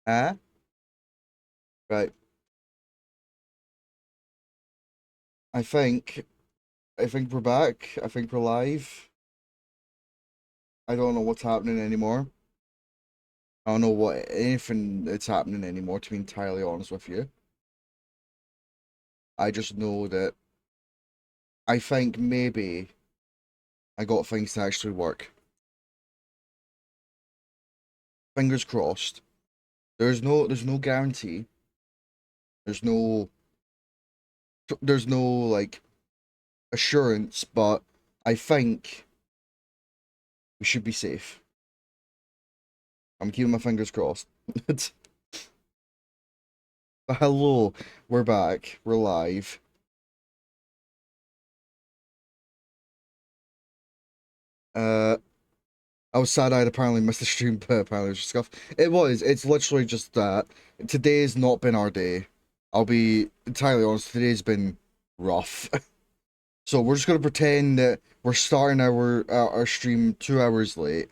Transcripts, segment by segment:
Ah, right. I think I think we're back. I think we're live. I don't know what's happening anymore. I don't know what anything that's happening anymore, to be entirely honest with you. I just know that I think maybe I got things to actually work. Fingers crossed. There's no guarantee. There's no there's no like assurance, but I think we should be safe. I'm keeping my fingers crossed. But hello, we're back. We're live. Uh I was sad I'd apparently missed the stream, but apparently it was just scuff. It was. It's literally just that. Today's not been our day. I'll be entirely honest, today's been rough. So we're just gonna pretend that we're starting our stream 2 hours late,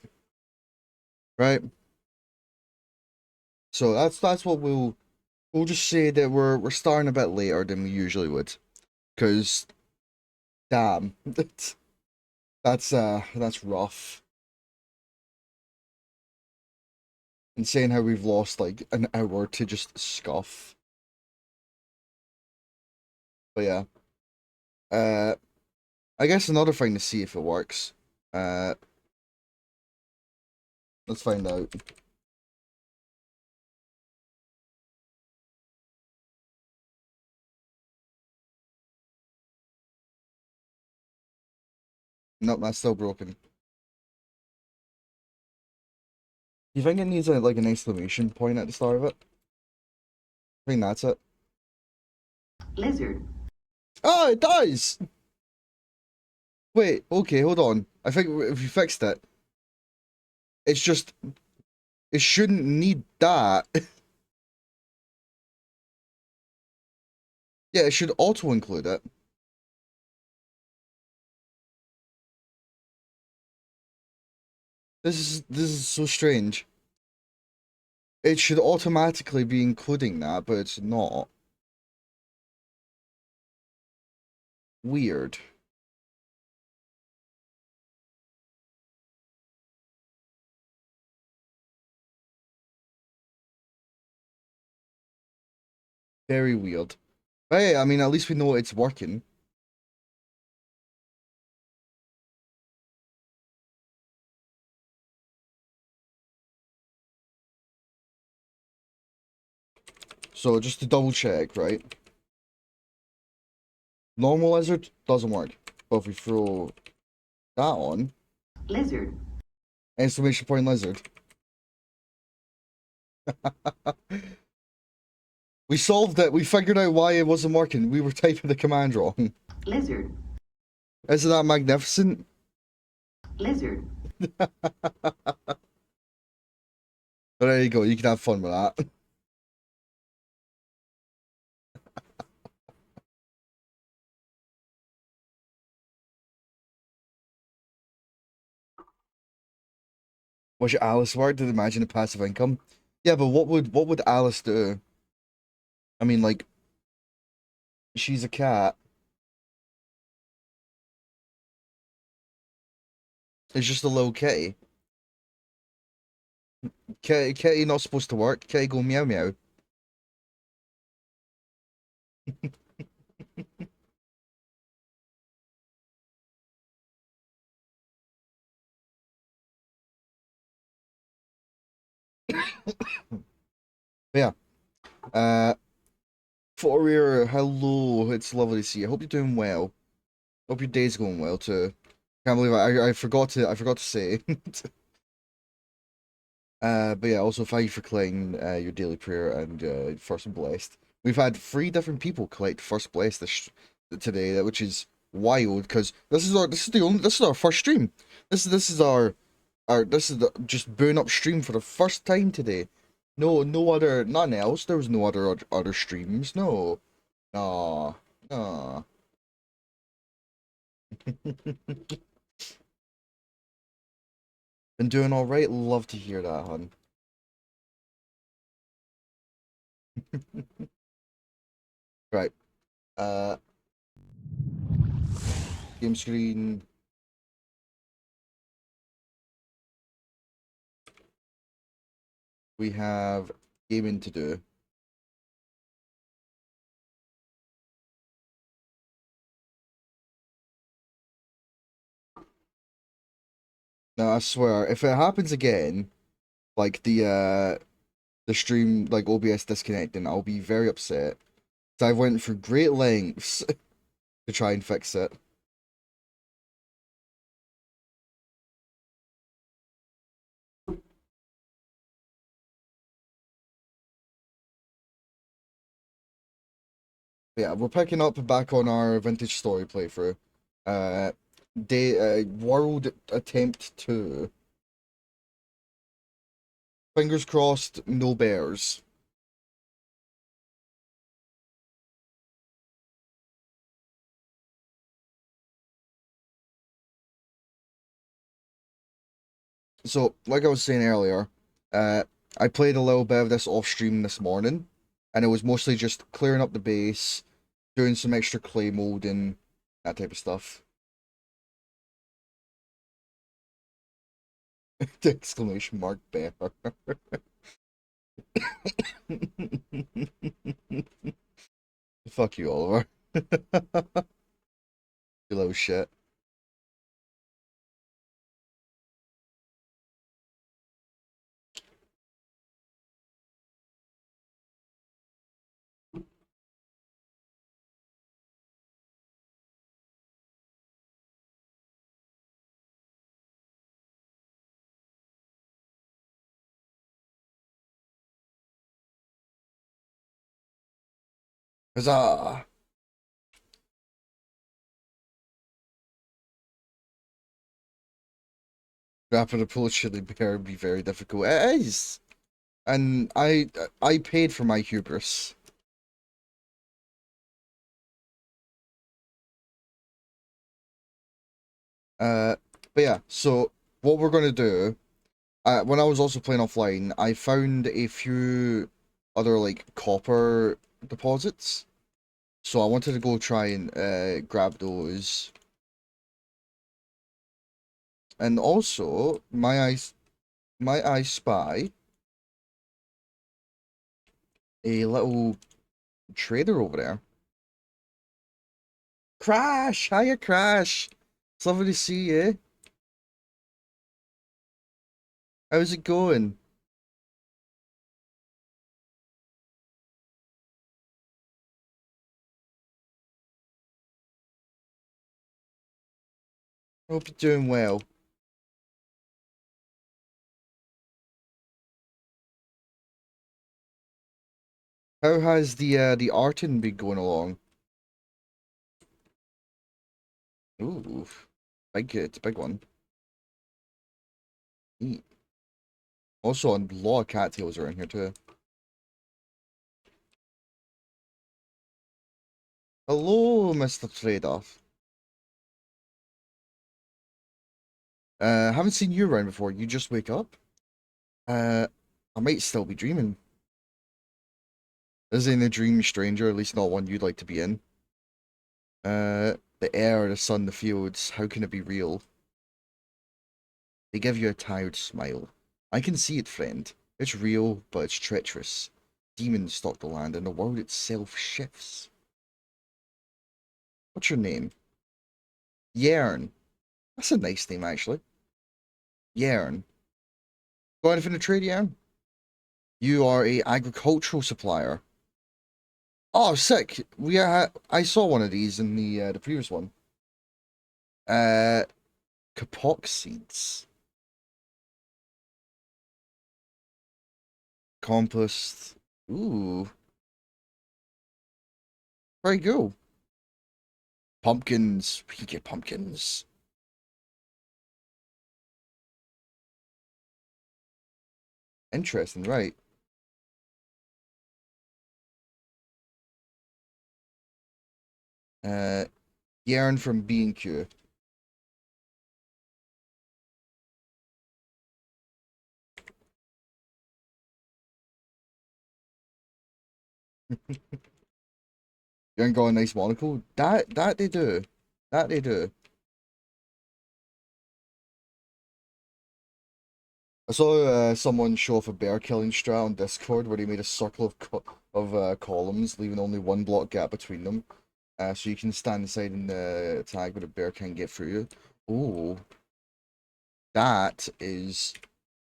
right? So that's what we'll just say that we're starting a bit later than we usually would. Cause damn, that's rough. And saying how we've lost like an hour to just scuff. But yeah. Uh I guess another thing to see if it works. Uh, let's find out. Nope, that's still broken. You think it needs like an exclamation point at the start of it? I think that's it. Lizard. Oh, it does! Wait, okay, hold on. I think if you fixed it, it's just, it shouldn't need that. Yeah, it should auto-include it. This is so strange. It should automatically be including that, but it's not. Weird. Very weird. But hey, I mean, at least we know it's working. So just to double check, right? Normal lizard doesn't work. But if we throw that on, Lizard. exclamation point lizard. We solved it. We figured out why it wasn't working. We were typing the command wrong. Lizard. Isn't that magnificent? Lizard. But there you go. You can have fun with that. Watch Alice work. Did imagine a passive income? Yeah, but what would Alice do? I mean, like, she's a cat. It's just a little kitty. Kitty not supposed to work. Kitty go meow meow. But yeah. Fourier, hello. It's lovely to see you. I hope you're doing well. Hope your day's going well too. Can't believe I forgot to say. But yeah, also thank you for collecting your daily prayer and first blessed. We've had 3 different people collect first blessed today, which is wild because this is our first stream. This is this is the just burn up stream for the first time today. No other nothing else. There was no other streams. No, nah, nah. Been doing all right. Love to hear that, hun. Right. Uh, game screen. We have gaming to do. Now, I swear, if it happens again, like the stream, like OBS disconnecting, I'll be very upset. So I went through great lengths to try and fix it. Yeah, we're picking up back on our vintage story playthrough. Uh, World Attempt 2. Fingers crossed, no bears. So, like I was saying earlier, uh, I played a little bit of this off stream this morning, and it was mostly just clearing up the base, doing some extra clay molding, that type of stuff. Exclamation mark bear. Fuck you, Oliver. You little shit. Huzzah! Grappling a Polish chili bear would be very difficult. It is! And I paid for my hubris. Uh, but yeah, so what we're gonna do, when I was also playing offline, I found a few other like copper deposits. So I wanted to go try and grab those. And also, my eyes spy a little trader over there. Crash! Hiya, Crash! It's lovely to see you. How's it going? Hope you're doing well. How has the Arton been going along? Ooh, it's a big one. Neat. Also, a lot of cattails are in here too. Hello, Mr. Trade-off. Haven't seen you around before. You just wake up? I might still be dreaming. This ain't a dream, stranger, at least not one you'd like to be in. The air, the sun, the fields, how can it be real? They give you a tired smile. I can see it, friend. It's real, but it's treacherous. Demons stalk the land, and the world itself shifts. What's your name? Yern. That's a nice name, actually. Yern. Got anything to trade, Yern? You are a agricultural supplier. Oh, sick. I saw one of these in the previous one. Uh, Kapok seeds. Compost. Ooh, very good. Pumpkins. We can get pumpkins. Interesting, right? Uh, Yarn from B&Q. You ain't got a nice monocle? That they do. That they do. I saw someone show off a bear killing strat on Discord where he made a circle of columns, leaving only one block gap between them. So you can stand inside and tag, but a bear can't get through you. Ooh, that is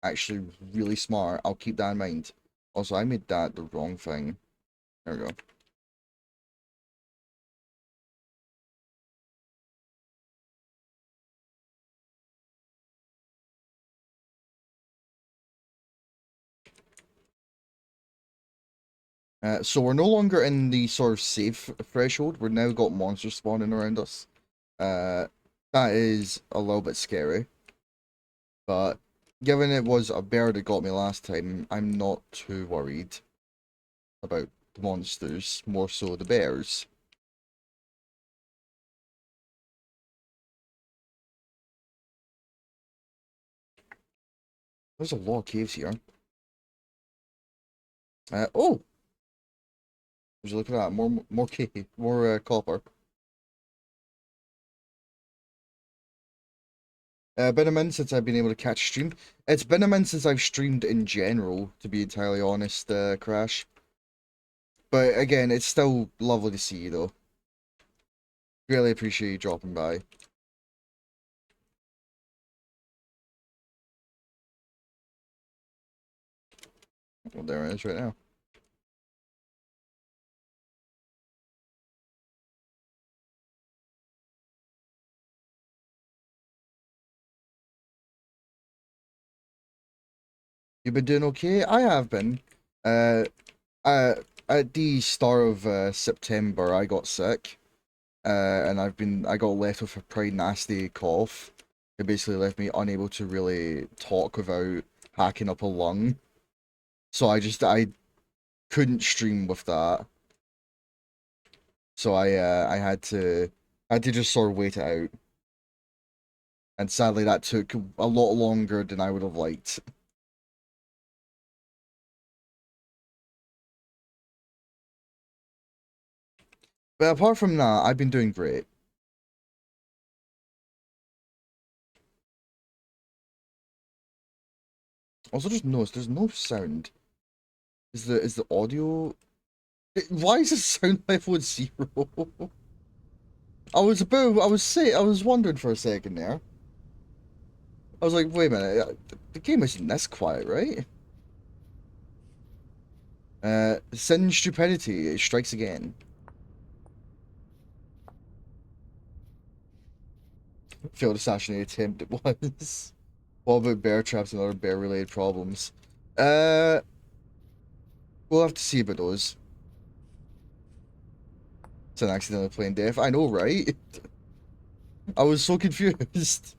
actually really smart. I'll keep that in mind. Also, I made that the wrong thing. There we go. So we're no longer in the sort of safe threshold. We've now got monsters spawning around us. That is a little bit scary. But given it was a bear that got me last time, I'm not too worried about the monsters, more so the bears. There's a lot of caves here. Oh! Would you look at that? More cave, more copper. Been a minute since I've been able to catch a stream. It's been a minute since I've streamed in general, to be entirely honest, Crash. But again, it's still lovely to see you, though. Really appreciate you dropping by. Well, there it is right now. You've been doing okay? I have been. Uh, at the start of September, I got sick. And I got left with a pretty nasty cough. It basically left me unable to really talk without hacking up a lung. So I couldn't stream with that. So I had to just sort of wait it out. And sadly that took a lot longer than I would have liked. But apart from that, I've been doing great. Also just noticed there's no sound. Is the audio why is the sound level at 0? I was wondering for a second there. I was like, wait a minute, the game isn't this quiet, right? Sin stupidity, it strikes again. Failed assassination attempt it was. What about bear traps and other bear-related problems? Uh, we'll have to see about those. It's an accidentally playing death. I know, right? I was so confused.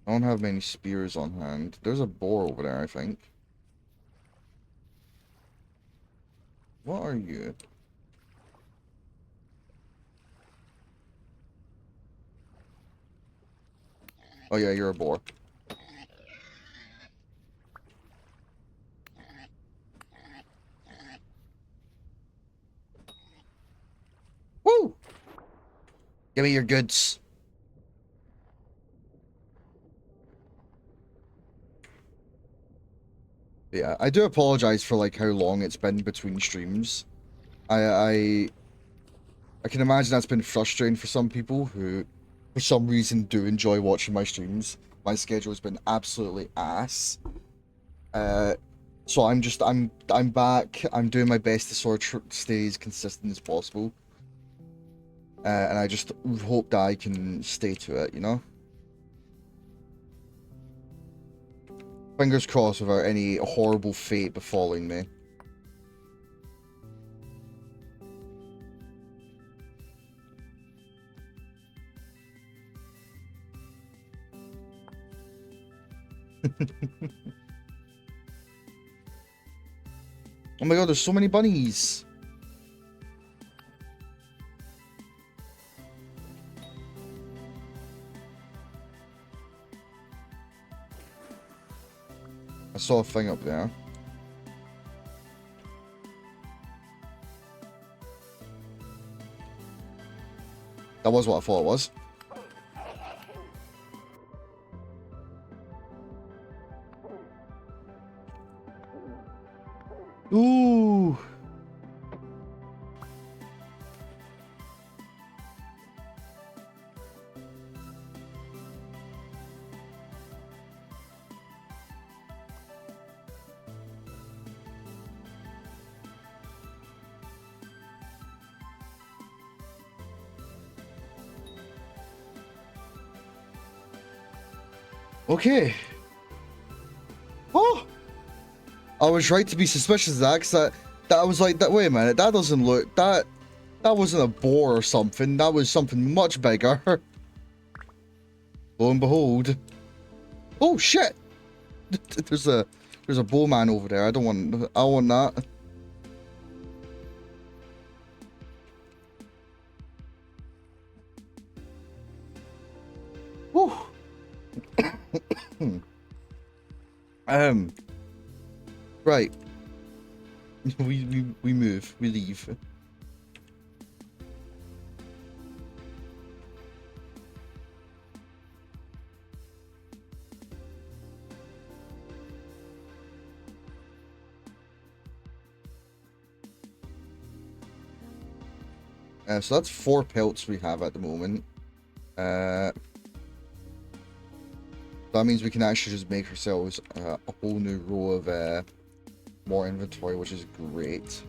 I don't have many spears on hand. There's a boar over there, I think. What are you? Oh yeah, you're a boar. Woo! Give me your goods. Yeah, I do apologize for like how long it's been between streams. I I I can imagine that's been frustrating for some people who, for some reason, do enjoy watching my streams. My schedule has been absolutely ass. Uh, so I'm back. I'm doing my best to sort of stay as consistent as possible. And I just hope that I can stay to it, you know? Fingers crossed without any horrible fate befalling me. Oh my god, there's so many bunnies! saw a thing up there. That was what I thought it was. Ooh. Okay. Oh, I was right to be suspicious of that, because that was like that. Wait a minute, that doesn't look that. That wasn't a boar or something. That was something much bigger. Lo and behold. Oh shit! There's a bowman over there. I don't want. I want that. Whew. Right. We move. We leave. So that's 4 pelts we have at the moment. That means we can actually just make ourselves a whole new row of more inventory, which is great.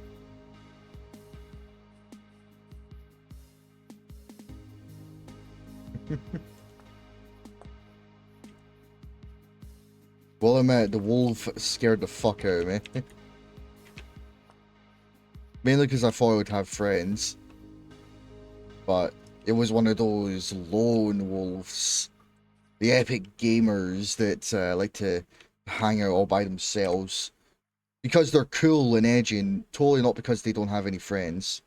Well, I admit, the wolf scared the fuck out of me. Mainly because I thought I would have friends. But it was one of those lone wolves. The epic gamers that like to hang out all by themselves. Because they're cool and edgy, and totally not because they don't have any friends.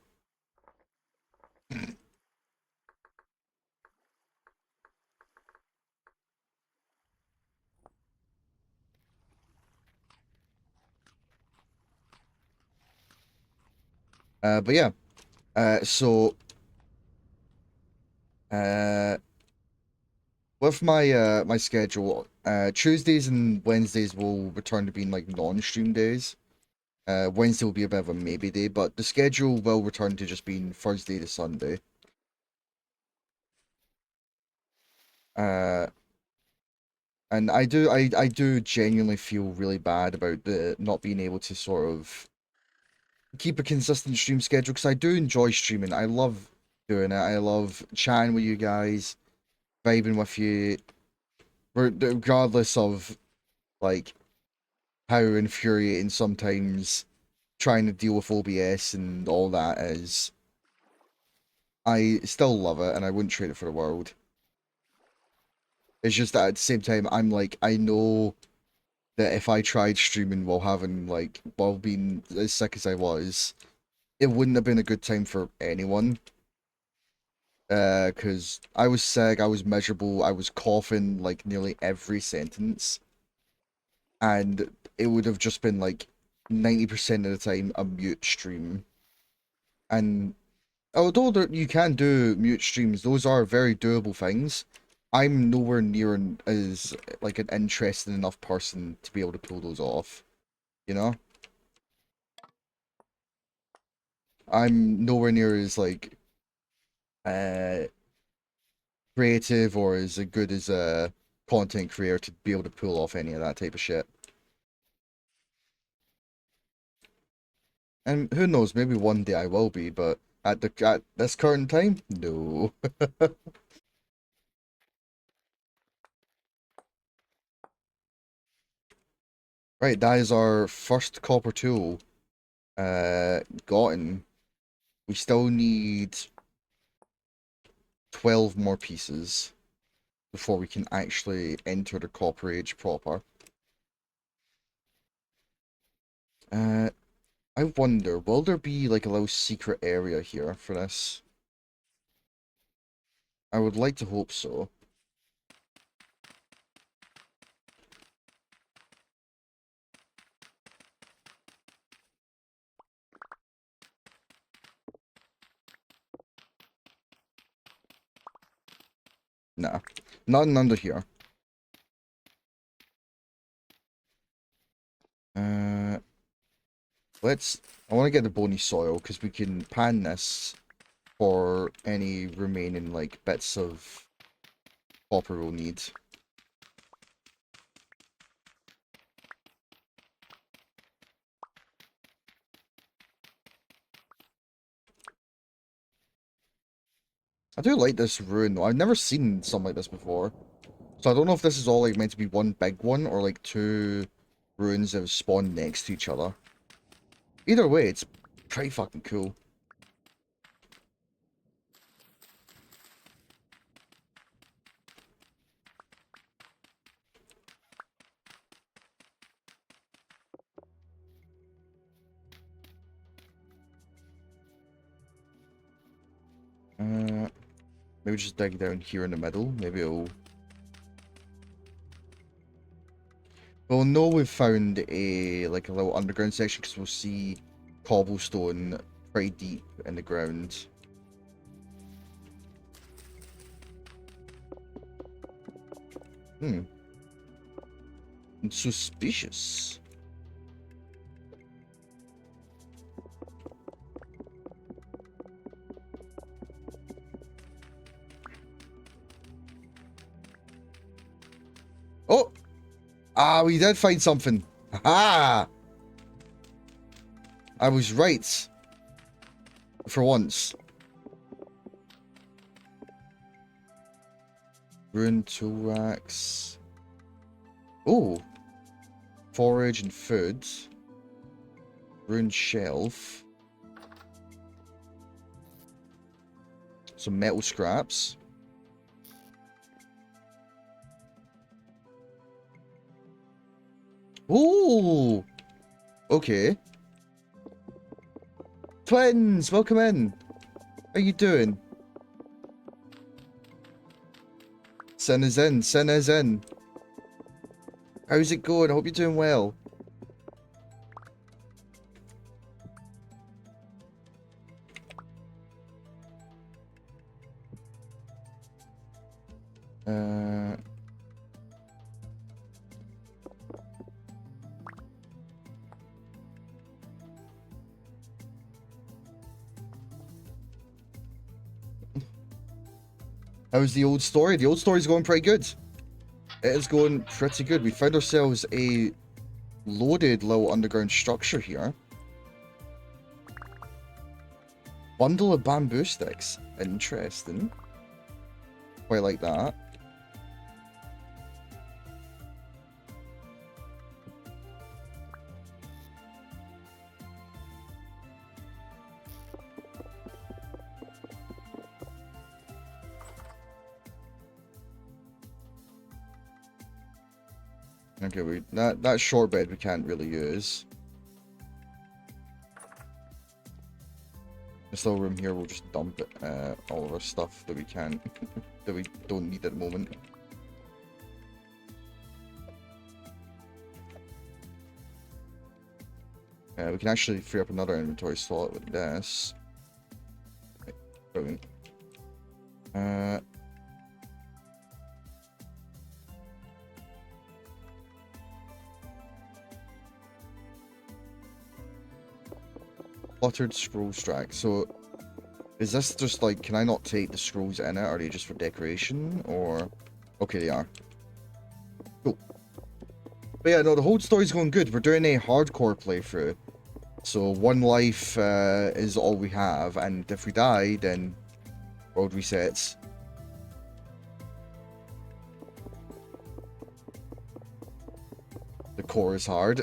But yeah. So with my schedule, Tuesdays and Wednesdays will return to being like non-stream days. Wednesday will be a bit of a maybe day, but the schedule will return to just being Thursday to Sunday. Uh, and I do genuinely feel really bad about the not being able to sort of keep a consistent stream schedule, because I do enjoy streaming. I love doing it. I love chatting with you guys, vibing with you, regardless of like how infuriating sometimes trying to deal with OBS and all that is. I still love it, and I wouldn't trade it for the world. It's just that at the same time, I'm like, I know that if I tried streaming while being as sick as I was, it wouldn't have been a good time for anyone. Because I was sick, I was miserable, I was coughing like nearly every sentence, and it would have just been like 90% of the time a mute stream. And although you can do mute streams, those are very doable things. I'm nowhere near as like an interested enough person to be able to pull those off, you know? I'm nowhere near as like uh creative or as good as a content creator to be able to pull off any of that type of shit. And who knows, maybe one day I will be, but at this current time, no. Right, that is our first copper tool gotten. We still need 12 more pieces before we can actually enter the Copper Age proper. Uh, I wonder, will there be like a little secret area here for this? I would like to hope so. Nah. Nothing under here. Let's... I want to get the bony soil, because we can pan this for any remaining, like, bits of copper we'll need. I do like this ruin, though. I've never seen something like this before. So I don't know if this is all, like, meant to be one big one, or, like, two ruins that have spawned next to each other. Either way, it's pretty fucking cool. Maybe just dig down here in the middle. Maybe it'll... We'll know we've found a, like, a little underground section, because we'll see cobblestone pretty deep in the ground. Suspicious. Oh! Ah, we did find something. Ha! I was right. For once. Ruined tool racks. Oh! Forage and food. Ruined shelf. Some metal scraps. Ooh! Okay. Twins, welcome in. How you doing? Sin is in, sin is in. How's it going? I hope you're doing well. How's the old story? The old story's going pretty good. It is going pretty good. We found ourselves a loaded little underground structure here. Bundle of bamboo sticks. Interesting. Quite like that. Okay, that short bed we can't really use. This little room here, we'll just dump all of our stuff that we can't, that we don't need at the moment. We can actually free up another inventory slot with this. Right, brilliant. Cluttered scroll stack. So, is this just like, can I not take the scrolls in it? Are they just for decoration? Or... Okay, they are. Cool. But yeah, no, the whole story's going good. We're doing a hardcore playthrough. So, one life is all we have. And if we die, then world resets. The core is hard.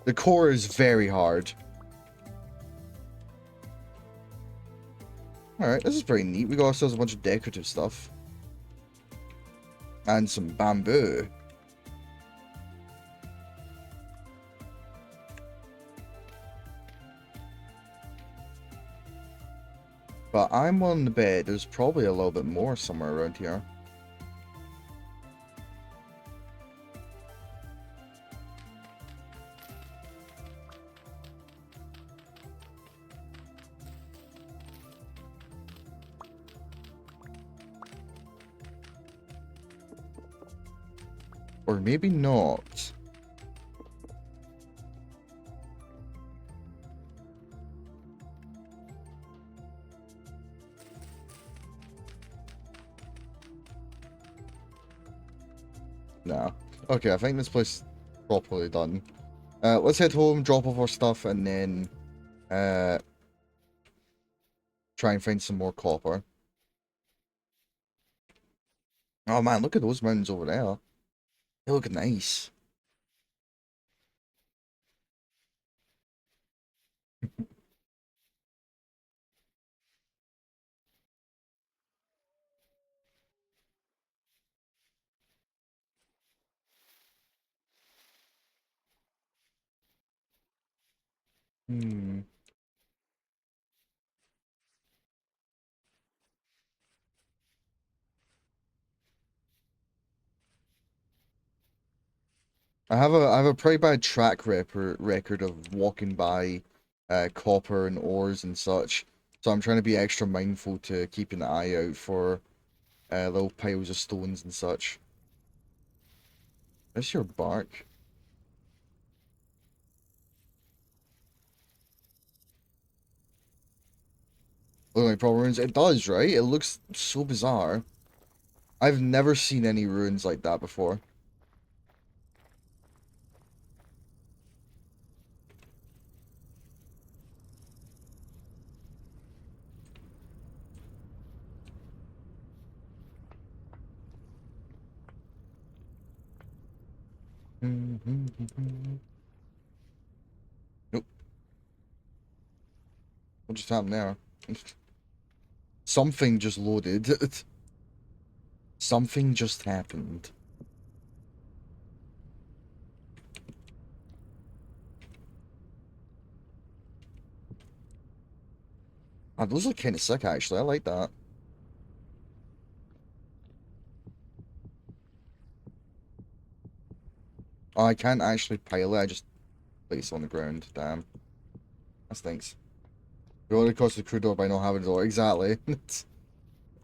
The core is very hard. Alright, this is pretty neat. We got ourselves a bunch of decorative stuff. And some bamboo. But I'm on the bed. There's probably a little bit more somewhere around here. Or maybe not. Nah. Okay, I think this place is properly done. Let's head home, drop off our stuff, and then try and find some more copper. Oh man, look at those mountains over there. They look nice. Hmm. I have a pretty bad record of walking by copper and ores and such. So I'm trying to be extra mindful to keep an eye out for little piles of stones and such. That's your bark. Look like proper ruins. It does, right? It looks so bizarre. I've never seen any ruins like that before. Nope. What just happened there? Something just loaded. Something just happened. Ah, those look kind of sick, actually. I like that. Oh, I can't actually pile it. I just place it on the ground. Damn. That stinks. We already caused the crew door by not having a door. Exactly.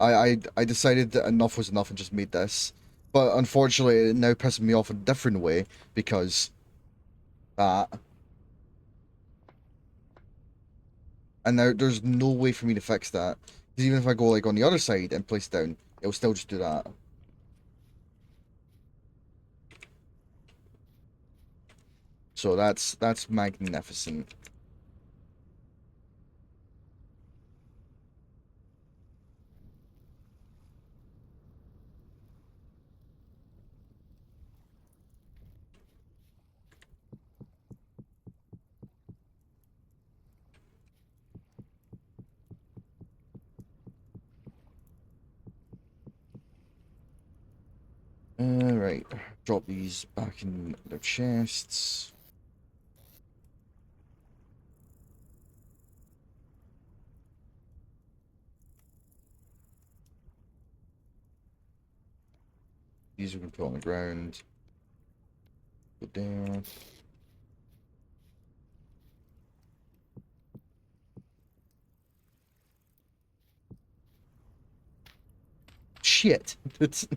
I decided that enough was enough and just made this. But unfortunately, it now pisses me off a different way because that. And there's no way for me to fix that. Because even if I go like on the other side and place down, it'll still just do that. So that's magnificent. Right. Drop these back in their chests. These we can put on the ground. Put down. Shit. It's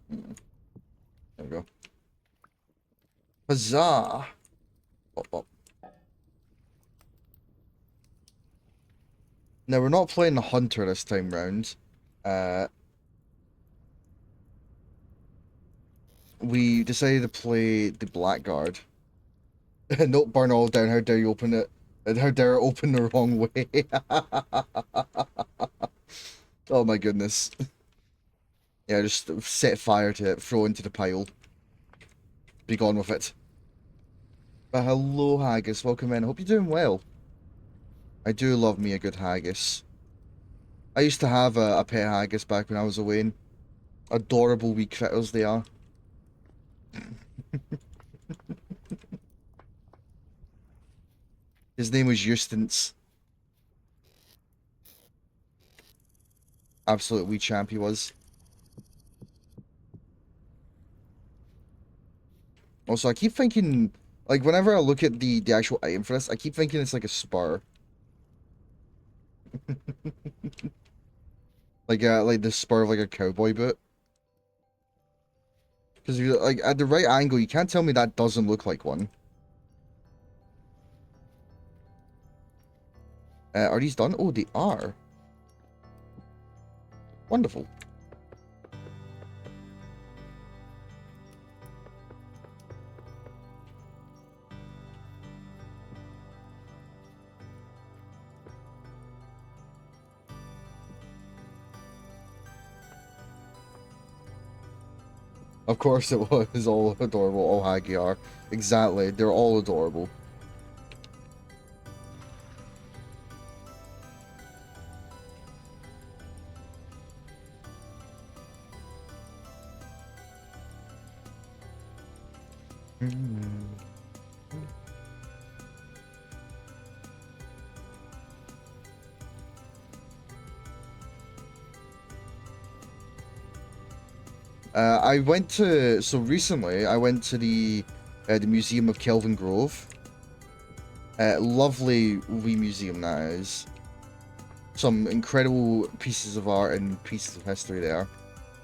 there we go. Huzzah! Oh, oh. Now we're not playing the hunter this time round. Uh, we decided to play the blackguard. Don't burn all down. How dare you open it? And how dare I open the wrong way? Oh my goodness. Yeah, just set fire to it, throw into the pile. Be gone with it. But hello, Haggis. Welcome in. Hope you're doing well. I do love me a good haggis. I used to have a pet haggis back when I was away. Adorable wee critters they are. His name was Eustace. Absolute wee champ he was. Also, I keep thinking, like, whenever I look at the actual item for this, I keep thinking it's like a spur. Like the spur of like a cowboy boot. Because you like at the right angle, you can't tell me that doesn't look like one. Are these done? Oh, they are. Wonderful. Of course it was all adorable. All Hagi are. Exactly. They're all adorable. I went to so recently. I went to the Museum of Kelvin Grove. Lovely wee museum that is. Some incredible pieces of art and pieces of history there.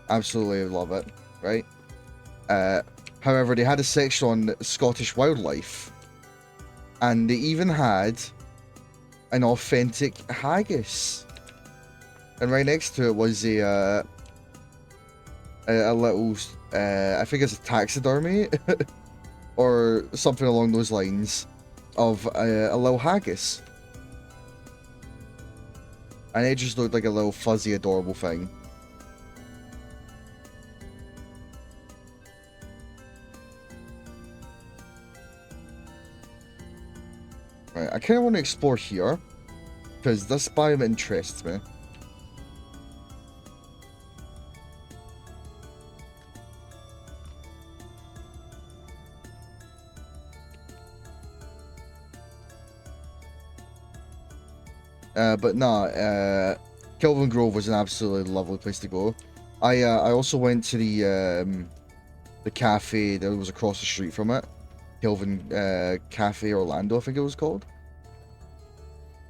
Absolutely love it. Right. Uh, However, they had a section on Scottish wildlife, and they even had an authentic haggis. And right next to it was a little, I think it's a taxidermy or something along those lines of a little haggis. And it just looked like a little fuzzy, adorable thing. Right, I kind of want to explore here, because this biome interests me. But nah, Kelvin Grove was an absolutely lovely place to go. I also went to the cafe that was across the street from it, Kelvin Cafe Orlando, I think it was called.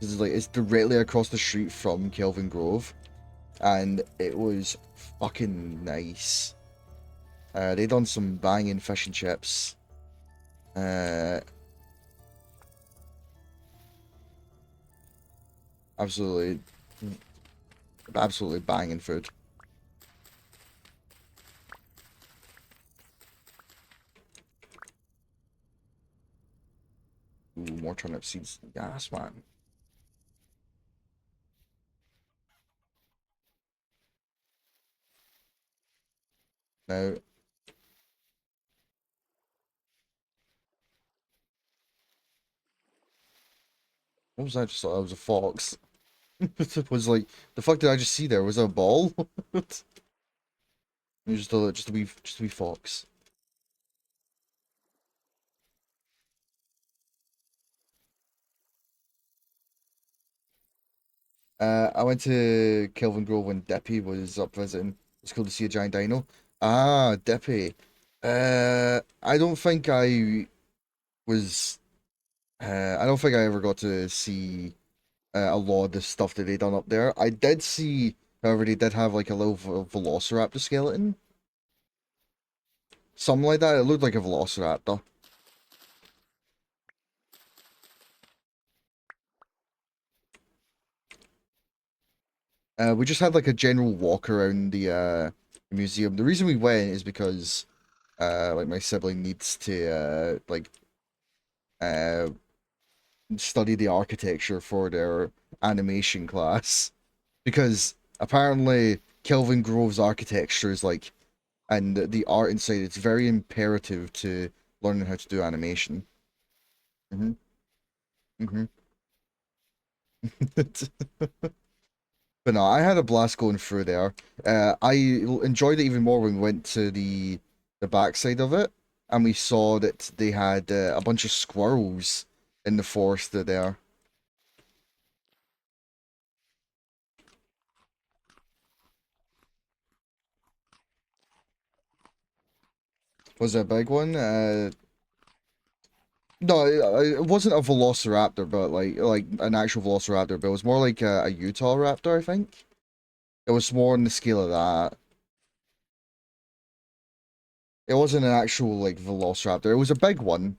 It's directly across the street from Kelvin Grove, and it was fucking nice. They done some banging fish and chips. Uh, absolutely, absolutely banging food. Ooh, more turnip seeds. Yes, man. Now, what was I just saw? That was a fox. It was like, the fuck did I just see there? Was that a ball? It was just a wee fox. I went to Kelvin Grove when Dippy was up visiting. It's cool to see a giant dino. Ah, Dippy. I don't think was. I don't think I ever got to see a lot of the stuff that they done up there. I did see, however, they did have like a little Velociraptor skeleton, something like that. It looked like a Velociraptor. We just had like a general walk around the museum. The reason we went is because like my sibling needs to uh study the architecture for their animation class, because apparently Kelvin Grove's architecture is like, and the art inside it's very imperative to learning how to do animation. Hmm. Hmm. But no, I had a blast going through there. I enjoyed it even more when we went to the backside of it, and we saw that they had a bunch of squirrels in the forest there. Was it a big one? No, it wasn't a velociraptor, but like an actual velociraptor, but it was more like a Utah raptor, I think. It was more on the scale of that. It wasn't an actual, like, velociraptor. It was a big one.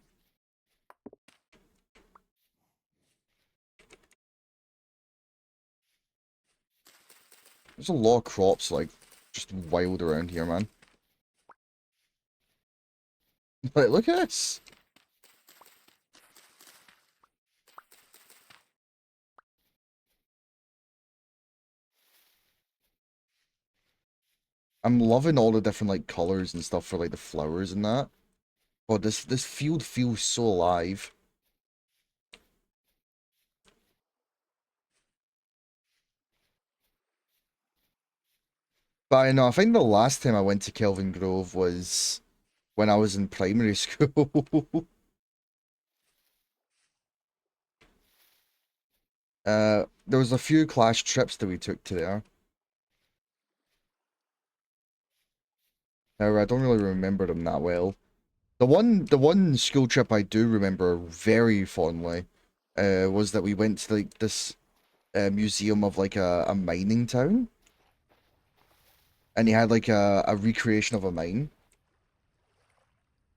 There's a lot of crops, like, just wild around here, man. Like, look at this. I'm loving all the different, like, colors and stuff for, like, the flowers and that. Oh, this field feels so alive. But I know, I think the last time I went to Kelvin Grove was when I was in primary school. There was a few class trips that we took to there. However, I don't really remember them that well. The one school trip I do remember very fondly, was that we went to like this museum of like a mining town, and he had like a recreation of a mine.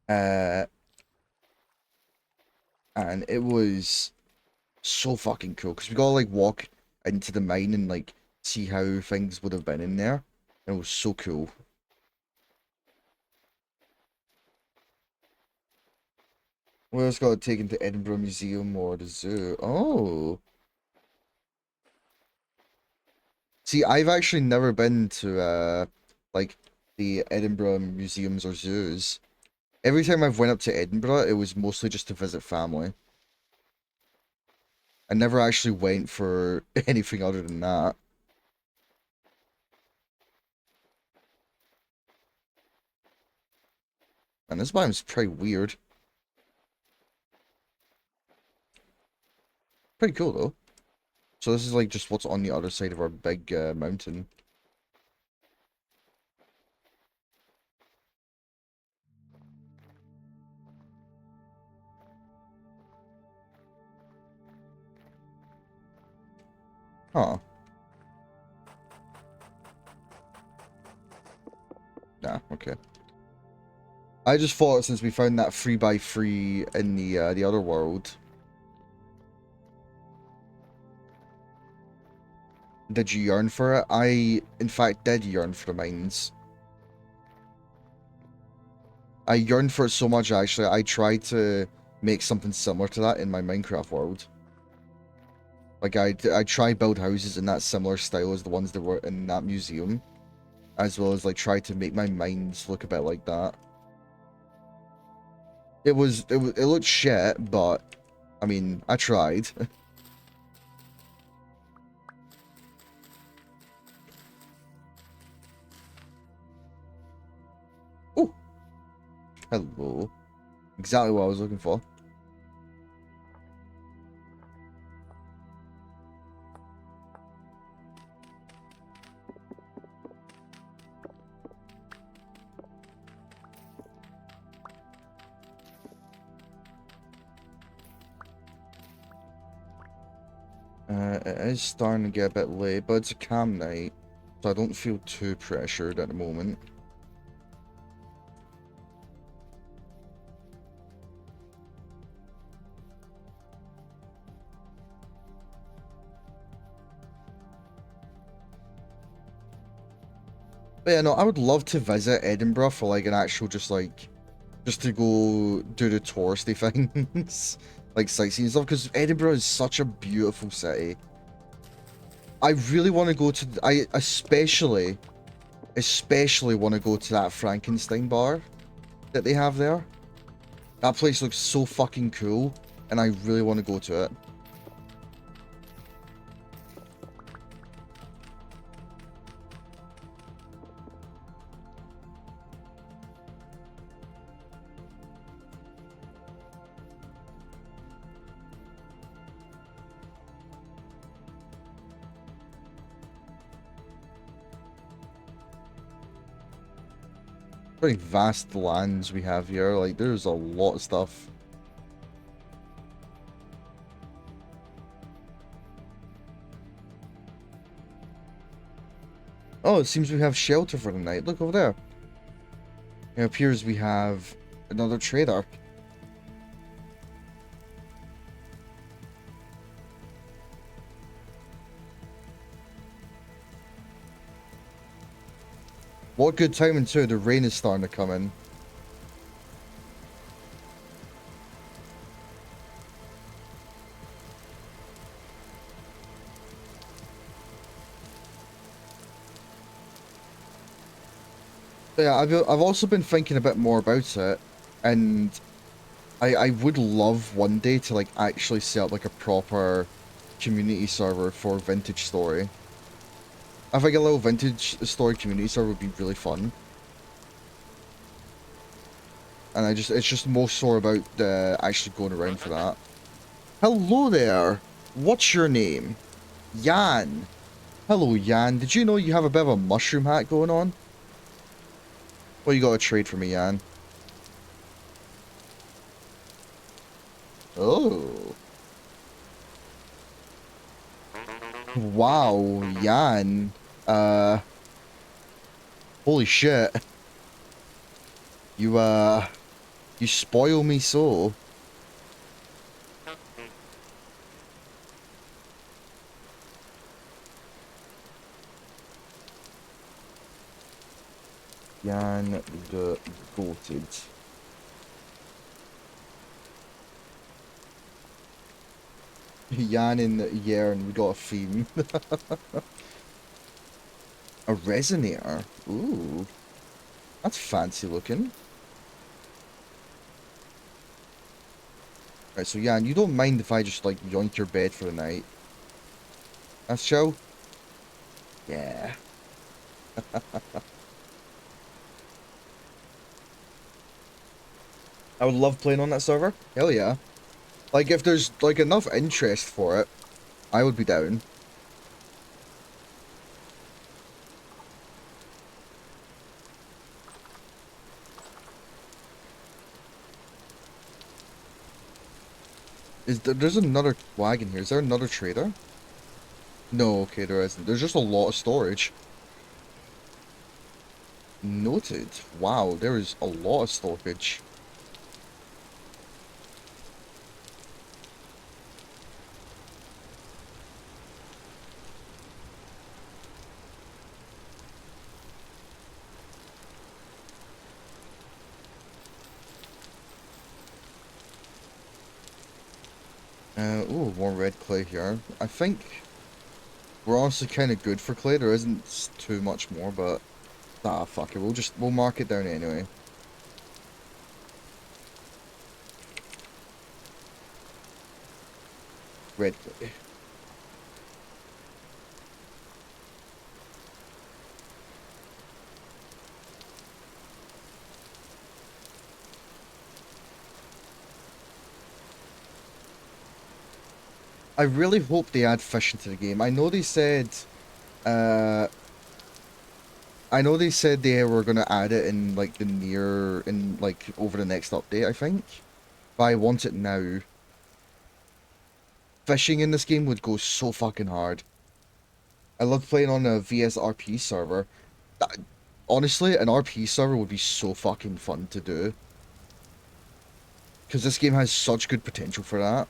Uh, and it was so fucking cool because we got to like walk into the mine and like see how things would have been in there, and it was so cool. We also got taken to Edinburgh Museum or the zoo. Oh. See, I've actually never been to like the Edinburgh museums or zoos. Every time I've went up to Edinburgh, it was mostly just to visit family. I never actually went for anything other than that. And this biome's pretty weird. Pretty cool though. So this is like just what's on the other side of our big mountain. Huh. Nah, okay. I just thought since we found that 3x3 in the other world. Did you yearn for it? I, in fact, did yearn for the mines. I yearned for it so much, actually, I tried to make something similar to that in my Minecraft world. Like, I tried build houses in that similar style as the ones that were in that museum. As well as, like, try to make my mines look a bit like that. It looked shit, but, I mean, I tried. Oh, hello. Exactly what I was looking for. It is starting to get a bit late, but it's a calm night, so I don't feel too pressured at the moment. But yeah, no, I would love to visit Edinburgh for like an actual just to go do the touristy things, like sightseeing stuff, because Edinburgh is such a beautiful city. I really want to go to, I especially want to go to that Frankenstein bar that they have there. That place looks so fucking cool, and I really want to go to it. Very vast lands we have here, like there's a lot of stuff. Oh, it seems we have shelter for the night. Look over there. It appears we have another trader. What good timing too, the rain is starting to come in. But yeah, I've also been thinking a bit more about it, and I would love one day to like actually set up like a proper community server for Vintage Story. I think a little Vintage Story community server would be really fun. And it's just more so about actually going around for that. Hello there. What's your name? Yan. Hello, Yan. Did you know you have a bit of a mushroom hat going on? Well, you got a trade for me, Yan. Oh. Wow, Yan. Uh, holy shit. You, you spoil me so. Yan the Goated. Yan in the year and we got a theme. A resonator. Ooh. That's fancy looking. Right, so Yan, you don't mind if I just like yoink your bed for the night? That's chill? Yeah. I would love playing on that server. Hell yeah. Like, if there's, like, enough interest for it, I would be down. There's another wagon here. Is there another trader? No, okay, there isn't. There's just a lot of storage. Noted. Wow, there is a lot of storage. Ooh, more red clay here. I think we're honestly kind of good for clay. There isn't too much more, but fuck it. We'll mark it down anyway. Red clay. I really hope they add fish into the game. Uh, I know they said they were gonna add it in like over the next update, I think. But I want it now. Fishing in this game would go so fucking hard. I love playing on a VSRP server. That, honestly, an RP server would be so fucking fun to do. Because this game has such good potential for that.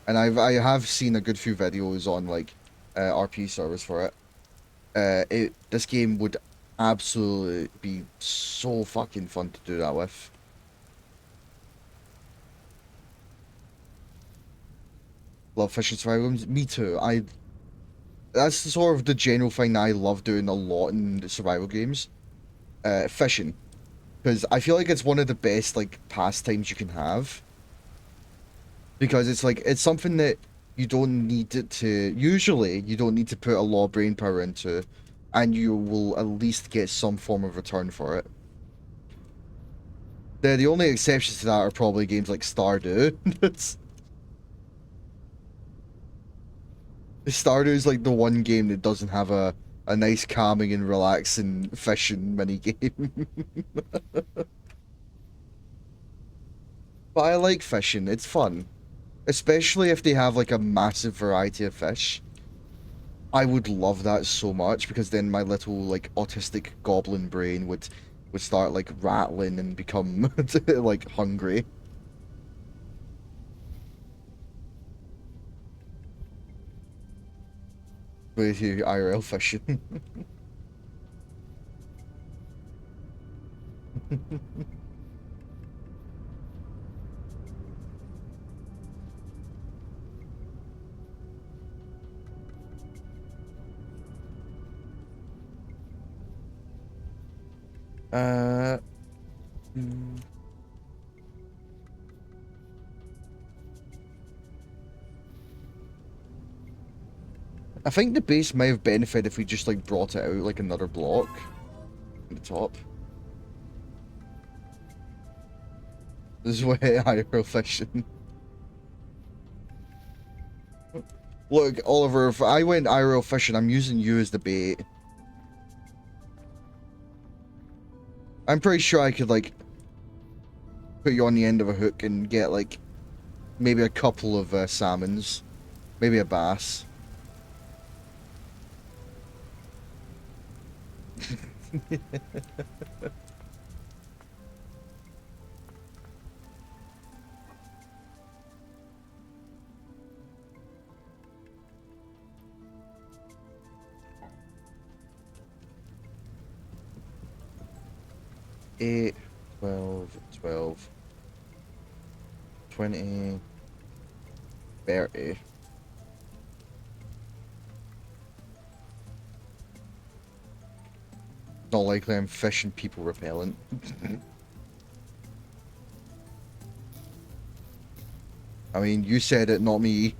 And I have seen a good few videos on like RP servers for it. This game would absolutely be so fucking fun to do that with. Love fishing survival games. Me too. That's sort of the general thing that I love doing a lot in the survival games. Fishing. Because I feel like it's one of the best like pastimes you can have. Because it's like it's something that you don't need it to usually you don't need to put a lot of brain power into, and you will at least get some form of return for it. The only exceptions to that are probably games like Stardew. Stardew is like the one game that doesn't have a nice calming and relaxing fishing mini game. But I like fishing, it's fun. Especially if they have like a massive variety of fish. I would love that so much because then my little like autistic goblin brain would start like rattling and become like hungry. With you IRL fishing. Uh, mm, I think the base may have benefited if we just like brought it out like another block at the top. This is why IRL fishing. Look, Oliver, if I went IRL fishing, I'm using you as the bait. I'm pretty sure I could like put you on the end of a hook and get like maybe a couple of salmons, maybe a bass. Eight, 12, 12, 20, 30. Not likely I'm fishing people repellent. I mean, you said it, not me.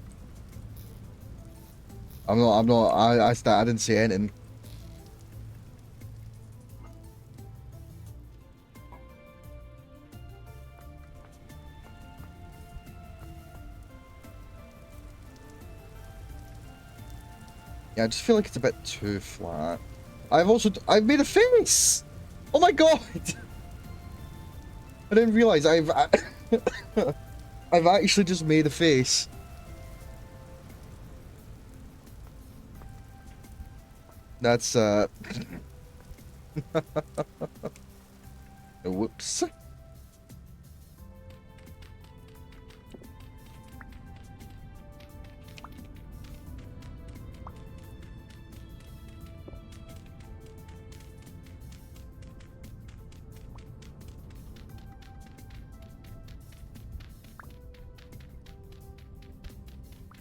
I didn't say anything. Yeah, I just feel like it's a bit too flat. I've made a face! Oh my god! I didn't realize I've actually just made a face. That's, whoops.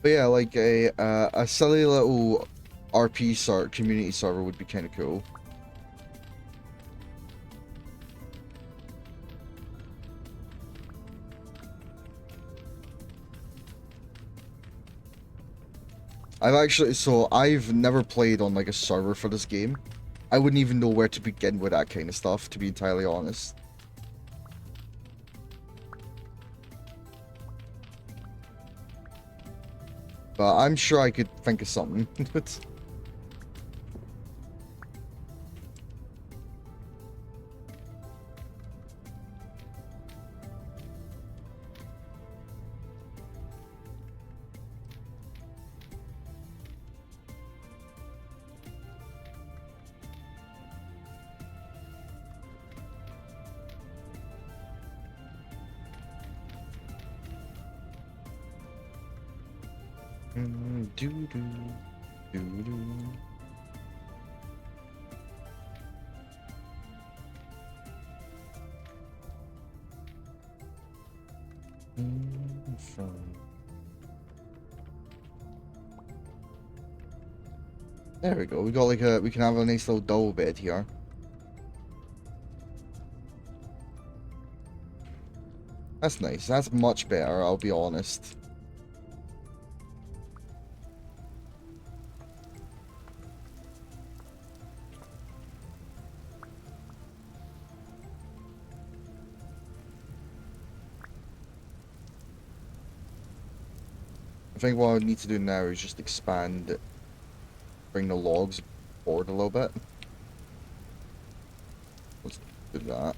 But yeah, like a silly little RP community server would be kind of cool. I've never played on like a server for this game. I wouldn't even know where to begin with that kind of stuff, to be entirely honest. But I'm sure I could think of something. Doo doo doo doo. From there we go. We got like we can have a nice little double bed here. That's nice. That's much better, I'll be honest. I think what I need to do now is just expand, bring the logs forward a little bit. Let's do that.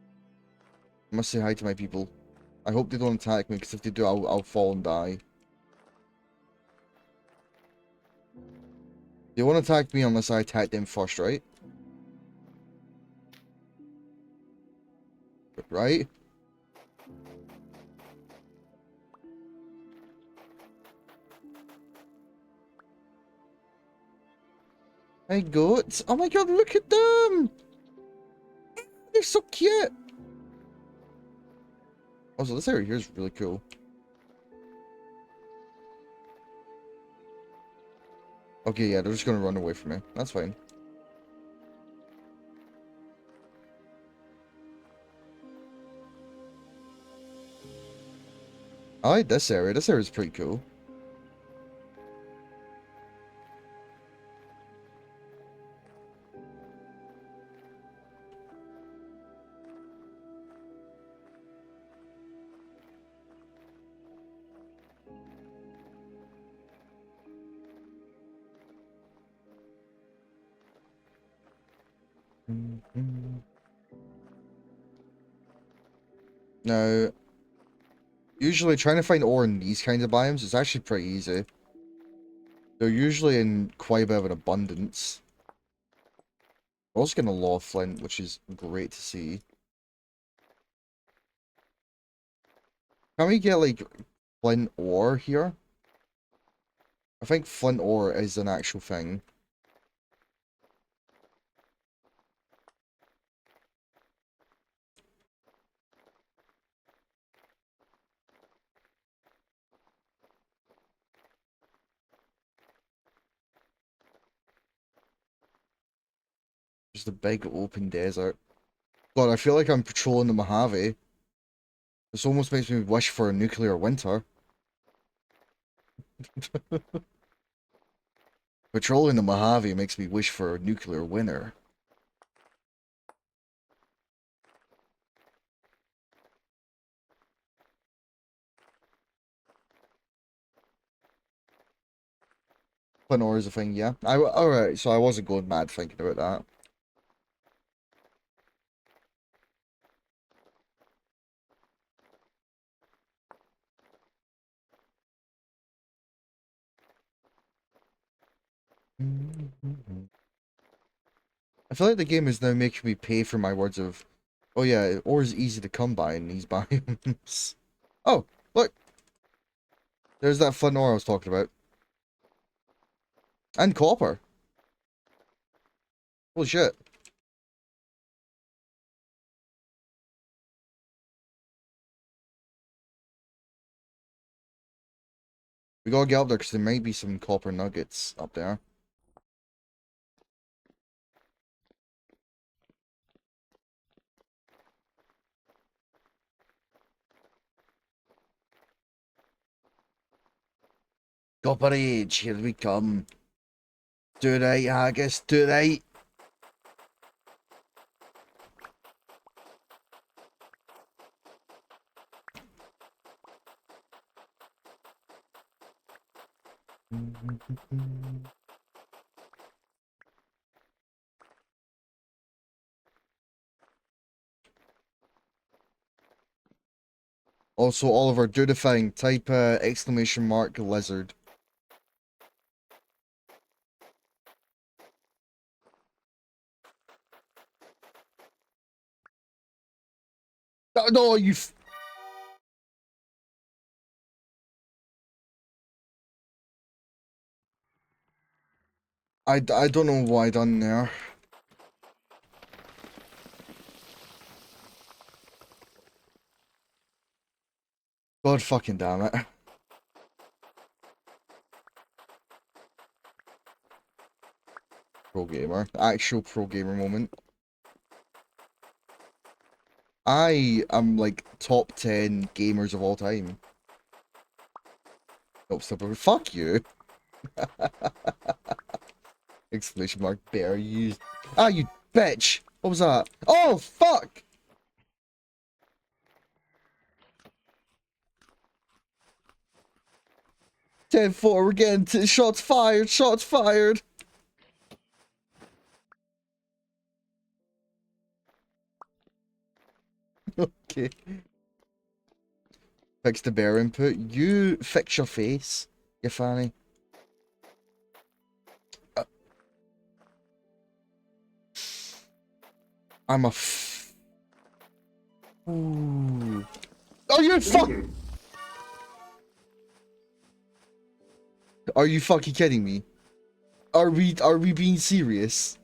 I must say hi to my people. I hope they don't attack me, because if they do, I'll fall and die. They won't attack me unless I attack them first, right? Right? Hey, goats. Oh my god, look at them! They're so cute! Also, this area here is really cool. Okay, yeah, they're just gonna run away from me. That's fine. I like this area. This area is pretty cool. Now, usually trying to find ore in these kinds of biomes is actually pretty easy. They're usually in quite a bit of an abundance. We're also getting a lot of flint, which is great to see. Can we get, like, flint ore here? I think flint ore is an actual thing. Just a big open desert. God, I feel like I'm patrolling the Mojave. This almost makes me wish for a nuclear winter. Patrolling the Mojave makes me wish for a nuclear winter. Flint ore is a thing, yeah. Alright, so I wasn't going mad thinking about that. I feel like the game is now making me pay for my words of, oh yeah, ore is easy to come by in these biomes. Oh, look! There's that flint ore I was talking about. And copper. Holy shit. We gotta get up there because there might be some copper nuggets up there. Copper age, here we come. Do right, Haggis, do right. Also, Oliver, do the thing. Type exclamation mark lizard. No, no, you. I don't know what I done there. God fucking damn it. Pro gamer. Actual pro gamer moment. I am like top 10 gamers of all time. Nope, stop. Fuck you. Exclamation mark bear used. Ah, you bitch. What was that? Oh, fuck. 10-4, we're getting shots fired, shots fired. Okay. Fix the bear input. You fix your face, you fanny. I'm a Ooh. Are you Lizard. Are you fucking kidding me? Are we being serious?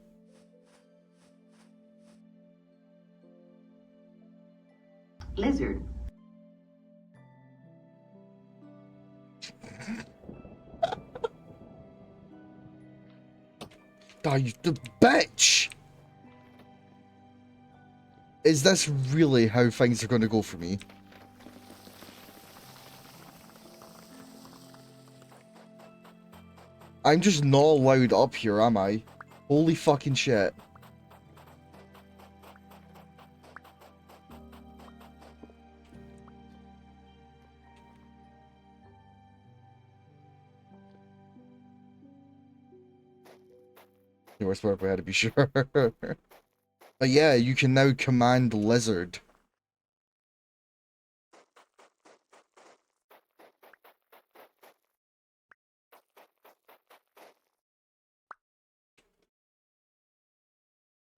Lizard. Are you the bitch? Is this really how things are gonna go for me? I'm just not allowed up here, am I? Holy fucking shit. You were smart, we had to be sure. But yeah, you can now command lizard.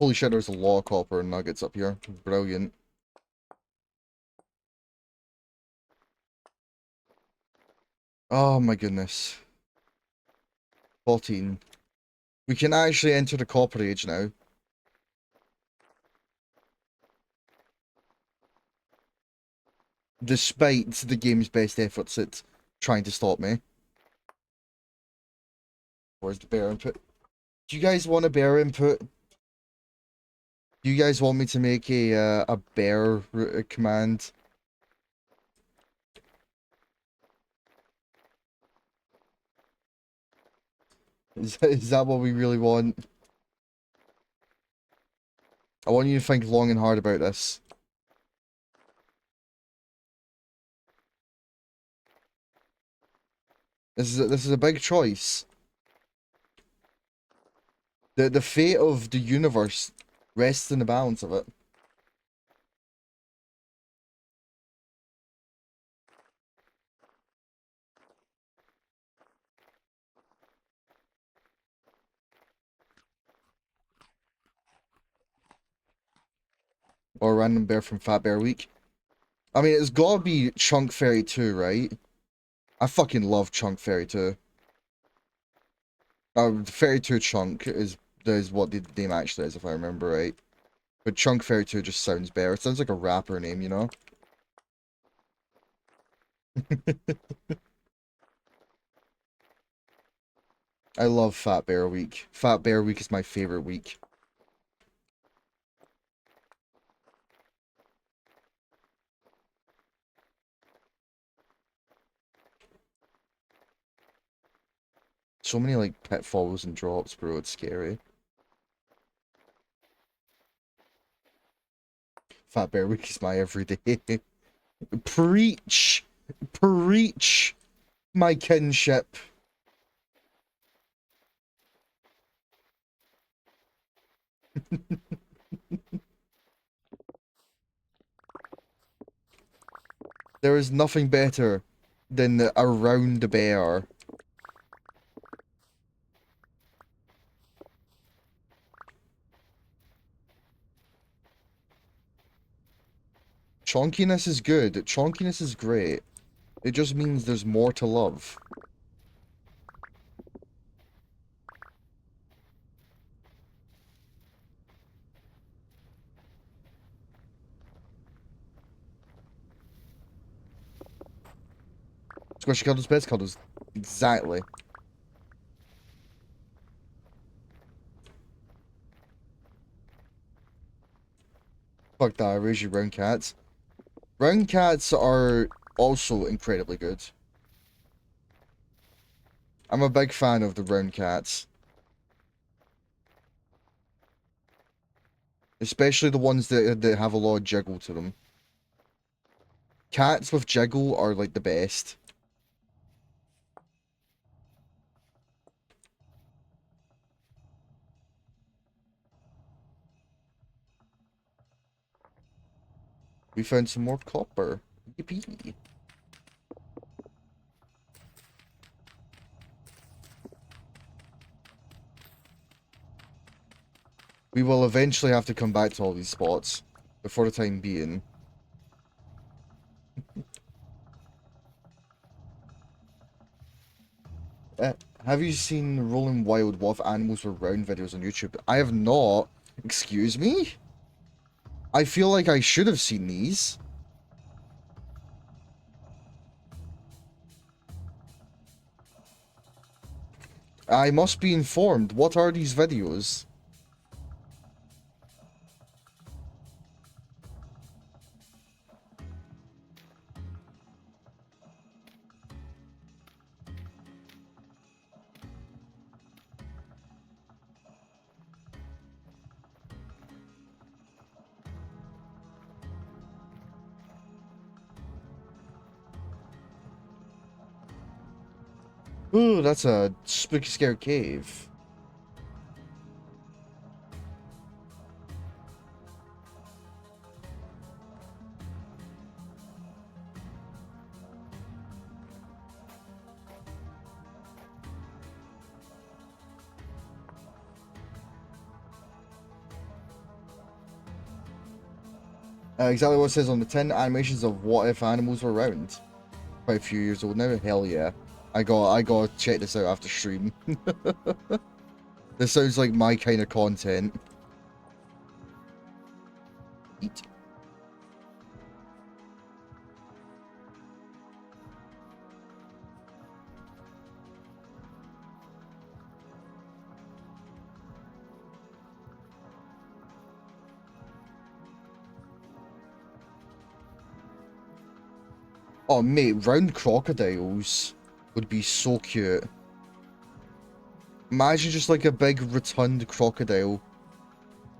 Holy shit, there's a lot of copper and nuggets up here. Brilliant. Oh my goodness. 14. We can actually enter the copper age now. Despite the game's best efforts at trying to stop me. Where's the bear input? Do you guys want a bear input? Do you guys want me to make a bear command? Is that what we really want? I want you to think long and hard about this. This is a big choice. The fate of the universe rests in the balance of it. Or a random bear from Fat Bear Week. I mean, it's gotta be Chunk Fairy 2, right? I fucking love Chunk Fairy 2. Fairy 2 Chunk is what the name actually is, if I remember right. But Chunk Fairy 2 just sounds better. It sounds like a rapper name, you know? I love Fat Bear Week. Fat Bear Week is my favorite week. So many like pitfalls and drops, bro. It's scary. Fat Bear Week is my everyday. Preach! Preach! My kinship. There is nothing better than the around the bear. Chonkiness is good. Chonkiness is great. It just means there's more to love. Squishy cuddles, best cuddles. Exactly. Fuck that, I raise you round cats. Round cats are also incredibly good. I'm a big fan of the round cats. Especially the ones that have a lot of jiggle to them. Cats with jiggle are like the best. We found some more copper. Yippee. We will eventually have to come back to all these spots, but for the time being. Have you seen Rolling Wild What If Animals Were Round videos on YouTube? I have not. Excuse me? I feel like I should have seen these. I must be informed. What are these videos? Ooh, that's a spooky scare cave. Exactly what it says on the 10 animations of What If Animals Were Round. Quite a few years old now. Hell yeah. I gotta check this out after stream. This sounds like my kind of content. Eat. Oh mate, round crocodiles would be so cute. Imagine just like a big rotund crocodile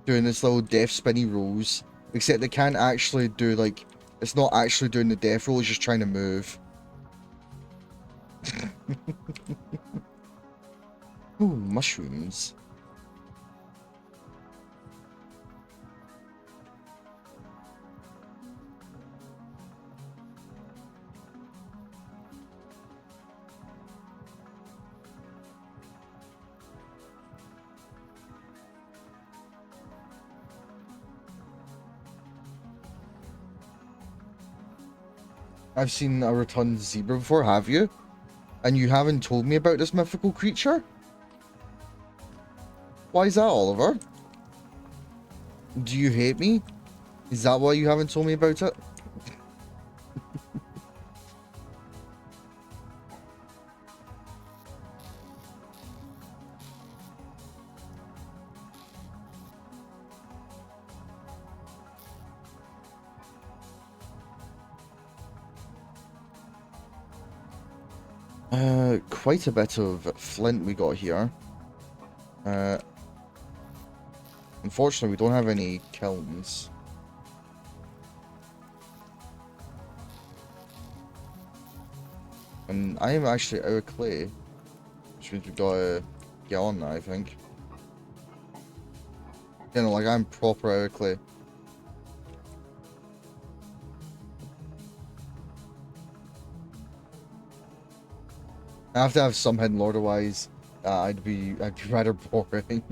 doing this little death spinny rolls. Except they can't actually do like, it's not actually doing the death roll, it's just trying to move. Ooh, mushrooms. I've seen a rotund zebra before, have you? And you haven't told me about this mythical creature? Why is that, Oliver? Do you hate me? Is that why you haven't told me about it? Quite a bit of flint we got here. Unfortunately, we don't have any kilns. And I am actually out of clay, which means we gotta get on that, I think. You know, like I'm proper out of clay. I have to have some hidden lore, otherwise I'd be rather boring.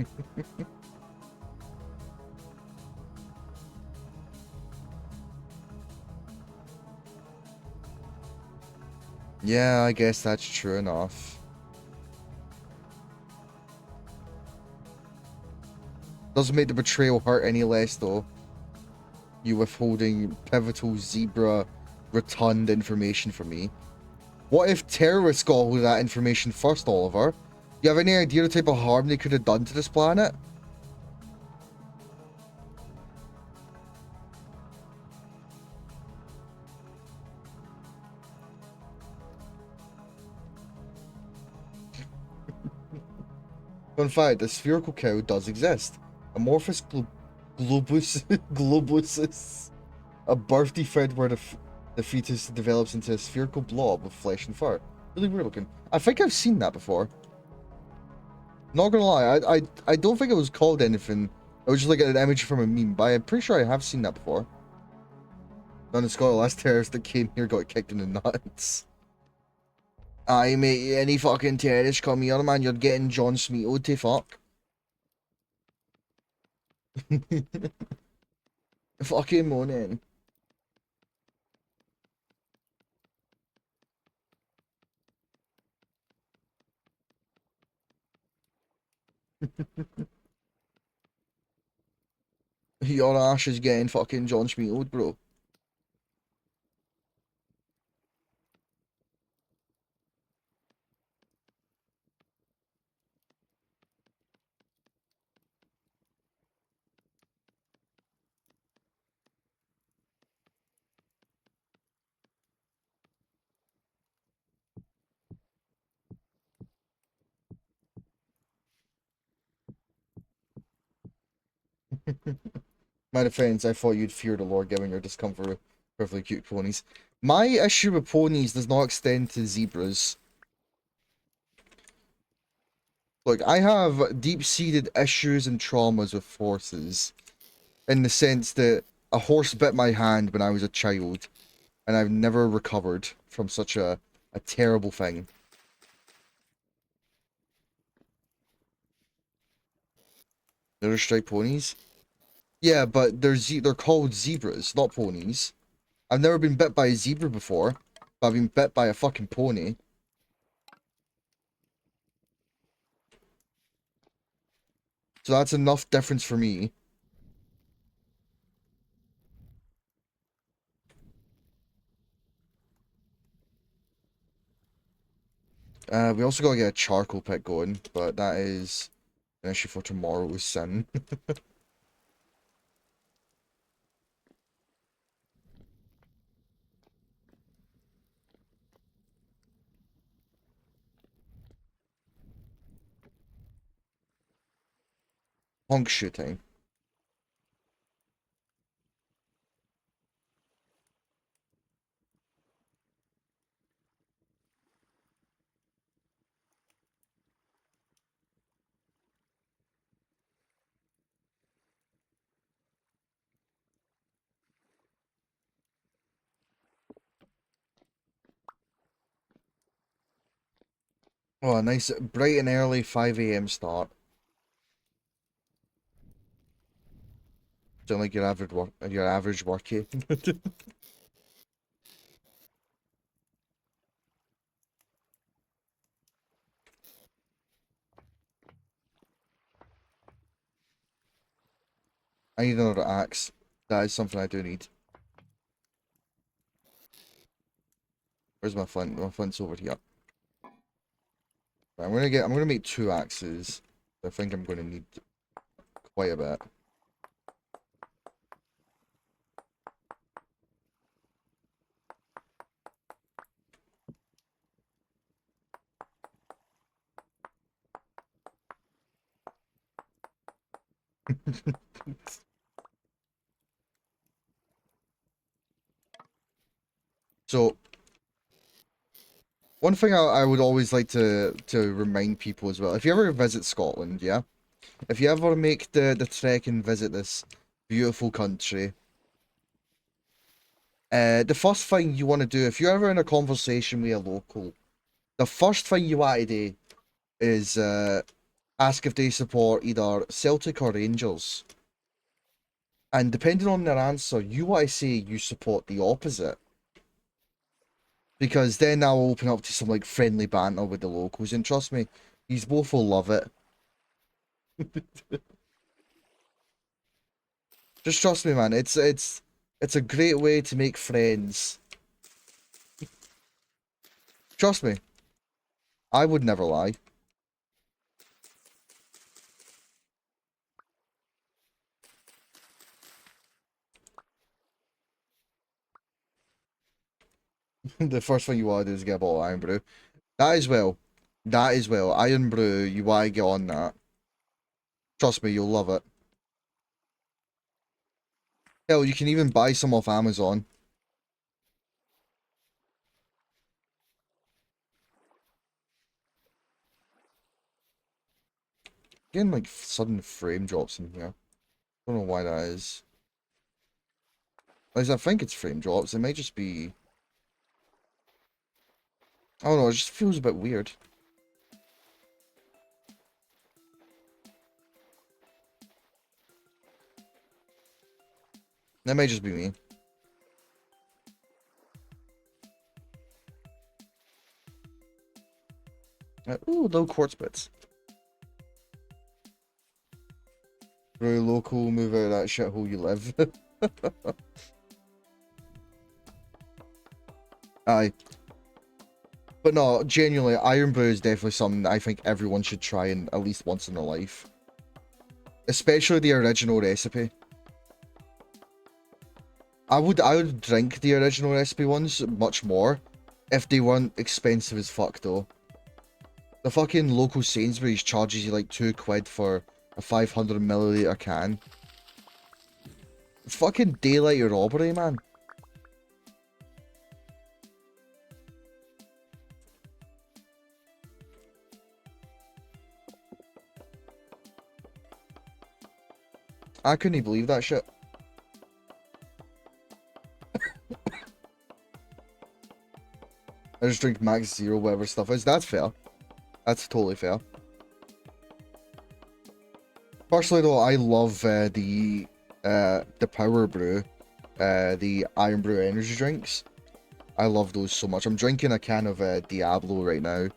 Yeah, I guess that's true enough. Doesn't make the betrayal hurt any less though. You withholding pivotal zebra rotund information from me. What if terrorists got all of that information first, Oliver? You have any idea the type of harm they could have done to this planet? Fun fact, the spherical cow does exist. Amorphous globus globusus. A birthday fed where the fetus develops into a spherical blob of flesh and fur. Really weird looking. I think I've seen that before. Not gonna lie, I don't think it was called anything. It was just like an image from a meme, but I'm pretty sure I have seen that before. None of Scotland last terrorist that came here got kicked in the nuts. Aye, mate, any fucking terrorist come here, man, you're getting John Smeato to fuck. Fucking moaning. Your ass is getting fucking John Smeato, bro. My defense, I thought you'd fear the Lord given your discomfort with perfectly cute ponies. My issue with ponies does not extend to zebras. Look, I have deep-seated issues and traumas with horses, in the sense that a horse bit my hand when I was a child, and I've never recovered from such a terrible thing. They're striped ponies? Yeah, but they're called zebras, not ponies. I've never been bit by a zebra before, but I've been bit by a fucking pony. So that's enough difference for me. We also gotta get a charcoal pit going, but that is an issue for tomorrow's sin. Honk shooting. Oh, a nice bright and early 5 a.m. start. Sound like your average workie. I need another axe. That is something I do need. Where's my flint? My flint's over here. Right, I'm gonna make 2 axes. I think I'm gonna need quite a bit. So one thing I would always like to remind people as well, if you ever visit Scotland, yeah? If you ever make the trek and visit this beautiful country, the first thing you want to do, if you're ever in a conversation with a local, the first thing you want to do is ask if they support either Celtic or Rangers. And depending on their answer, you want to say you support the opposite. Because then I'll open up to some like friendly banter with the locals, and trust me, these both will love it. Just trust me, man. It's a great way to make friends. Trust me, I would never lie. The first thing you want to do is get a bottle of Iron Brew. That as well. That as well. Iron Brew, you want to get on that. Trust me, you'll love it. Hell, you can even buy some off Amazon. Getting like sudden frame drops in here. Don't know why that is. At least I think it's frame drops. It may just be... I don't know, it just feels a bit weird. That may just be me. Ooh, low quartz bits. Really local, move out of that shithole you live. Aye. But no, genuinely, Iron Brew is definitely something that I think everyone should try in at least once in their life. Especially the original recipe. I would drink the original recipe ones much more if they weren't expensive as fuck though. The fucking local Sainsbury's charges you like £2 for a 500ml can. Fucking daylight robbery, man. I couldn't believe that shit. I just drink Max Zero, whatever stuff is. That's fair. That's totally fair. Personally, though, I love the Power Brew, the Iron Brew energy drinks. I love those so much. I'm drinking a can of Diablo right now.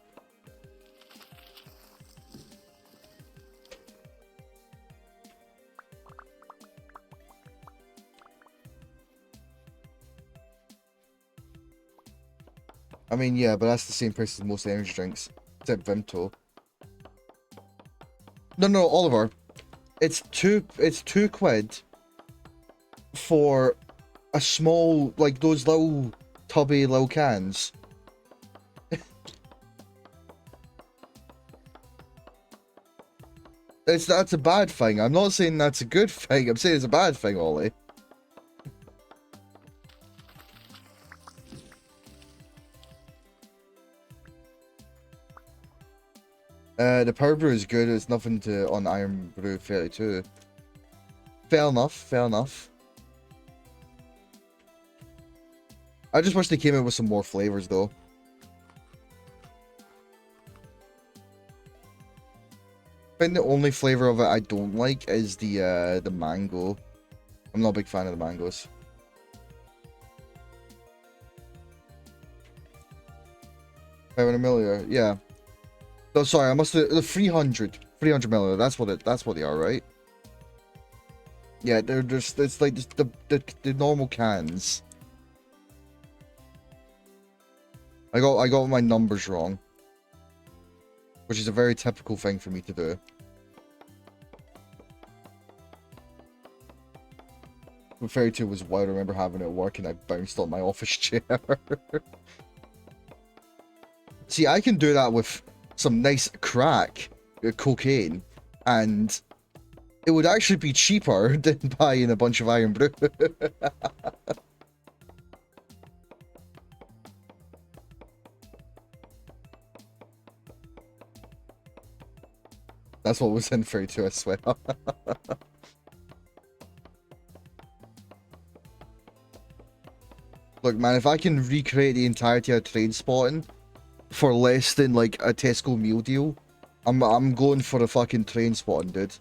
I mean, yeah, but that's the same price as most energy drinks, except Vimto. No, Oliver. It's £2 for a small, like those little tubby little cans. That's a bad thing. I'm not saying that's a good thing. I'm saying it's a bad thing, Ollie. The Power Brew is good. It's nothing to on Iron Brew 32. Fair enough. Fair enough. I just wish they came in with some more flavors, though. I think the only flavor of it I don't like is the mango. I'm not a big fan of the mangoes. $500ml, yeah. Oh, sorry, I must have the 300ml. That's what they are, right? Yeah, they're just it's like just the normal cans. I got my numbers wrong, which is a very typical thing for me to do. The 32 was what I remember having at work, and I bounced on my office chair. See, I can do that with some nice crack, cocaine, and it would actually be cheaper than buying a bunch of Iron Brew. That's what was in 32, I swear. Look, man, if I can recreate the entirety of Train Spotting for less than like a Tesco meal deal, I'm going for a fucking Train Spotting, dude.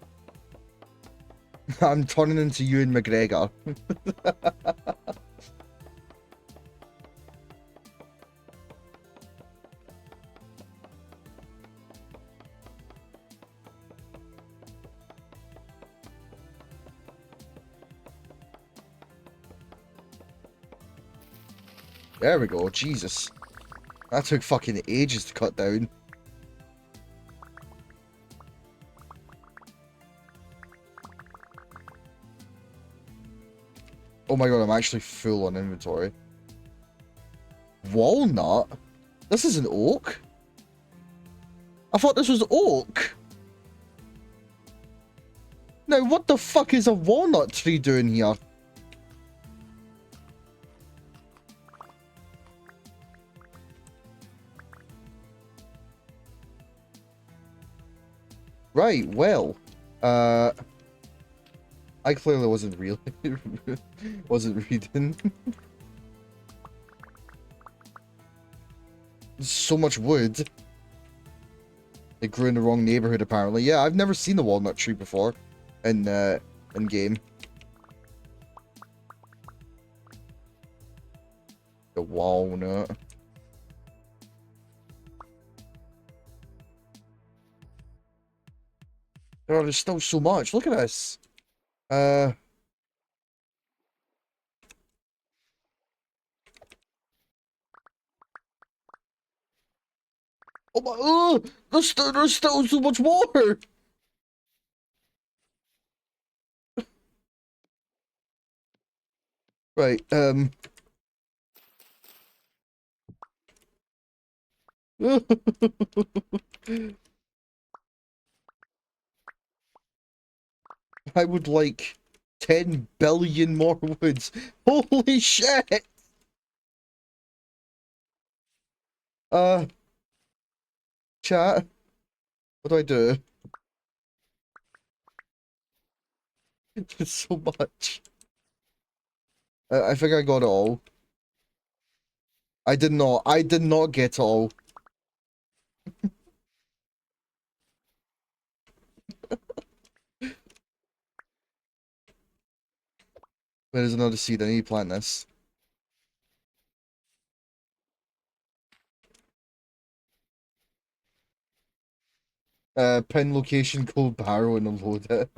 I'm turning into Ewan McGregor. There we go, Jesus. That took fucking ages to cut down. Oh my god, I'm actually full on inventory. Walnut? This is an oak? I thought this was oak. Now, what the fuck is a walnut tree doing here? Right, well. I clearly wasn't really wasn't reading. So much wood. It grew in the wrong neighborhood apparently. Yeah, I've never seen the walnut tree before in game. The walnut. Oh, there's still so much. Look at this. Uh oh my there's still so much more. Right, I would like 10 billion more woods. Holy shit! Uh, chat, what do I do? It's so much. I think I got it all. I did not. I did not get it all. There's another seed. I need to plant this. Pin location, go barrow and unload it.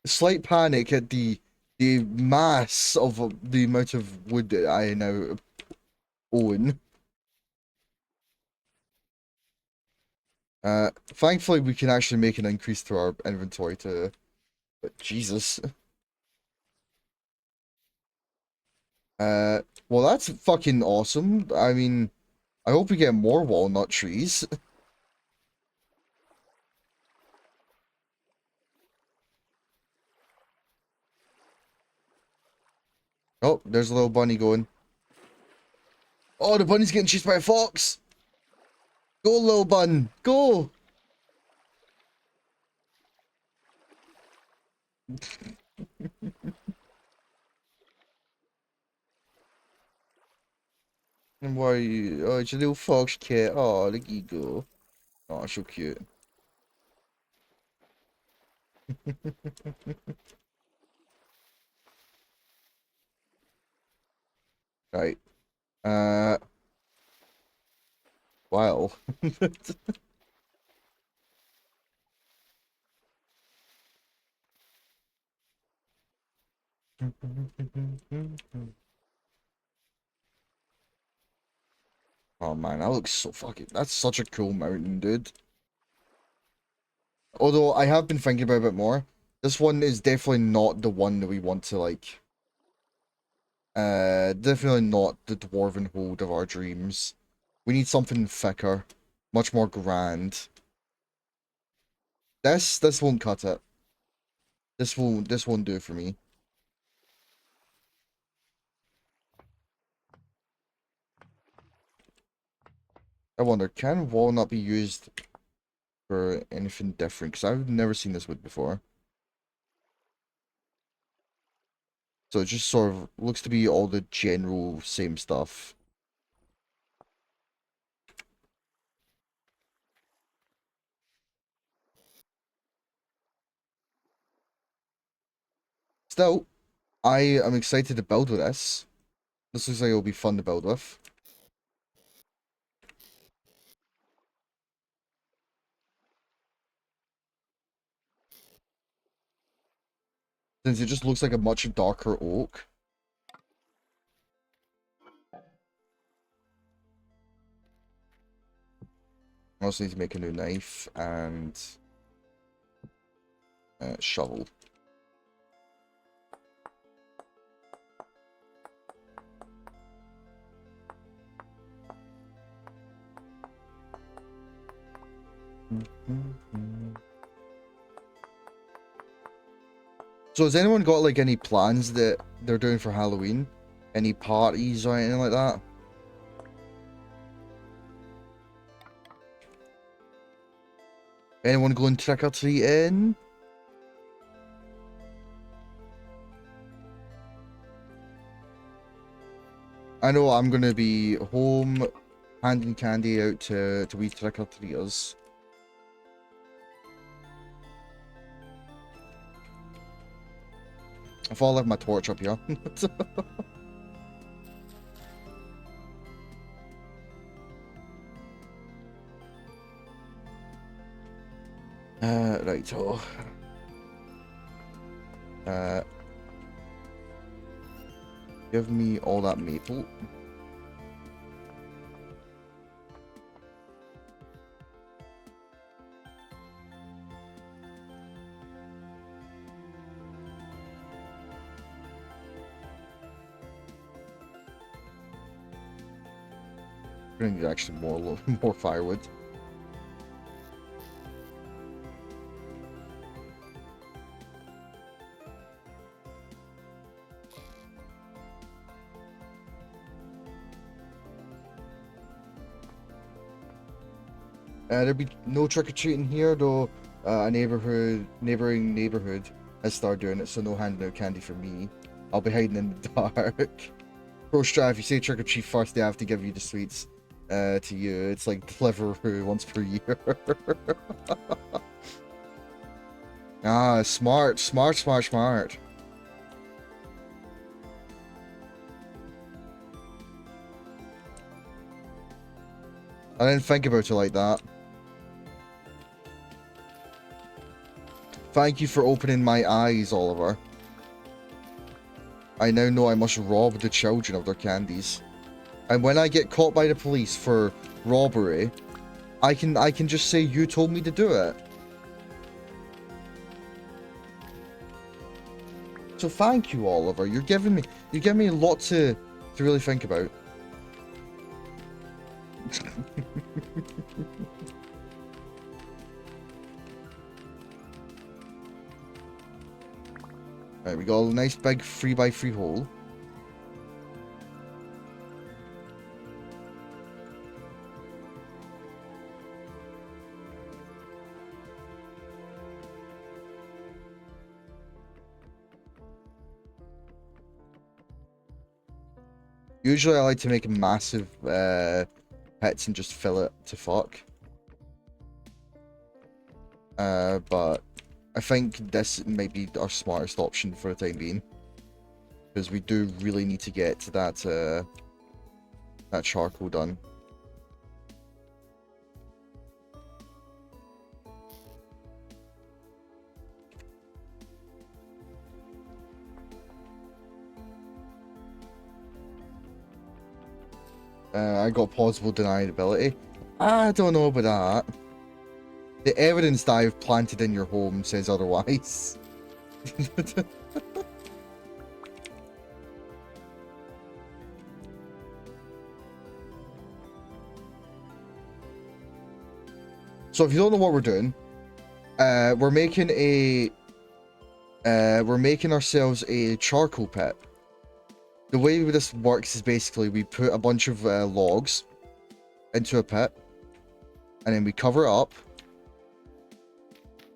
Slight panic at the mass of the amount of wood that I now own. Thankfully we can actually make an increase to our inventory to. But Jesus. Uh, well that's fucking awesome. I mean, I hope we get more walnut trees. Oh, there's a little bunny going. Oh, the bunny's getting chased by a fox. Go, little bun. Go. And why are you? Oh, it's a little fox cat. Oh, look you go. Oh, so cute. Right. Uh, well. Oh man, that looks so fucking. That's such a cool mountain, dude. Although I have been thinking about it a bit more. This one is definitely not the one that we want to like. Definitely not the dwarven hold of our dreams. We need something thicker, much more grand. This won't cut it. This won't do it for me. I wonder, can walnut be used for anything different? Because I've never seen this wood before. So it just sort of looks to be all the general same stuff. Still, I am excited to build with this. This looks like it'll be fun to build with. Since it just looks like a much darker oak. I also need to make a new knife and shovel. So has anyone got like any plans that they're doing for Halloween? Any parties or anything like that? Anyone going trick-or-treating? I know I'm gonna be home handing candy out to wee trick-or-treaters. If I left my torch up here. Right, so give me all that maple. We're gonna need actually more firewood. There'll be no trick-or-treating here, though a neighboring neighborhood has started doing it, so no handing out candy for me. I'll be hiding in the dark. Pro strat, if you say trick-or-treat first, they have to give you the sweets to you. It's like Deliveroo once per year. Ah, smart. I didn't think about it like that. Thank you for opening my eyes, Oliver. I now know I must rob the children of their candies. And when I get caught by the police for robbery, I can just say you told me to do it. So thank you, Oliver. You're giving me a lot to really think about. Alright, we got a nice big 3x3 hole. Usually I like to make massive pits and just fill it to fuck. But I think this might be our smartest option for the time being. Because we do really need to get to that charcoal done. I got plausible deniability. I don't know about that. The evidence that I've planted in your home says otherwise. So if you don't know what we're doing, we're making ourselves a charcoal pit. The way this works is basically we put a bunch of logs into a pit, and then we cover it up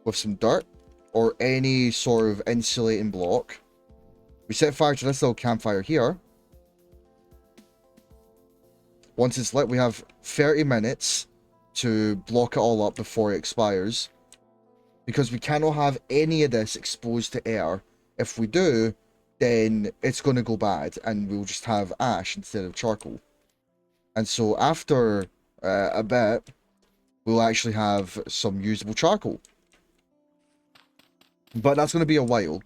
with some dirt or any sort of insulating block. We set fire to this little campfire here. Once it's lit, we have 30 minutes to block it all up before it expires. Because we cannot have any of this exposed to air. If we do, then it's going to go bad and we'll just have ash instead of charcoal. And so after a bit, we'll actually have some usable charcoal. But that's going to be a while.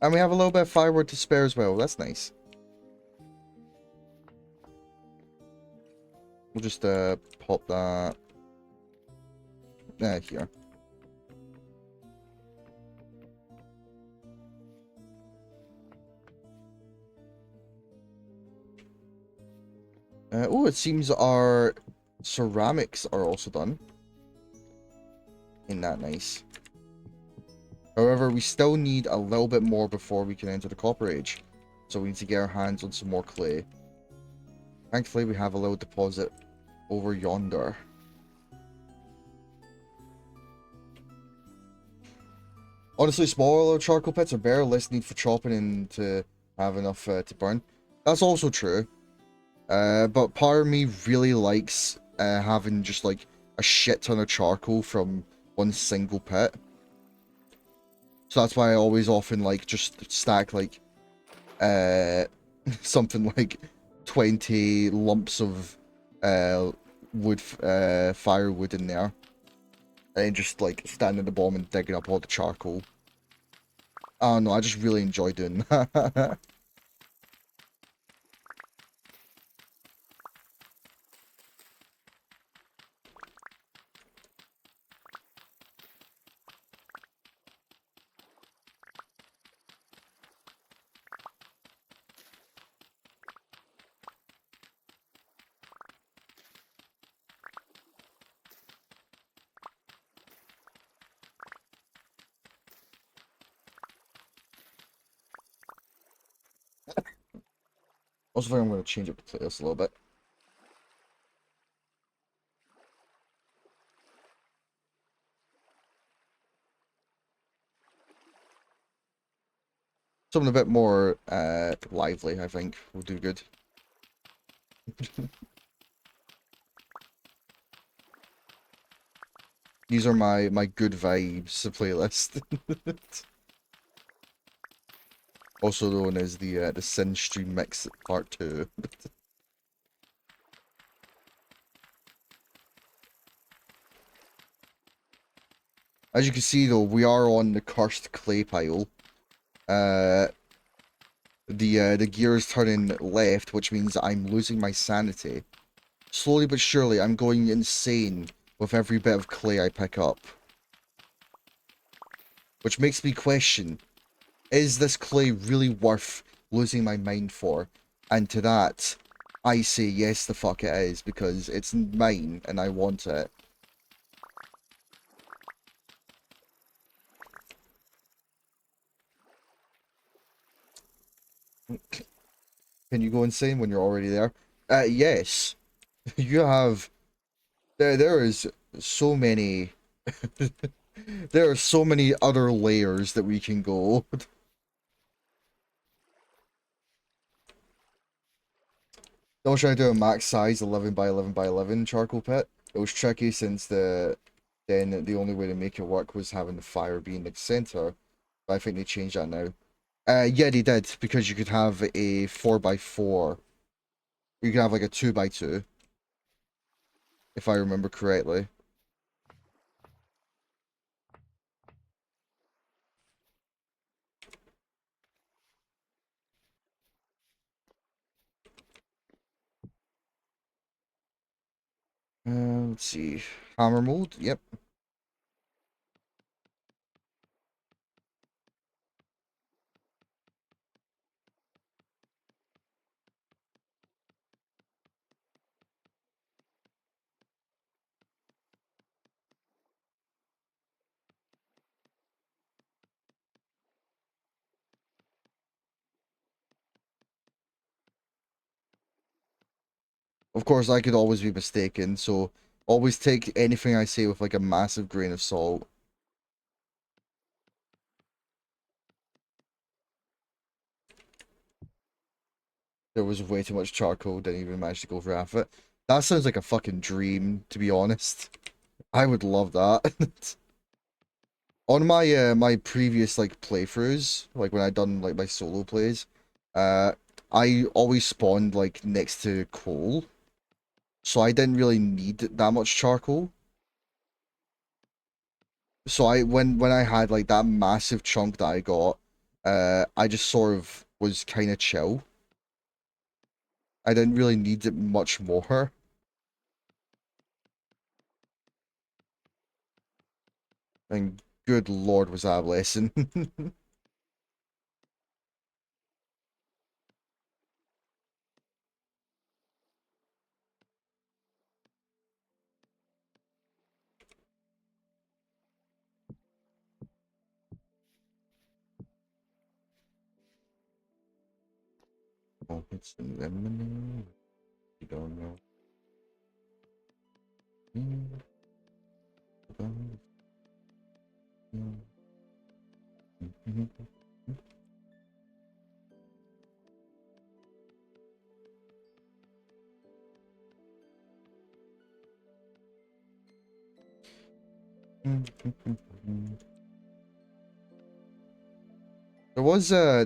And we have a little bit of firewood to spare as well. That's nice. We'll just pop that here. Oh, it seems our ceramics are also done. Ain't that nice? However, we still need a little bit more before we can enter the Copper Age. So we need to get our hands on some more clay. Thankfully, we have a little deposit over yonder. Honestly, smaller charcoal pits are better, less need for chopping and to have enough to burn. That's also true. But part of me really likes having just like a shit ton of charcoal from one single pit. So that's why I always often like just stack like uh something like 20 lumps of firewood in there. And just like standing at the bottom and digging up all the charcoal. I don't know, I just really enjoy doing that. Also, I think I'm going to change up the playlist a little bit. Something a bit more lively, I think, will do good. These are my good vibes playlist. Also known as the Sin Stream Mix Part 2. As you can see though, we are on the cursed clay pile. The gear is turning left, which means I'm losing my sanity. Slowly but surely, I'm going insane with every bit of clay I pick up. Which makes me question, is this clay really worth losing my mind for? And to that, I say yes the fuck it is, because it's mine and I want it. Can you go insane when you're already there? Yes. You have... There is so many... There are so many other layers that we can go. I was trying to do a max size 11 by 11 by 11 charcoal pit. It was tricky since then the only way to make it work was having the fire be in the center. But I think they changed that now. Yeah, they did, because you could have a 4 by 4. You could have like a 2 by 2, if I remember correctly. Let's see. Hammer mold, yep. Of course, I could always be mistaken, so always take anything I say with like a massive grain of salt. There was way too much charcoal, didn't even manage to go for half it. That sounds like a fucking dream, to be honest. I would love that. On my previous like playthroughs, like when I done like my solo plays, uh I always spawned like next to coal. So I didn't really need that much charcoal. So when I had like that massive chunk that I got, I just sort of was kind of chill. I didn't really need it much more. And good lord, was that a blessing. Oh, it's in lemon. You don't know.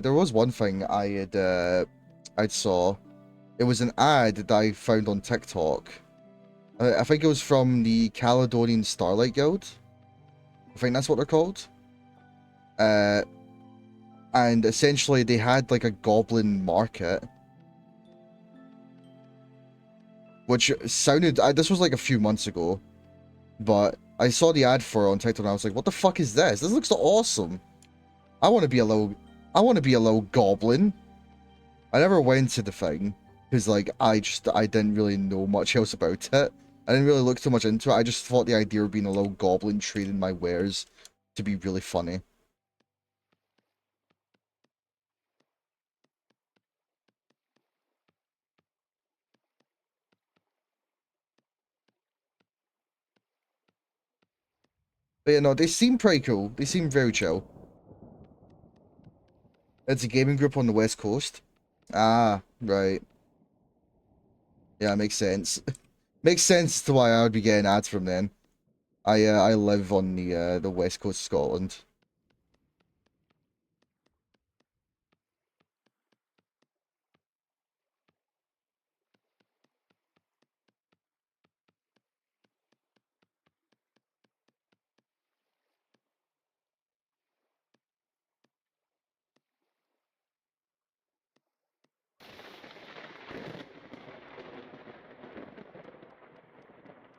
There was one thing I saw. It was an ad that I found on TikTok. I think it was from the Caledonian Starlight Guild. I think that's what they're called. Uh, and essentially they had like a goblin market, which sounded. This was like a few months ago, but I saw the ad for it on TikTok and I was like, "What the fuck is this? This looks awesome! I want to be a little. I want to be a little goblin." I never went to the thing because like I didn't really know much else about it. I didn't really look too much into it. I just thought the idea of being a little goblin trading my wares to be really funny. But yeah, no, they seem pretty cool. They seem very chill. It's a gaming group on the West Coast. Ah, right. Yeah, makes sense. Makes sense to why I would be getting ads from them. I live on the West Coast of Scotland.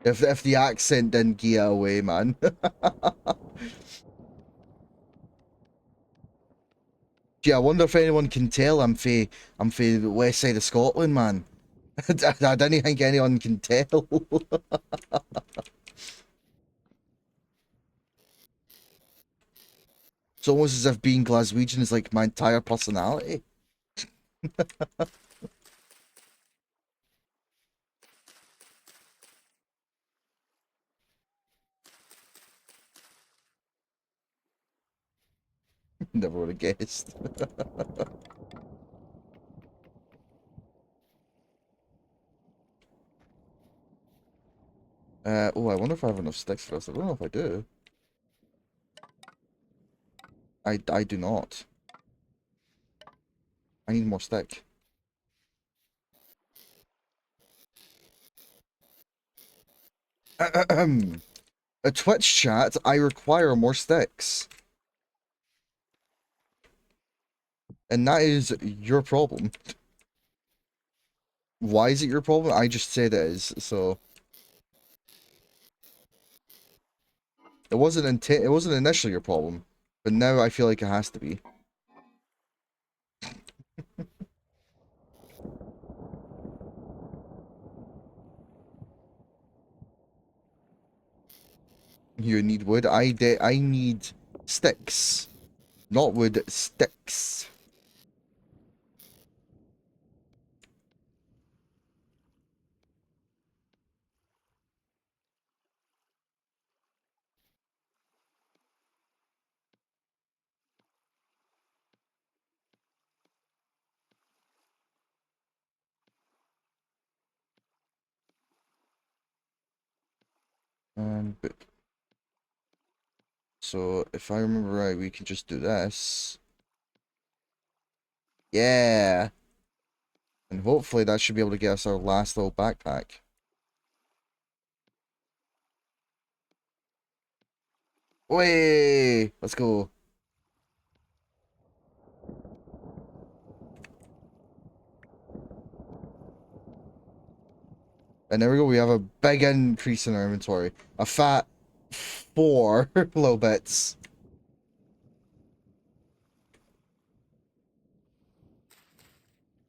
If the accent didn't give it away, man. Gee, I wonder if anyone can tell I'm fae the west side of Scotland, man. I don't think anyone can tell. It's almost as if being Glaswegian is like my entire personality. Never would have guessed. Oh, I wonder if I have enough sticks for this. I don't know if I do. I do not. I need more stick. A Twitch chat, I require more sticks. And that is your problem. Why is it your problem? I just said it is, so it wasn't initially your problem, but now I feel like it has to be. You need wood. I need sticks. Not wood, sticks. But so if I remember right, we can just do this. Yeah. And hopefully that should be able to get us our last little backpack. Way! Let's go. And there we go. We have a big increase in our inventory. A fat 4 little bits.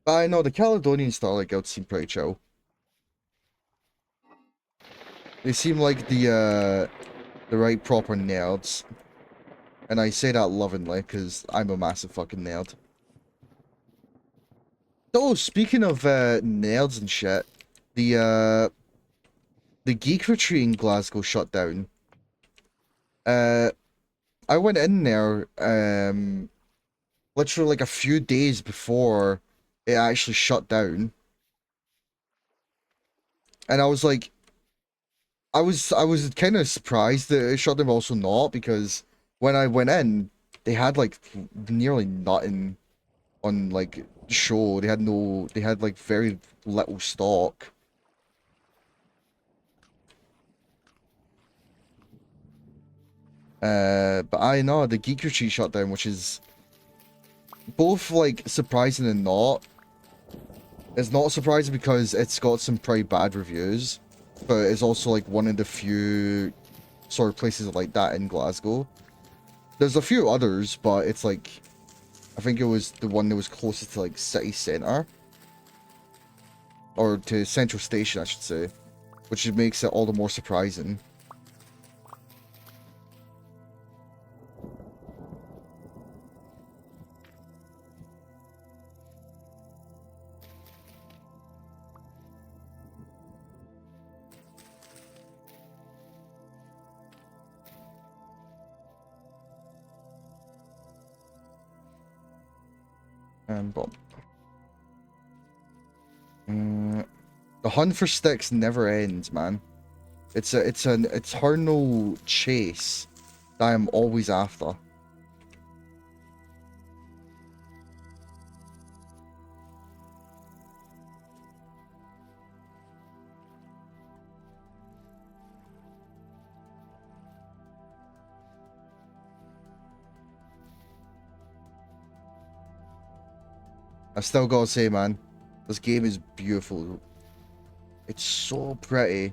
But I know the Caledonian Starlight Guild seem pretty chill. They seem like the right proper nerds. And I say that lovingly, because I'm a massive fucking nerd. Oh, speaking of nerds and shit, the geek retreat in Glasgow shut down. Uh, I went in there literally like a few days before it actually shut down, and I was like, I was kind of surprised that it shut down, but also not because when I went in, they had like nearly nothing on like show. They had no, they had like very little stock. But I know the Geek Retreat shut down, which is both like surprising and not. It's not surprising because it's got some pretty bad reviews, but it's also like one of the few sort of places like that in Glasgow. There's a few others, but it's like I think it was the one that was closest to like city centre or to Central Station, I should say, which makes it all the more surprising. But the hunt for sticks never ends, man. It's an eternal chase that I'm always after. I still gotta say, man, this game is beautiful. It's so pretty.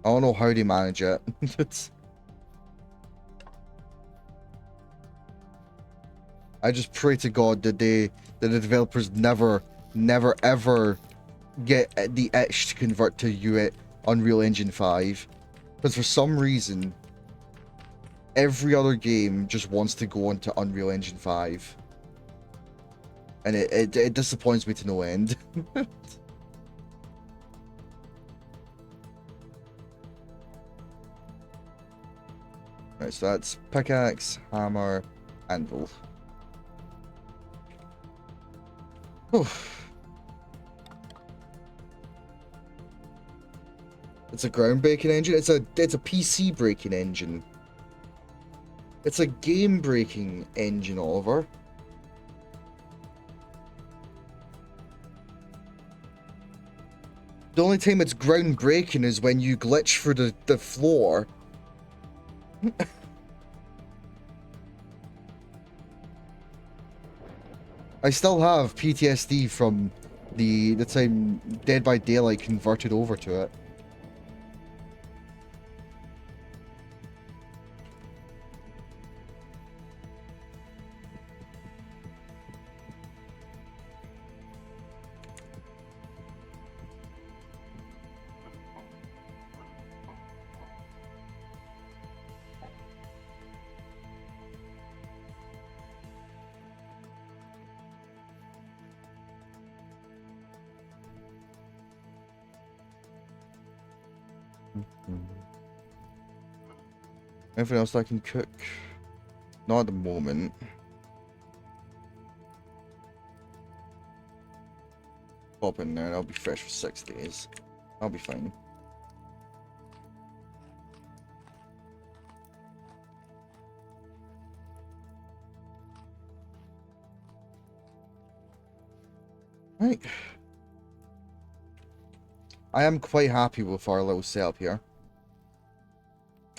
I don't know how they manage it. It's, I just pray to God that that the developers never ever get the itch to convert to Unreal Engine 5. Because for some reason, every other game just wants to go into Unreal Engine 5. And it disappoints me to no end. Right, so that's pickaxe, hammer, anvil. Oh. It's a ground-breaking engine. It's a PC breaking engine. It's a game-breaking engine, Oliver. The only time it's ground-breaking is when you glitch through the floor. I still have PTSD from the time Dead by Daylight converted over to it. Anything else I can cook? Not at the moment. Pop in there and I'll be fresh for 6 days. I'll be fine. Right. I am quite happy with our little setup here.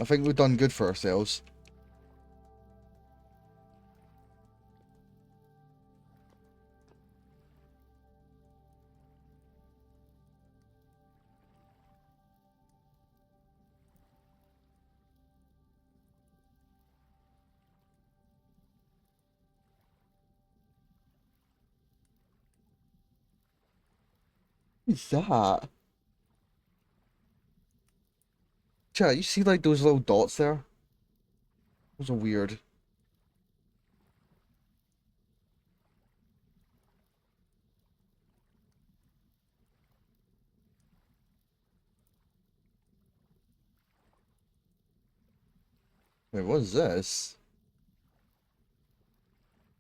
I think we've done good for ourselves. What is that? Chat, you see like those little dots there? Those are weird. Wait, what is this?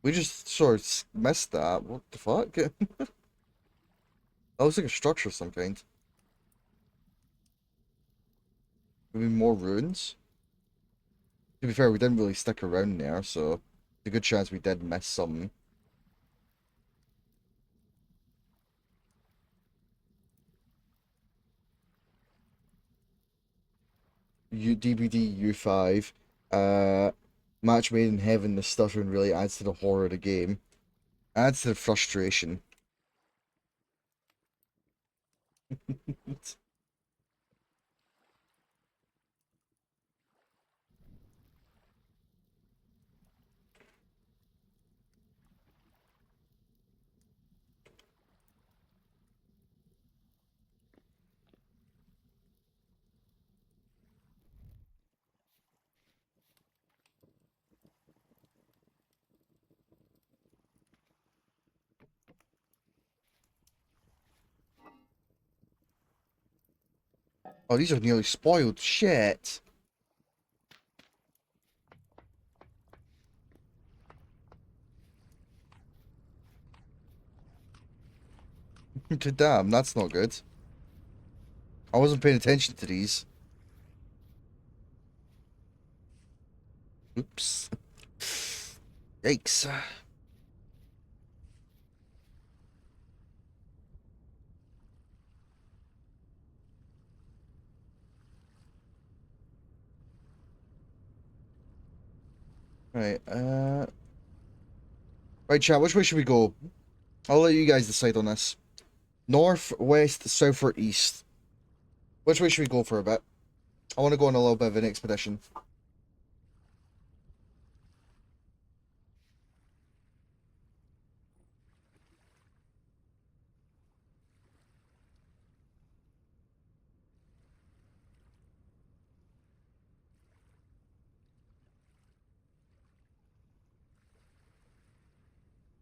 We just sort of missed that. What the fuck? That looks like a structure of some kind. Maybe more ruins? To be fair, we didn't really stick around there, so it's a good chance we did miss something. DVD U5. Match made in heaven, the stuttering really adds to the horror of the game. Adds to the frustration. Oh, these are nearly spoiled. Shit. Damn, that's not good. I wasn't paying attention to these. Oops. Yikes. Right, right, chat, which way should we go? I'll let you guys decide on this. North, west, south, or east? Which way should we go for a bit? I want to go on a little bit of an expedition.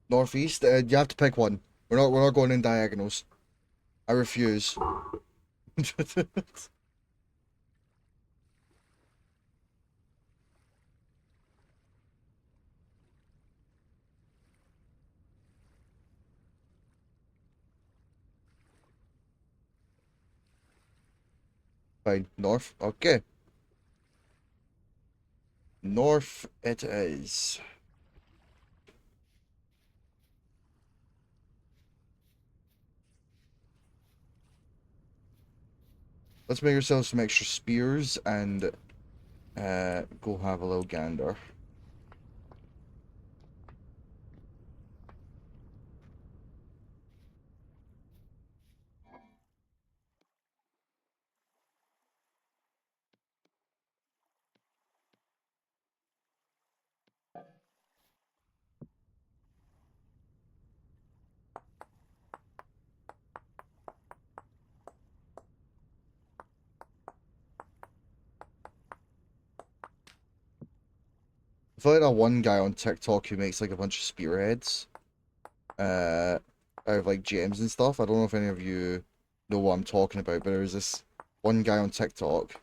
Northeast? You have to pick one. We're not going in diagonals. I refuse. Fine. North. Okay. North it is. Let's make ourselves some extra spears and go have a little gander. I feel like that one guy on TikTok who makes like a bunch of spearheads, out of like gems and stuff. I don't know if any of you know what I'm talking about, but there's this one guy on TikTok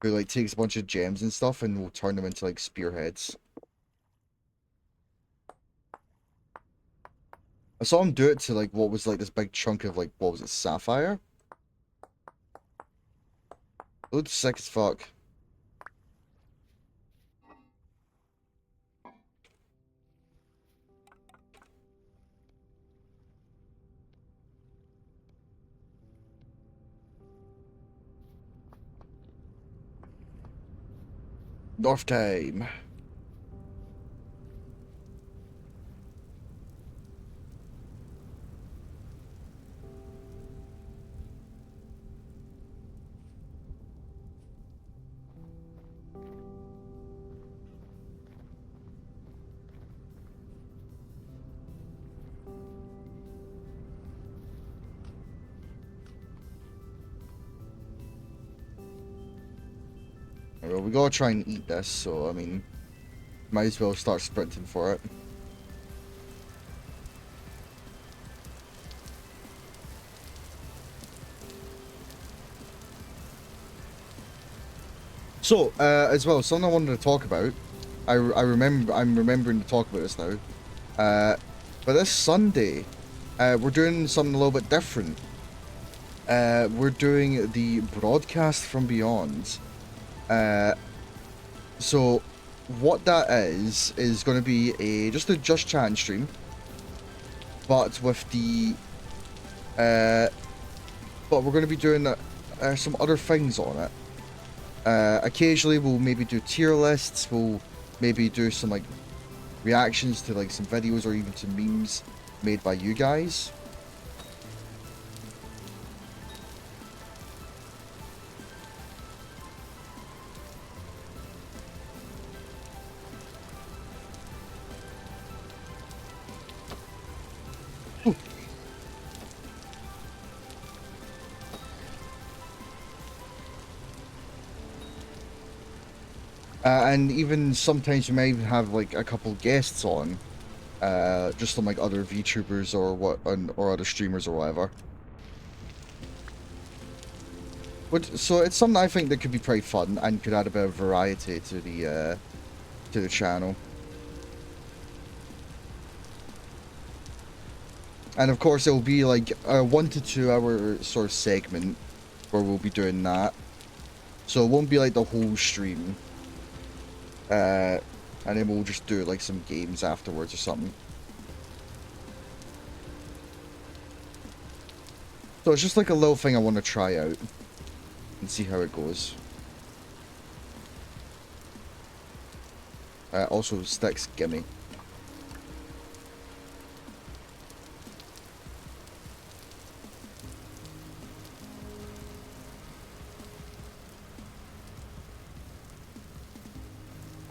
who like takes a bunch of gems and stuff and will turn them into like spearheads. I saw him do it to like what was like this big chunk of like what was it, sapphire? It looked sick as fuck. North time. Well, we gotta try and eat this, so I mean, might as well start sprinting for it. So, as well, something I wanted to talk about. I'm remembering to talk about this now. But this Sunday, we're doing something a little bit different. We're doing the broadcast from Beyond. Uh, so what that is going to be just a Just Chatting stream, but with the but we're going to be doing some other things on it. Occasionally we'll maybe do tier lists. We'll maybe do some like reactions to like some videos or even some memes made by you guys. And even sometimes we might even have like a couple guests on, just some like other VTubers or or other streamers or whatever. So it's something I think that could be pretty fun and could add a bit of variety to the channel. And of course it'll be like a 1 to 2 hour sort of segment where we'll be doing that. So it won't be like the whole stream. And then we'll just do like some games afterwards or something. So it's just like a little thing I want to try out and see how it goes. Also, sticks, gimme.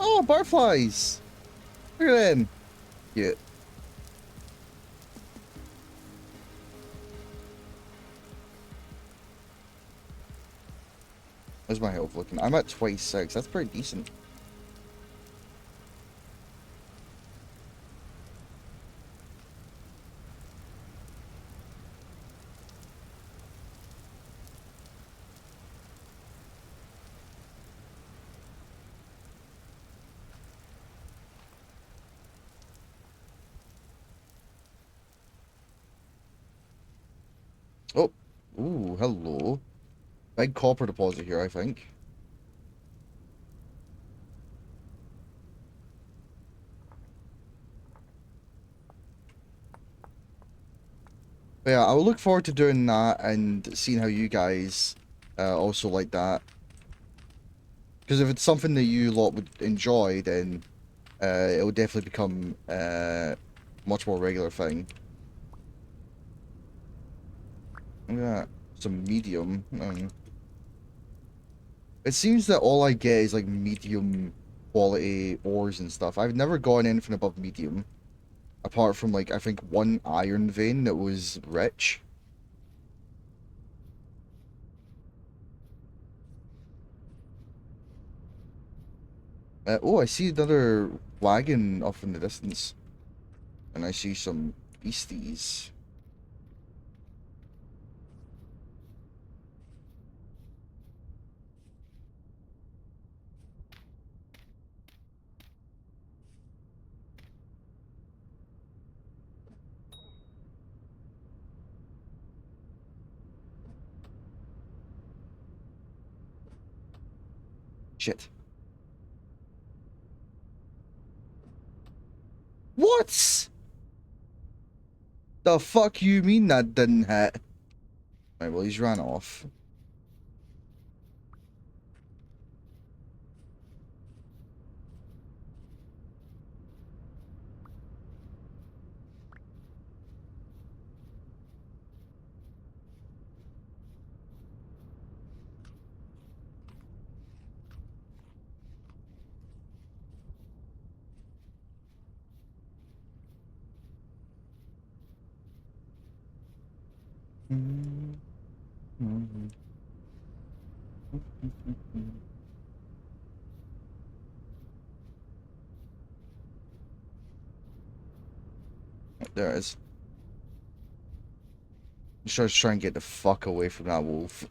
Oh, barflies! Look at them! Yeah. How's my health looking? I'm at 26. That's pretty decent. Oh. Ooh, hello. Big copper deposit here, I think. But yeah, I will look forward to doing that and seeing how you guys also like that. Because if it's something that you lot would enjoy, then it will definitely become much more regular thing. Look at that. Some medium. It seems that all I get is like medium quality ores and stuff. I've never gotten anything above medium. Apart from like, I think one iron vein that was rich. Oh, I see another wagon off in the distance. And I see some beasties. Shit. What? The fuck you mean that didn't hit? Right, well, he's ran off. There it is. Just try and get the fuck away from that wolf.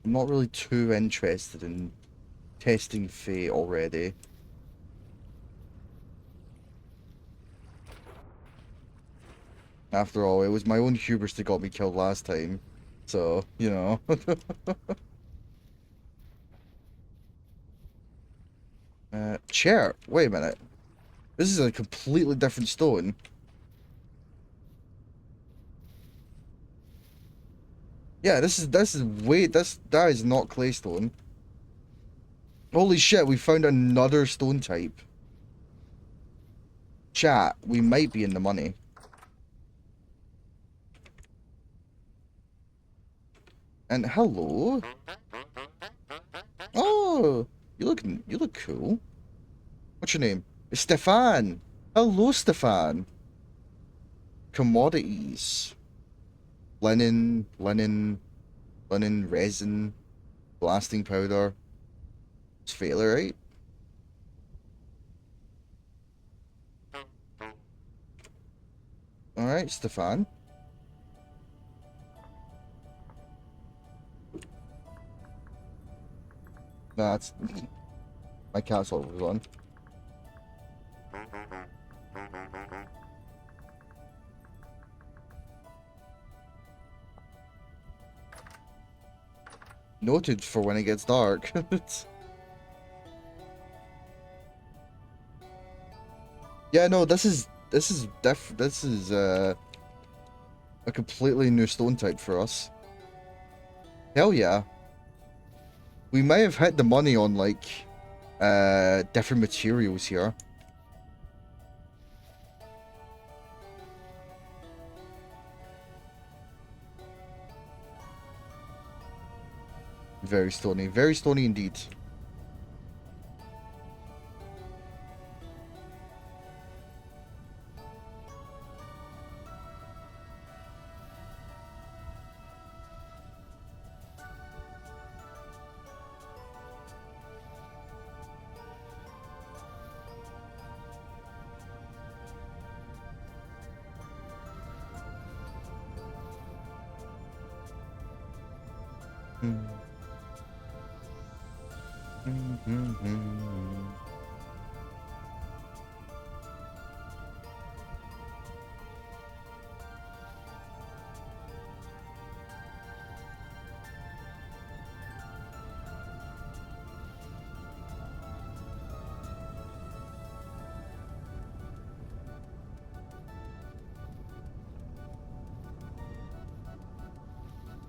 I'm not really too interested in testing fate already. After all, it was my own hubris that got me killed last time. So, you know. Chair. Wait a minute. This is a completely different stone. Yeah, that is not claystone. Holy shit, we found another stone type. Chat, we might be in the money. And hello. Oh, you look cool. What's your name? Stefan. Hello, Stefan. Commodities. Linen, resin, blasting powder. It's right? Alright, Stefan. That's my cat's always on. Noted for when it gets dark. Yeah, no, this is a completely new stone type for us. Hell yeah. We may have hit the money on like different materials here. Very stony indeed.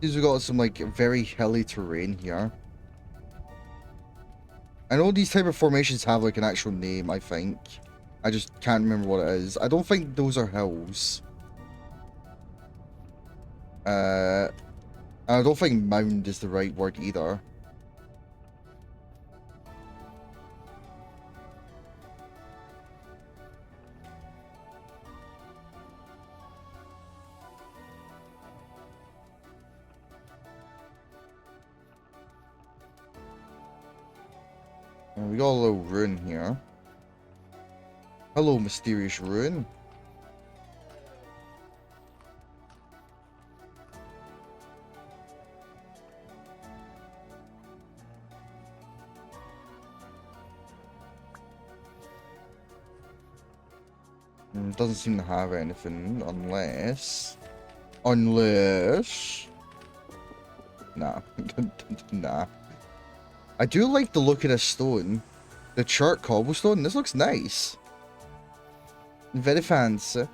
These have got some like very hilly terrain here. I know these type of formations have like an actual name, I think. I just can't remember what it is. I don't think those are hills. I don't think mound is the right word either. We got a little ruin here. Hello, mysterious ruin. Doesn't seem to have anything unless... Nah. Nah. I do like the look of this stone. The chart cobblestone. This looks nice. Very fancy.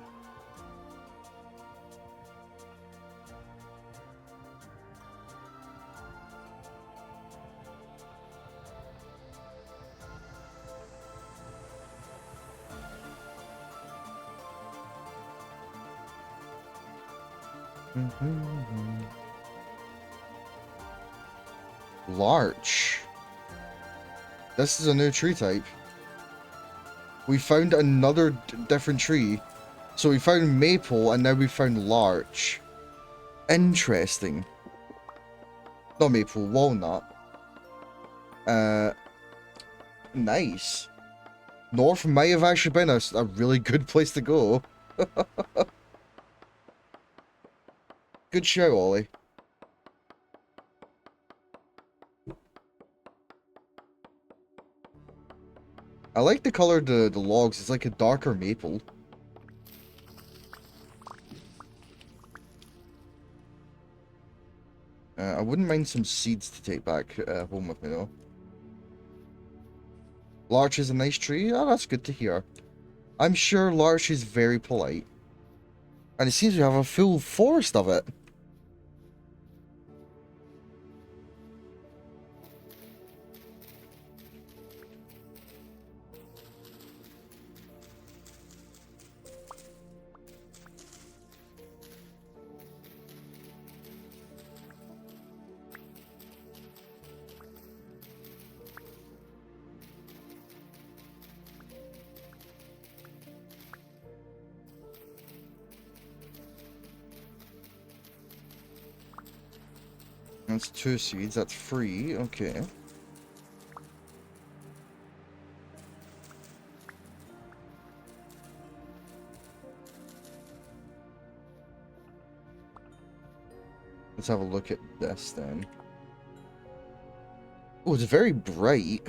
Larch. This is a new tree type. We found another different tree. So we found maple and now we found larch. Interesting. Not maple, walnut. Nice. North might have actually been a really good place to go. Good show, Ollie. like the color of the logs. It's like a darker maple. I wouldn't mind some seeds to take back home with me, though. Larch is a nice tree? Oh, that's good to hear. I'm sure Larch is very polite. And it seems we have a full forest of it. That's 2 seeds, that's 3, okay. Let's have a look at this then. Oh, it's very bright.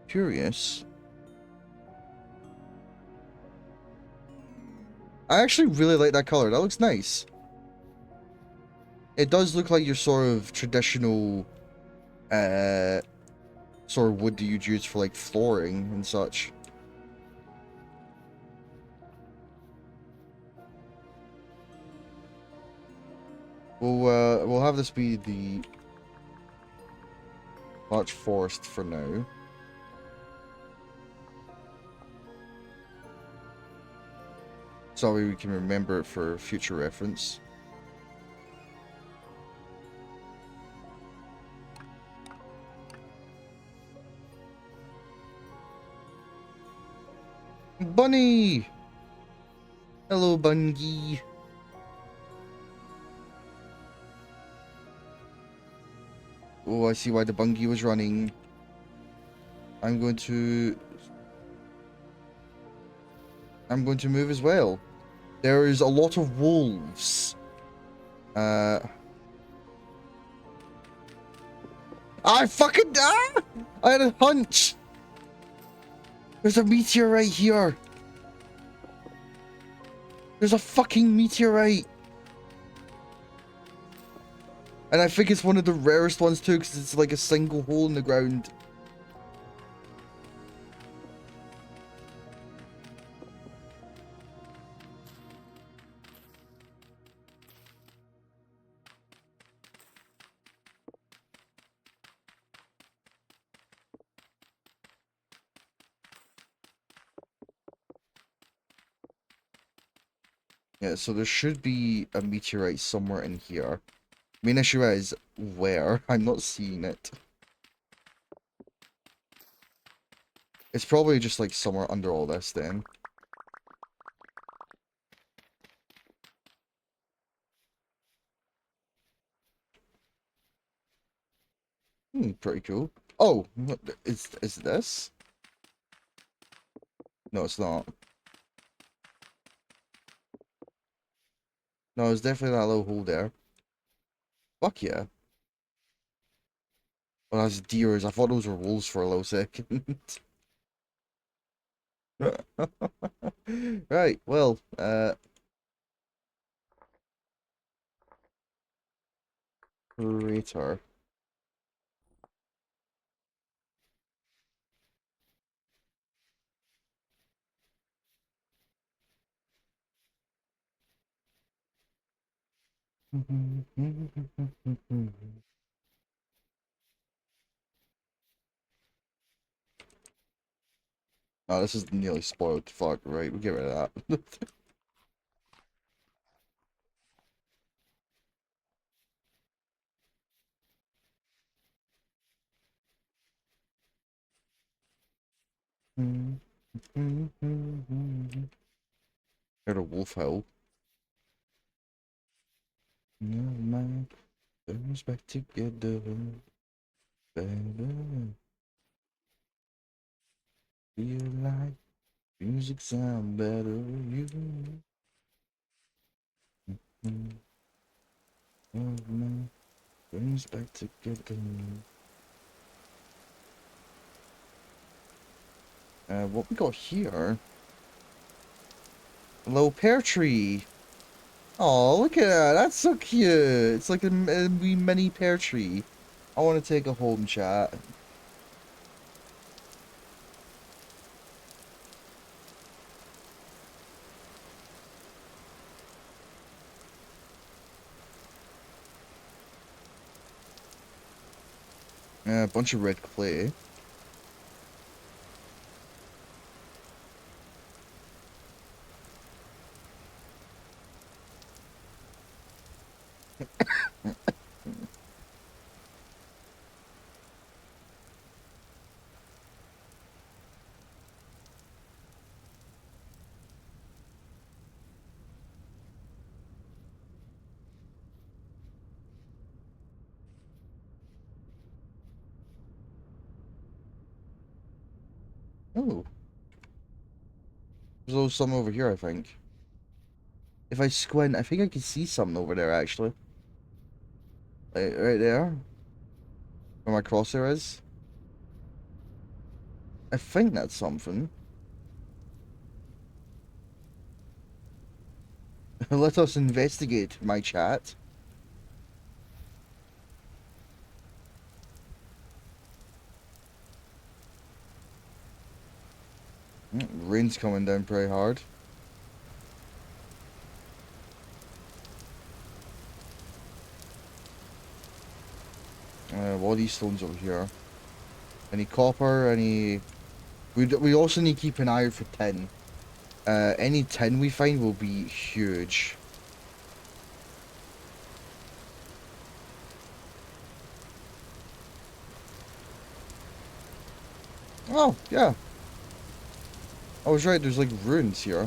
Curious. I actually really like that color. That looks nice. It does look like your sort of traditional sort of wood that you'd use for like flooring and such. We'll have this be the larch forest for now. So we can remember it for future reference. Bunny! Hello, Bungie. Oh, I see why the Bungie was running. I'm going to move as well. There is a lot of wolves. I fucking I had a hunch. There's a meteorite here. There's a fucking meteorite. And I think it's one of the rarest ones too, because it's like a single hole in the ground. Yeah, so there should be a meteorite somewhere in here. Main issue is where? I'm not seeing it. It's probably just like somewhere under all this then. Pretty cool. Oh, is this? No, it's not. No, it's definitely that little hole there. Fuck yeah. Well, that's deers. I thought those were wolves for a little second. Right, well, crater. Oh, this is nearly spoiled. Fuck, right, we'll get rid of that. Heard a wolf howl. Never mind, turns back together. Better feel like music sound better. You. Never mind, turns back together. What we got here? A little pear tree. Oh, look at that. That's so cute. It's like a wee mini pear tree. I want to take a home, chat. A bunch of red clay. Oh, there's a little something over here, I think. If I squint, I think I can see something over there, actually. Like, right there, where my crosshair is. I think that's something. Let us investigate, my chat. Rain's coming down pretty hard. What are these stones over here? Any copper? Any... We also need to keep an eye out for tin. Any tin we find will be huge. Oh, yeah. I was right, there's like ruins here.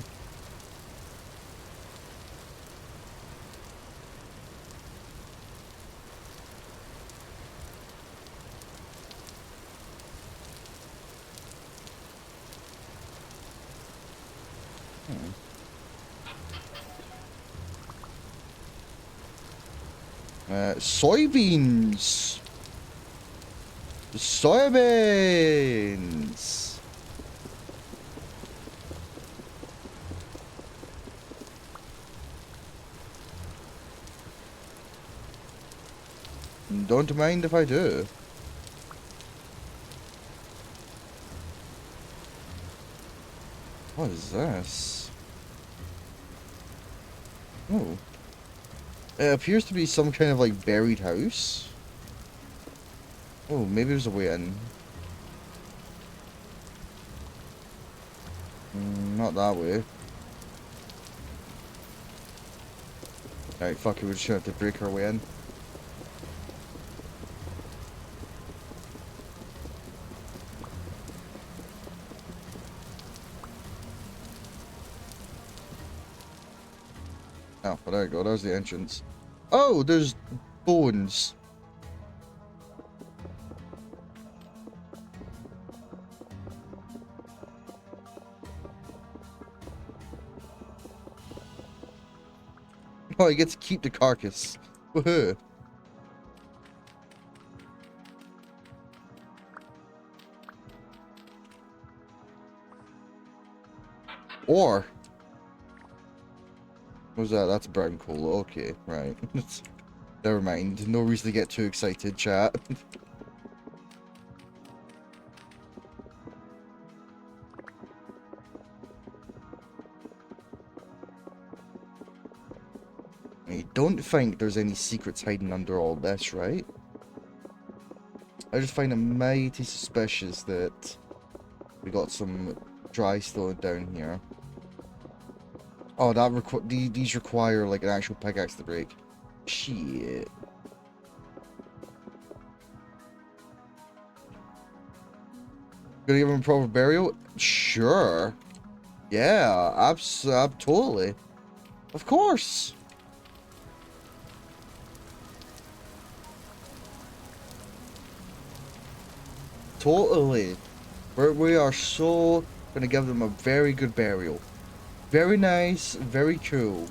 Hmm. Soybeans! Soybeans! Don't mind if I do. What is this? Oh. It appears to be some kind of like buried house. Oh, maybe there's a way in. Not that way. Alright, fuck it, we're just gonna have to break our way in. Oh, well, there you go, there's the entrance. Oh, there's bones. Oh, I get to keep the carcass. Woohoo. Or... What was that? That's brown coal. Okay, right. Never mind. No reason to get too excited, chat. I don't think there's any secrets hiding under all this, right? I just find it mighty suspicious that we got some dry stone down here. Oh, these require like an actual pickaxe to break. Shit. Gonna give him a proper burial? Sure. Yeah, totally. Of course. Totally. We are so gonna give them a very good burial. Very nice, very cool.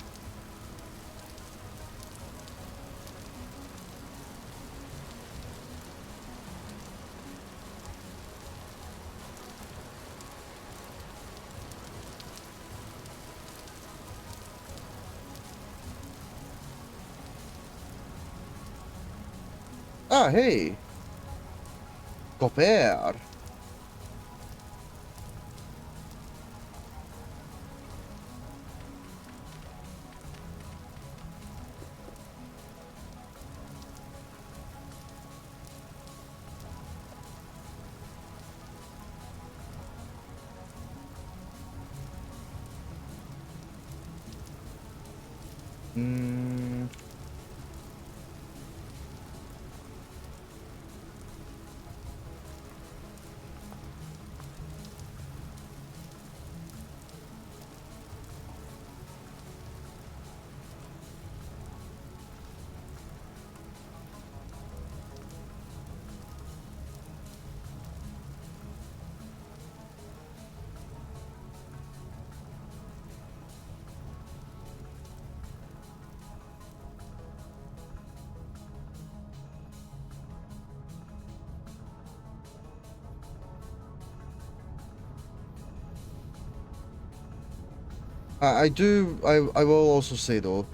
Ah, hey! Copper! Hmm. I will also say though,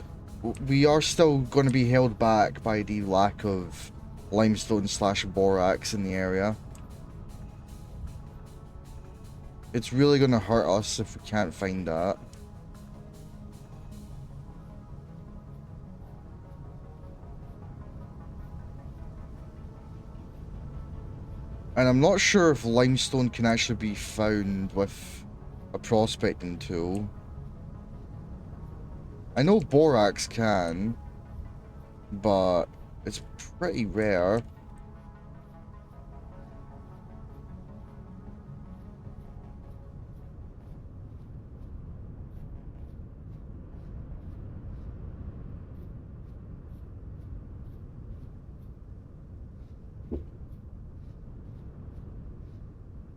we are still going to be held back by the lack of limestone slash borax in the area. It's really going to hurt us if we can't find that. And I'm not sure if limestone can actually be found with a prospecting tool. I know borax can, but it's pretty rare.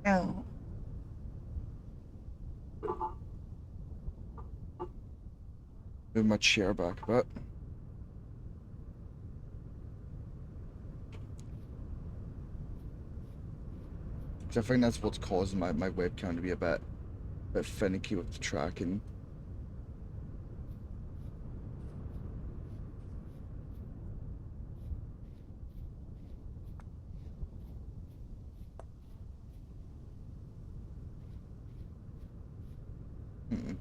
Ow. Move my chair back a bit. Because I think that's what's causing my webcam to be a bit finicky with the tracking. Hmm.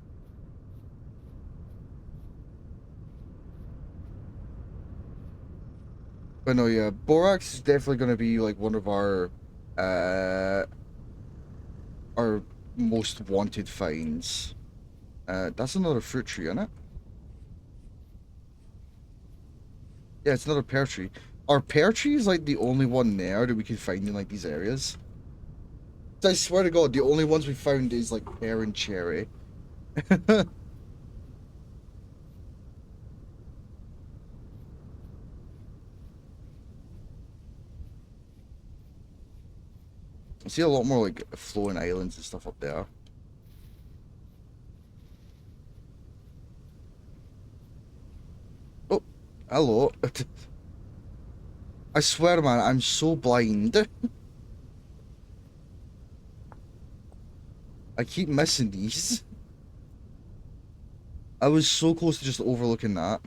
But no, yeah, borax is definitely going to be like one of uh our most wanted finds. That's another fruit tree, isn't it? Yeah, it's another pear tree. Are pear trees like the only one there that we can find in like these areas? I swear to God, the only ones we found is like pear and cherry. I see a lot more like flowing islands and stuff up there. Oh, hello. I swear, man, I'm so blind. I keep missing these. I was so close to just overlooking that.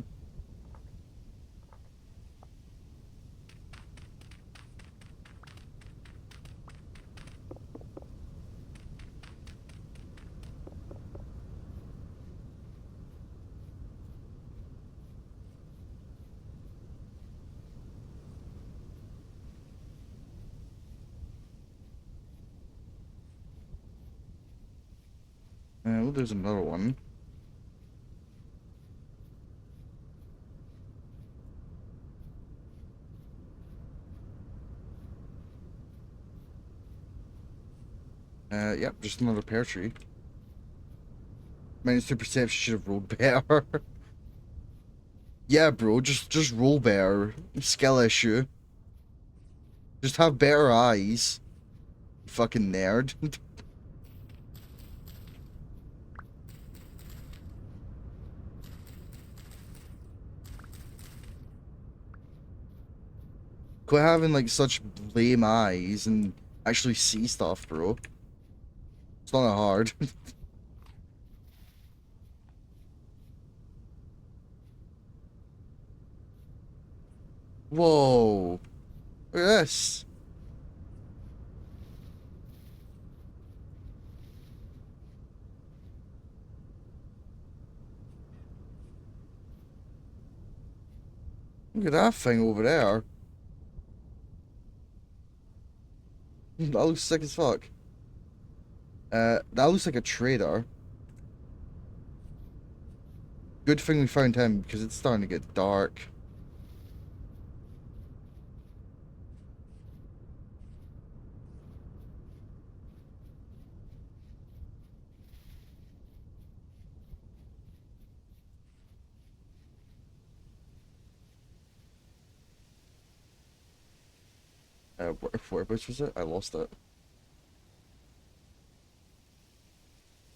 Oh, there's another one. Yep, just another pear tree. Minus 2 perception should have rolled better. Yeah, bro, just roll better. Skill issue. Just have better eyes. You fucking nerd. Quit having like such lame eyes and actually see stuff, bro. It's not that hard. Whoa. Look at this. Look at that thing over there. That looks sick as fuck. That looks like a trader. Good thing we found him because it's starting to get dark. Which was it? I lost it.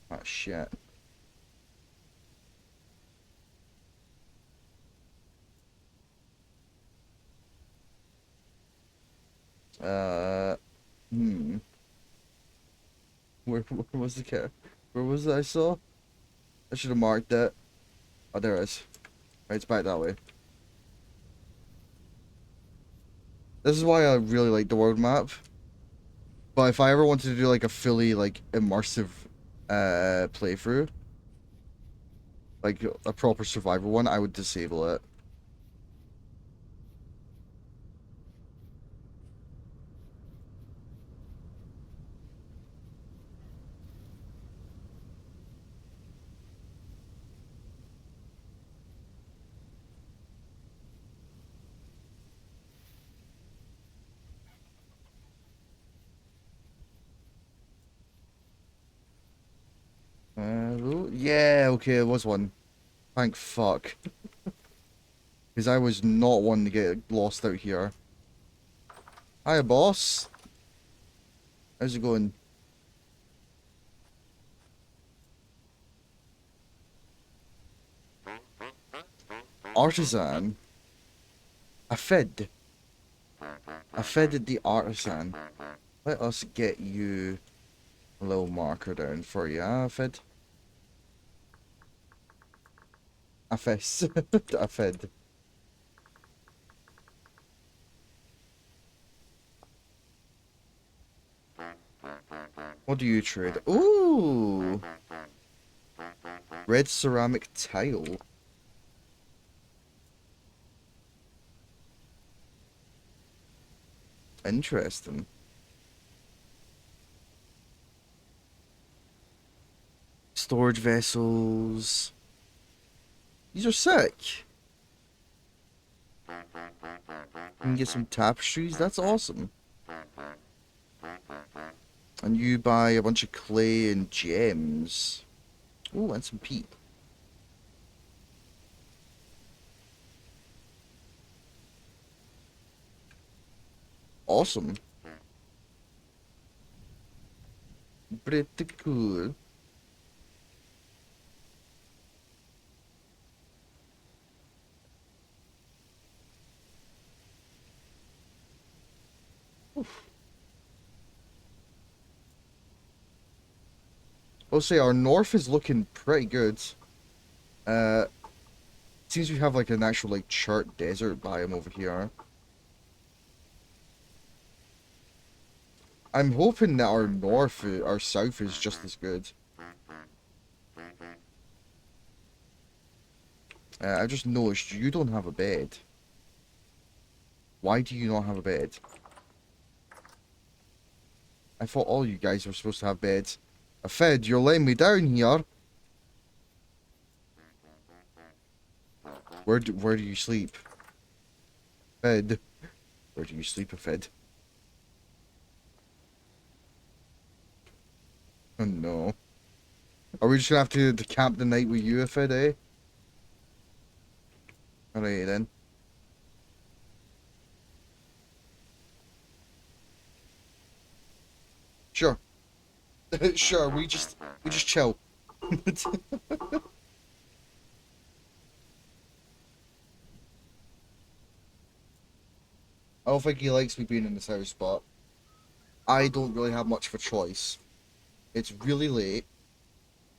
Ah, shit. Uh, hmm. Where was the cat? Where was it I saw? I should have marked it. Oh, there it is. Right, it's back that way. This is why I really like the world map. But if I ever wanted to do like a fully like immersive playthrough, like a proper survival one, I would disable it. Yeah, okay, it was one. Thank fuck. Because I was not one to get lost out here. Hiya, boss. How's it going? Artisan. A fed. A fed the artisan. Let us get you a little marker down for you, huh, fed? A fess. A fed. What do you trade? Ooh! Red ceramic tile. Interesting. Storage vessels. These are sick. You can get some tapestries. That's awesome. And you buy a bunch of clay and gems. Oh, and some peat. Awesome. Pretty cool. Oof. I'll say our north is looking pretty good. Uh, seems we have like an actual like chart desert biome over here. I'm hoping that our south is just as good. I just noticed you don't have a bed. Why do you not have a bed? I thought all you guys were supposed to have beds. Fed, you're letting me down here. Where do you sleep? Fed. Where do you sleep, Fed? Oh no. Are we just gonna have to camp the night with you, Fed, eh? Alright then. Sure. Sure, we just chill. I don't think he likes me being in this house, but I don't really have much of a choice. It's really late.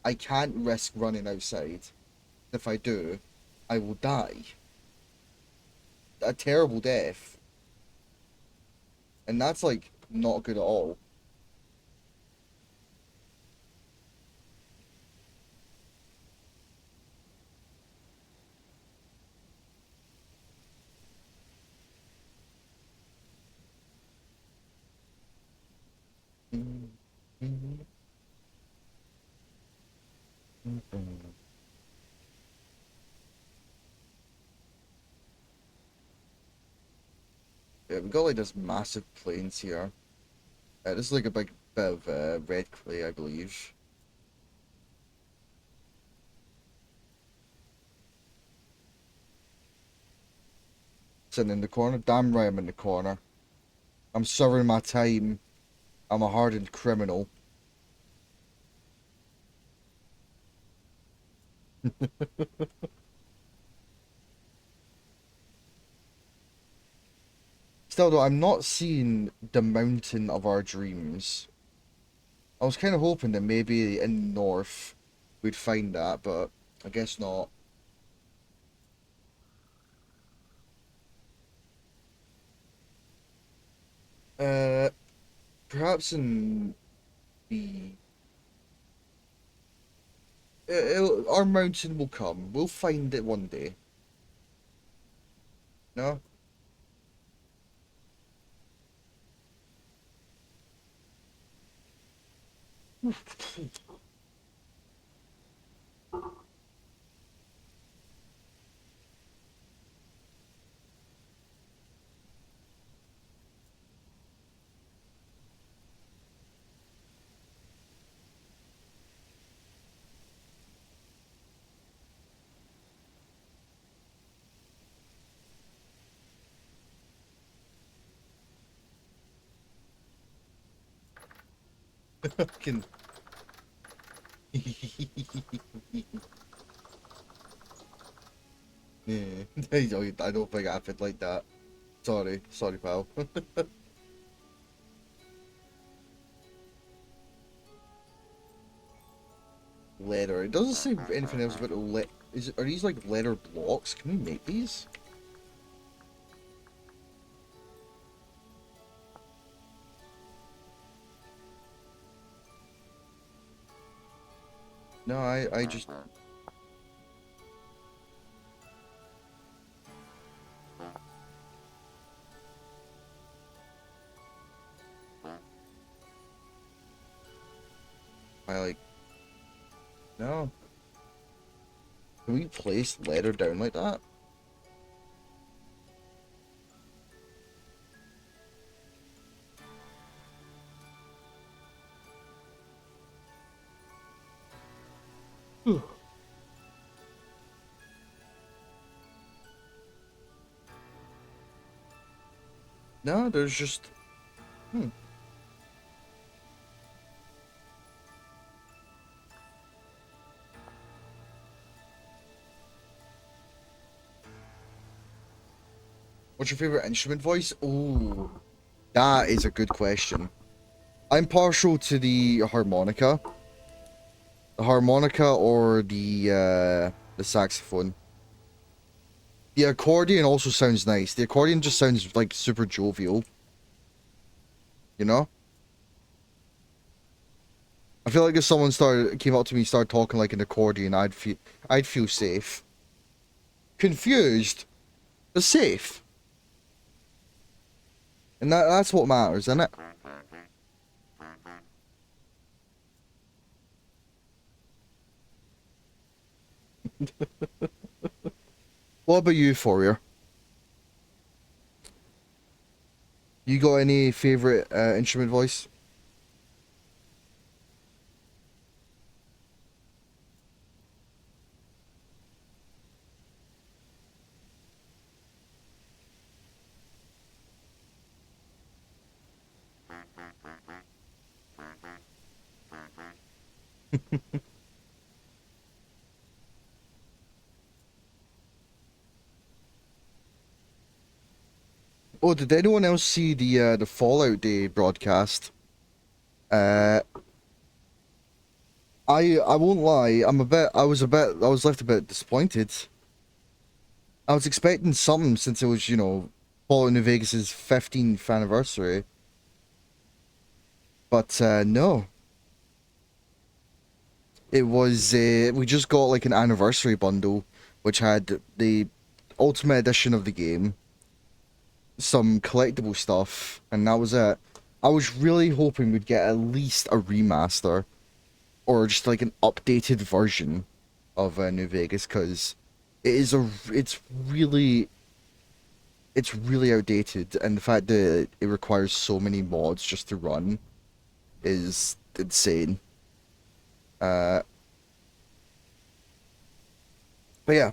I can't risk running outside. If I do, I will die. A terrible death. And that's like not good at all. Yeah, we got like this massive plains here. This is like a big bit of red clay, I believe. Sitting in the corner. Damn right I'm in the corner. I'm serving my time. I'm a hardened criminal. Still though, I'm not seeing the mountain of our dreams. I was kind of hoping that maybe in the north we'd find that, but I guess not. Uh, Perhaps in the our mountain will come. We'll find it one day. No? Fucking. Yeah. I don't think I fit like that. Sorry, pal. Leather. It doesn't say anything else about are these like leather blocks? Can we make these? No, I just. I like. No. Can we place leather down like that? No, there's just. Hmm. What's your favorite instrument voice? Ooh, that is a good question. I'm partial to the harmonica. The harmonica or the saxophone. The accordion also sounds nice. The accordion just sounds like super jovial. You know? I feel like if someone came up to me and started talking like an accordion, I'd feel safe. Confused, but safe. And that's what matters, isn't it? What about you, Fourier? You got any favorite instrument voice? Oh, did anyone else see the Fallout Day broadcast? Uh, I won't lie. I was left a bit disappointed. I was expecting something since it was Fallout New Vegas's 15th anniversary. But no, it was we just got like an anniversary bundle, which had the Ultimate Edition of the game, some collectible stuff, and that was it. I was really hoping we'd get at least a remaster or just like an updated version of New Vegas, because it's really outdated, and the fact that it requires so many mods just to run is insane. Uh, but yeah,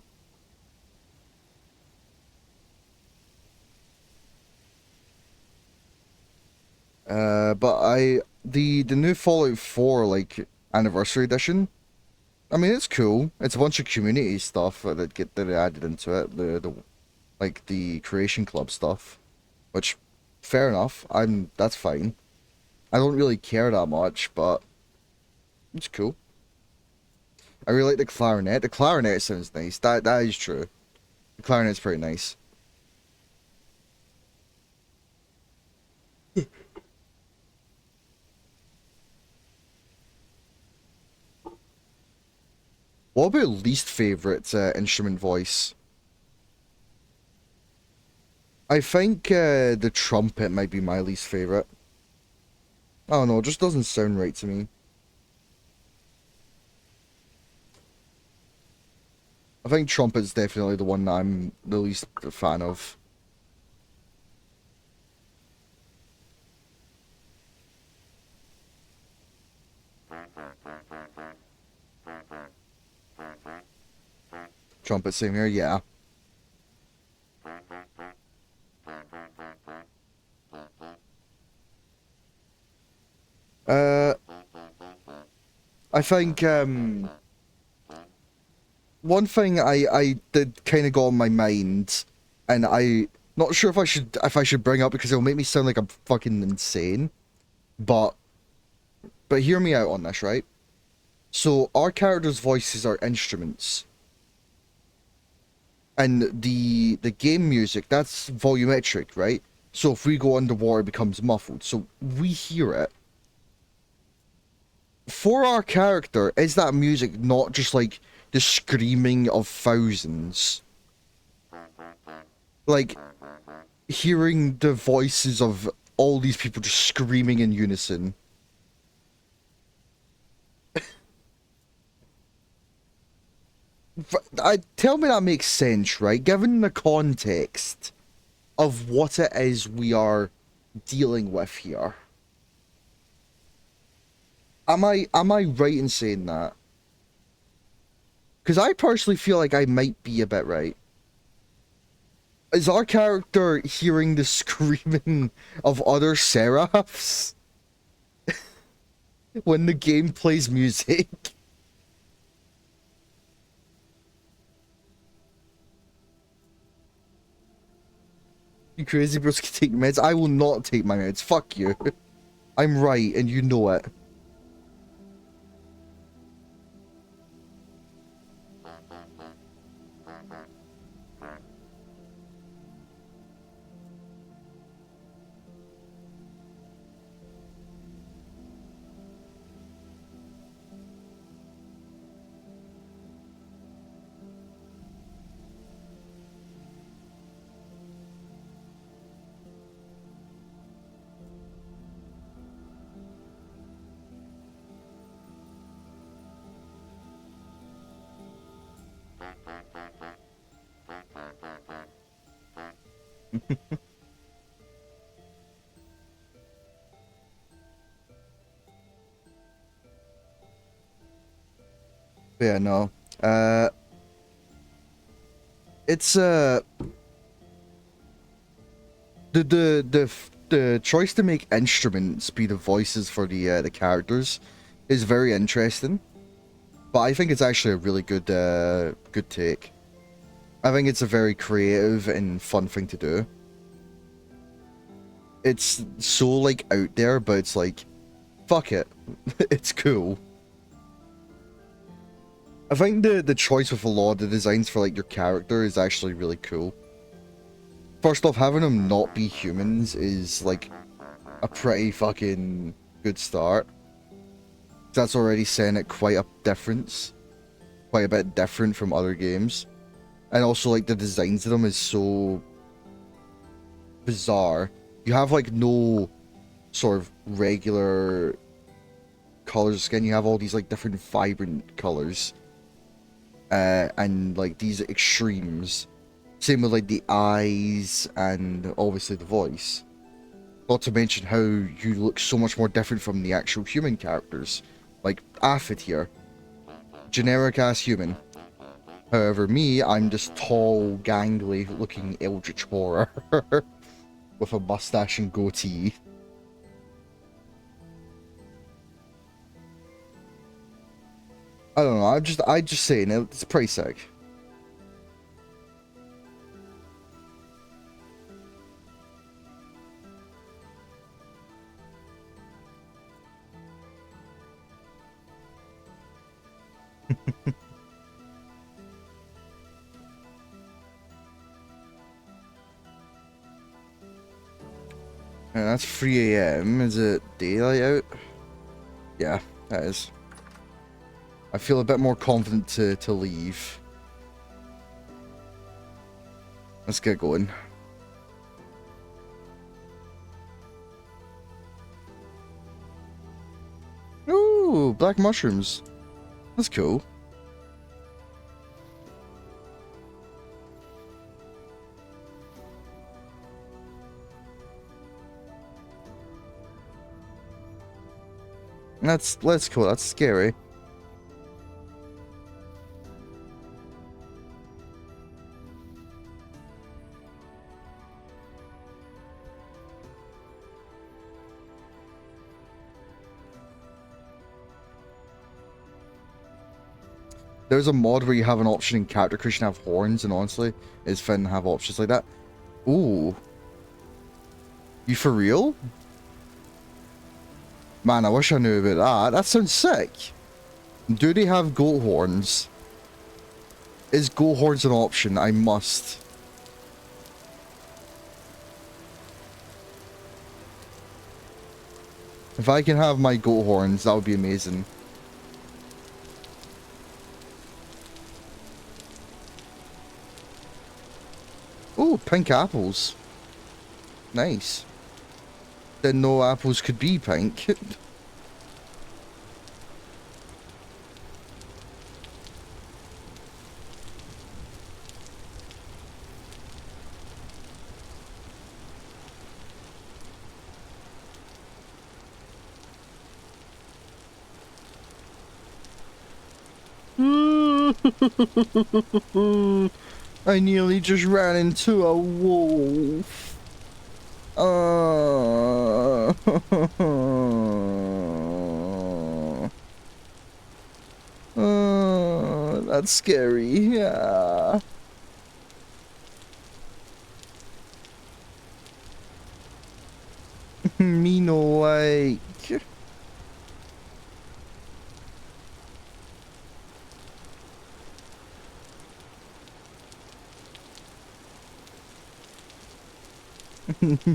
but the new Fallout 4 like anniversary edition. I mean, it's cool. It's a bunch of community stuff that are added into it. The like the creation club stuff, which fair enough. That's fine. I don't really care that much, but it's cool. I really like the clarinet. The clarinet sounds nice. That is true. The clarinet's pretty nice. What about least favorite instrument voice? I think the trumpet might be my least favorite. I don't know, it just doesn't sound right to me. I think trumpet's definitely the one that I'm the least a fan of. Trumpet, same here, yeah. Uh, I think one thing I did kind of got on my mind, and I not sure if I should bring up because it'll make me sound like I'm fucking insane, but hear me out on this, right? So our characters' voices are instruments, and the game music that's volumetric, right? So if we go underwater, it becomes muffled, so we hear it. For our character, is that music not just like the screaming of thousands? Like hearing the voices of all these people just screaming in unison. I tell me that makes sense, right? Given the context of what it is we are dealing with here. Am I right in saying that? Because I personally feel like I might be a bit right. Is our character hearing the screaming of other seraphs when the game plays music? You crazy bros can take meds. I will not take my meds. Fuck you. I'm right, and you know it. Yeah, no. Uh, it's the choice to make instruments be the voices for the characters is very interesting, but I think it's actually a really good take. I think it's a very creative and fun thing to do. It's so like out there, but it's like, fuck it, it's cool. I think the choice with a lot of the designs for like your character is actually really cool. First off, having them not be humans is like a pretty fucking good start. That's already saying it quite a difference. Quite a bit different from other games. And also, like, the designs of them is so bizarre. You have, like, no sort of regular colors of skin. You have all these, like, different vibrant colors. And, like, these extremes. Same with, like, the eyes and obviously the voice. Not to mention how you look so much more different from the actual human characters. Like, Aphid here. Generic-ass human. However, me, I'm just tall, gangly-looking eldritch horror. With a mustache and goatee. I don't know, I'm just saying, it's pretty sick. And that's 3 AM. Is it daylight out? Yeah, that is. I feel a bit more confident to leave. Let's get going. Ooh, black mushrooms. That's cool. That's cool. That's scary. There's a mod where you have an option in character creation to have horns, and honestly, it's fun to have options like that. Ooh. You for real? Man, I wish I knew about that. That sounds sick. Do they have goat horns? Is goat horns an option? I must. If I can have my goat horns, that would be amazing. Oh, pink apples. Nice. Didn't know apples could be pink. I nearly just ran into a wolf. That's scary. Yeah. Me no like.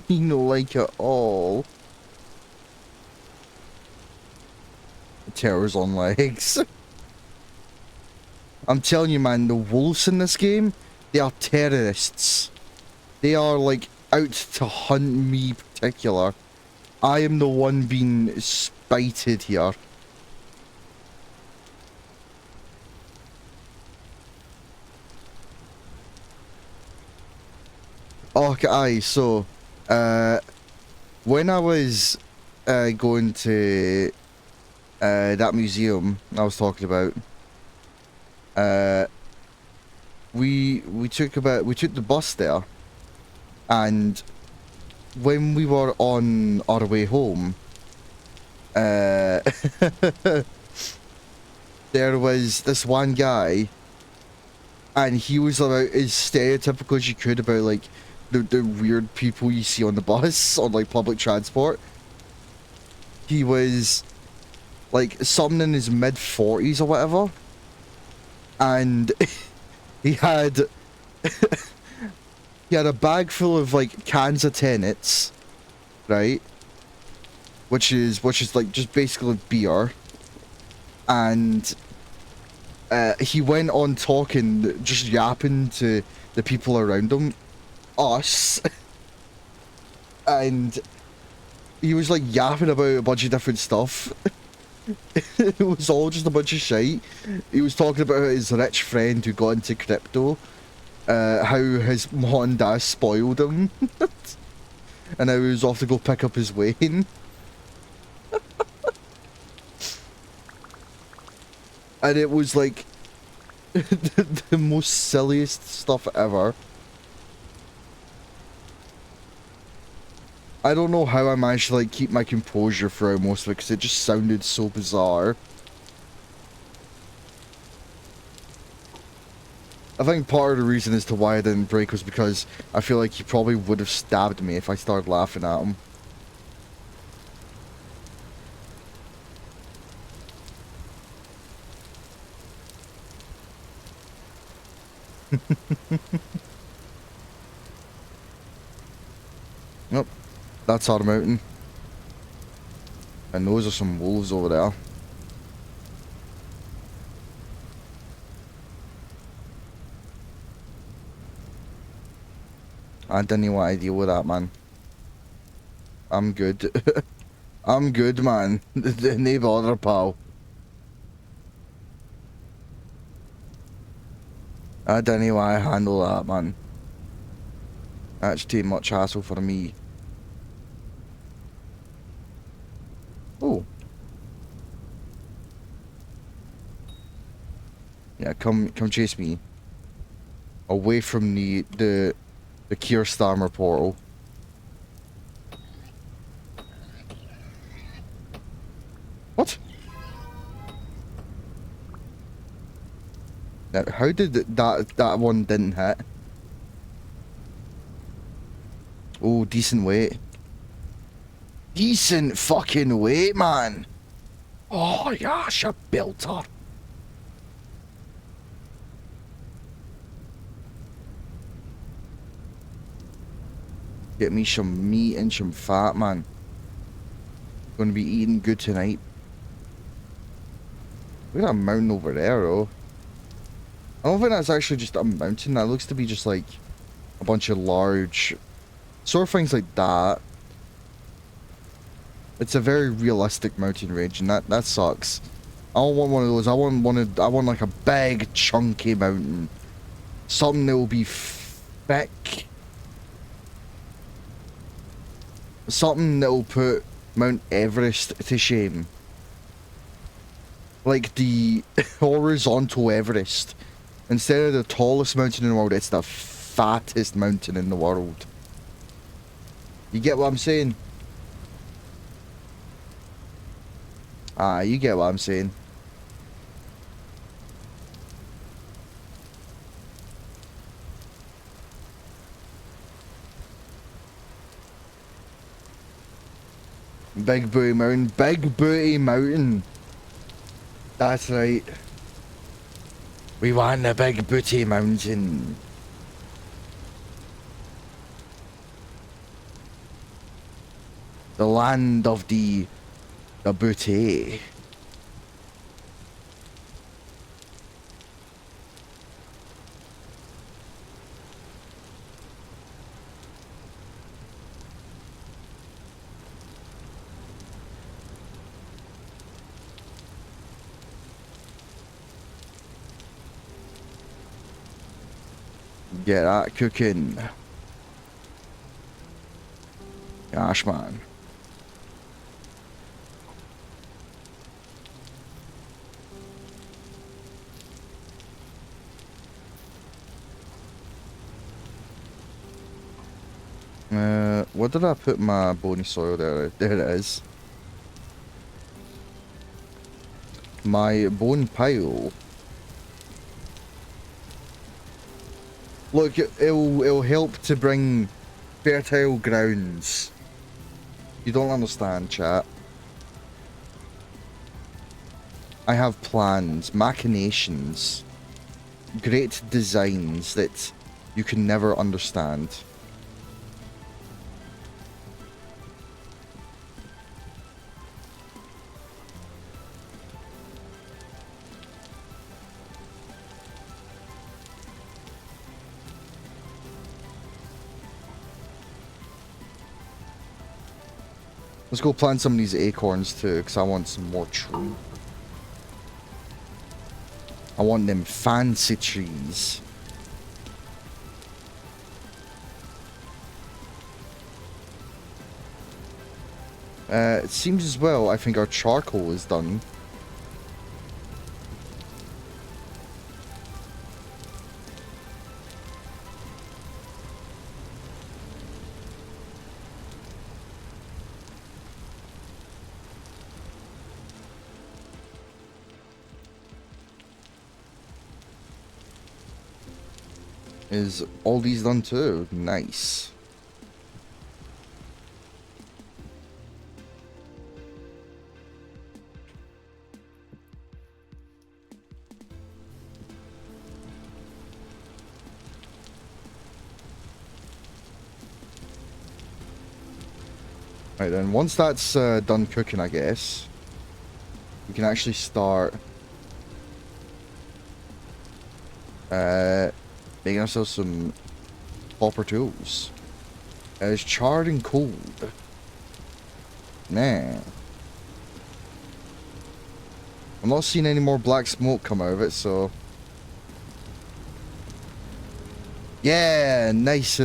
Me no like at all. Terror's on legs. I'm telling you, man, the wolves in this game, they are terrorists. They are, like, out to hunt me particular. I am the one being spited here. Okay, aye, so, when I was, going to, that museum I was talking about, we took the bus there, and when we were on our way home, there was this one guy, and he was about as stereotypical as you could about, like, the weird people you see on the bus, on, like, public transport. He was, like, something in his mid-40s or whatever, and he had he had a bag full of, like, cans of Tennants, right? which is like just basically beer, and he went on talking, just yapping to the people around him, us, and he was like yapping about a bunch of different stuff. It was all just a bunch of shite. He was talking about his rich friend who got into crypto, how his mom and dad spoiled him, and now he was off to go pick up his Wayne. And it was like the most silliest stuff ever. I don't know how I managed to like keep my composure throughout most of it, because it just sounded so bizarre. I think part of the reason as to why I didn't break was because I feel like he probably would have stabbed me if I started laughing at him. Nope, that's our mountain. And those are some wolves over there. I didn't want to deal with that, man. I'm good. I'm good, man. No bother, pal. I didn't want to handle that, man. That's too much hassle for me. Oh. Yeah, come chase me. Away from the Keir Starmer portal. What? Now, how did that one didn't hit? Oh, decent weight. Decent fucking weight, man. Oh, gosh, you built her. Get me some meat and some fat, man. Gonna be eating good tonight. Look at that mountain over there, though. I don't think that's actually just a mountain. That looks to be just like a bunch of large sort of things like that. It's a very realistic mountain range, and that sucks. I don't want one of those. I want like a big chunky mountain. Something that will be thick. Something that will put Mount Everest to shame. Like the horizontal Everest. Instead of the tallest mountain in the world, it's the fattest mountain in the world. You get what I'm saying? Ah, you get what I'm saying. Big Booty Mountain. Big Booty Mountain. That's right. We want the Big Booty Mountain. The land of the booty. Get that cooking. Gosh, man. What did I put my bony soil there? There it is. My bone pile. Look, it'll help to bring fertile grounds. You don't understand, chat. I have plans, machinations, great designs that you can never understand. Let's go plant some of these acorns too, because I want some more tree. I want them fancy trees. It seems as well, I think our charcoal is done. Is all these done too? Nice. Right then, once that's done cooking, I guess, we can actually start making ourselves some copper tools. It's charred and cold. Man. I'm not seeing any more black smoke come out of it, so... Yeah, nice.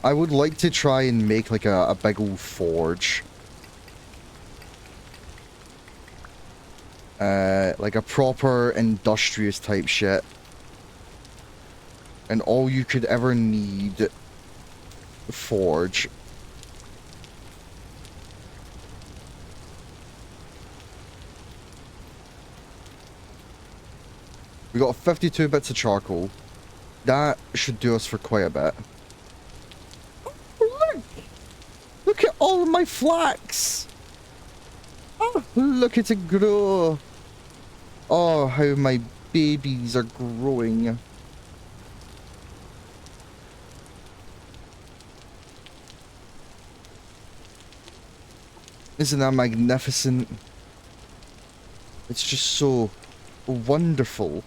I would like to try and make like a big old forge. Like a proper industrious type shit. And all you could ever need forge. We got 52 bits of charcoal. That should do us for quite a bit. Oh, look! Look at all my flax! Oh, look at it grow! Oh, how my babies are growing. Isn't that magnificent? It's just so wonderful.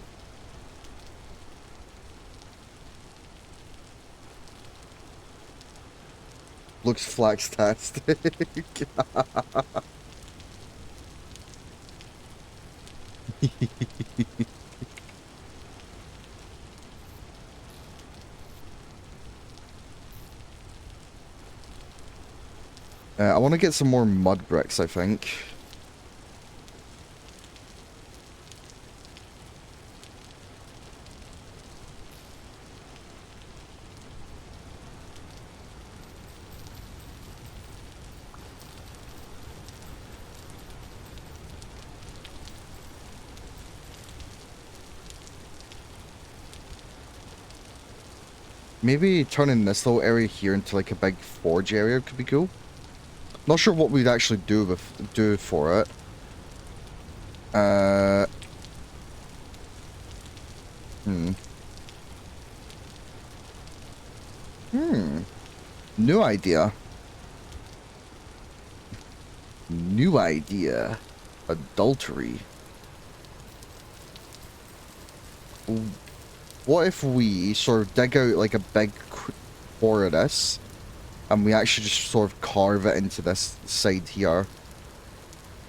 Looks flax-tastic. I want to get some more mud bricks, I think. Maybe turning this little area here into like a big forge area could be cool. Not sure what we'd actually do for it. Hmm. New idea. New idea. Adultery. What if we sort of dig out like a big core of this, and we actually just sort of carve it into this side here?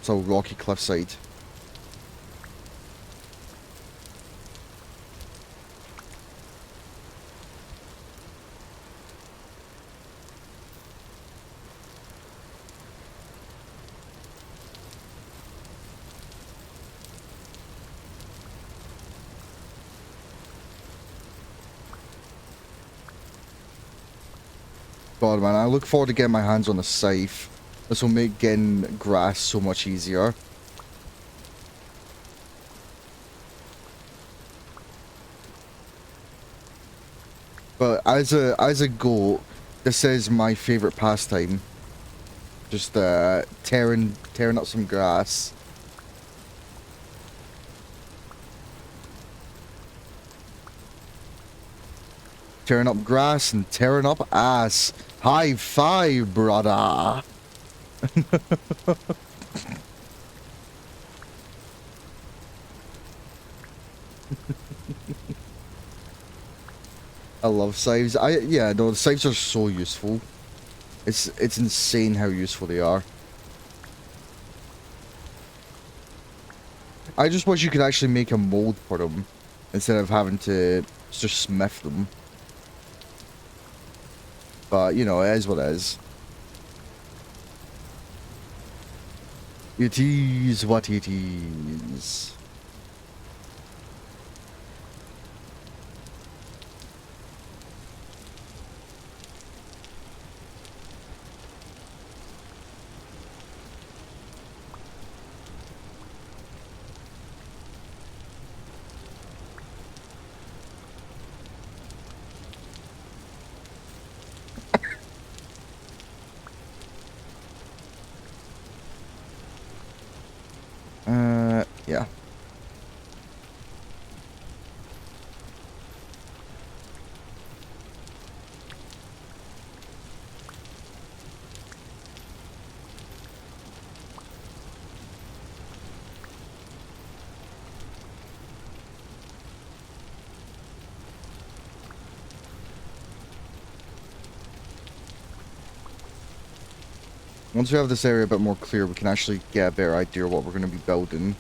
So rocky cliffside. God, man, I look forward to getting my hands on a scythe. This will make getting grass so much easier. But as a goat, this is my favorite pastime. Just tearing up some grass. Tearing up grass and tearing up ass. High five, brother. I love scythes. Yeah, no, the scythes are so useful. It's insane how useful they are. I just wish you could actually make a mold for them instead of having to just smith them. But, you know, it is what it is. It is what it is. Yeah. Once we have this area a bit more clear, we can actually get a better idea of what we're going to be building.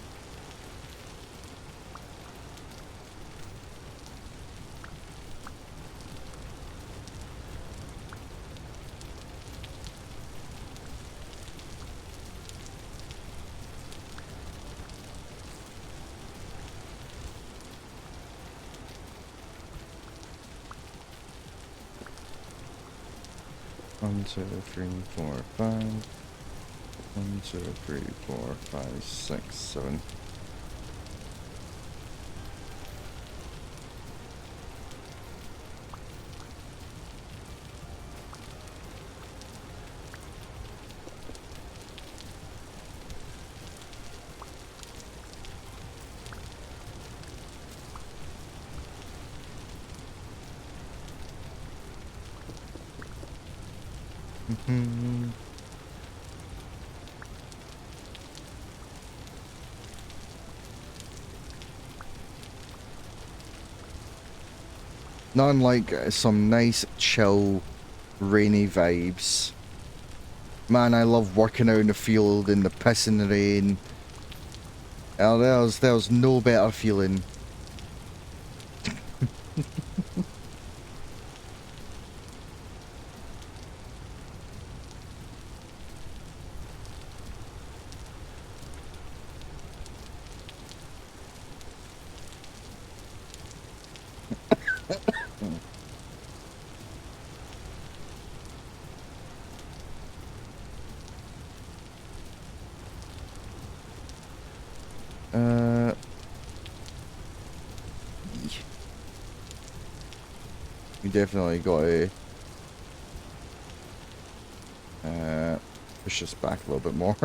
One, two, three, four, five. 1, 2, 3, 4, 5, 6, 7. Nothing like some nice, chill, rainy vibes. Man, I love working out in the field in the piss and the rain. Oh, there's no better feeling. We definitely got to push this back a little bit more.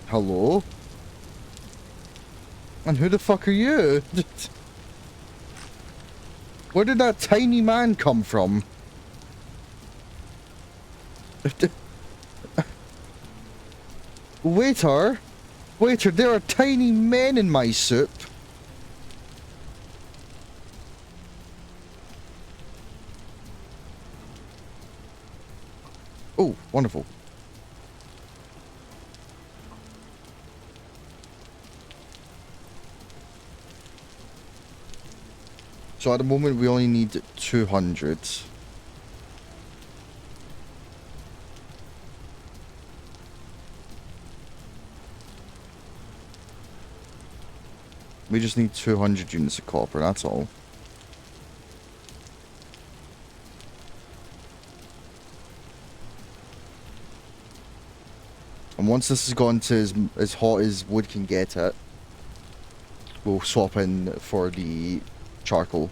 Hello? And who the fuck are you? Where did that tiny man come from? Waiter? Waiter, there are tiny men in my soup. Oh, wonderful. So at the moment we only need 200. We just need 200 units of copper, that's all. And once this has gone to as hot as wood can get it, we'll swap in for the charcoal.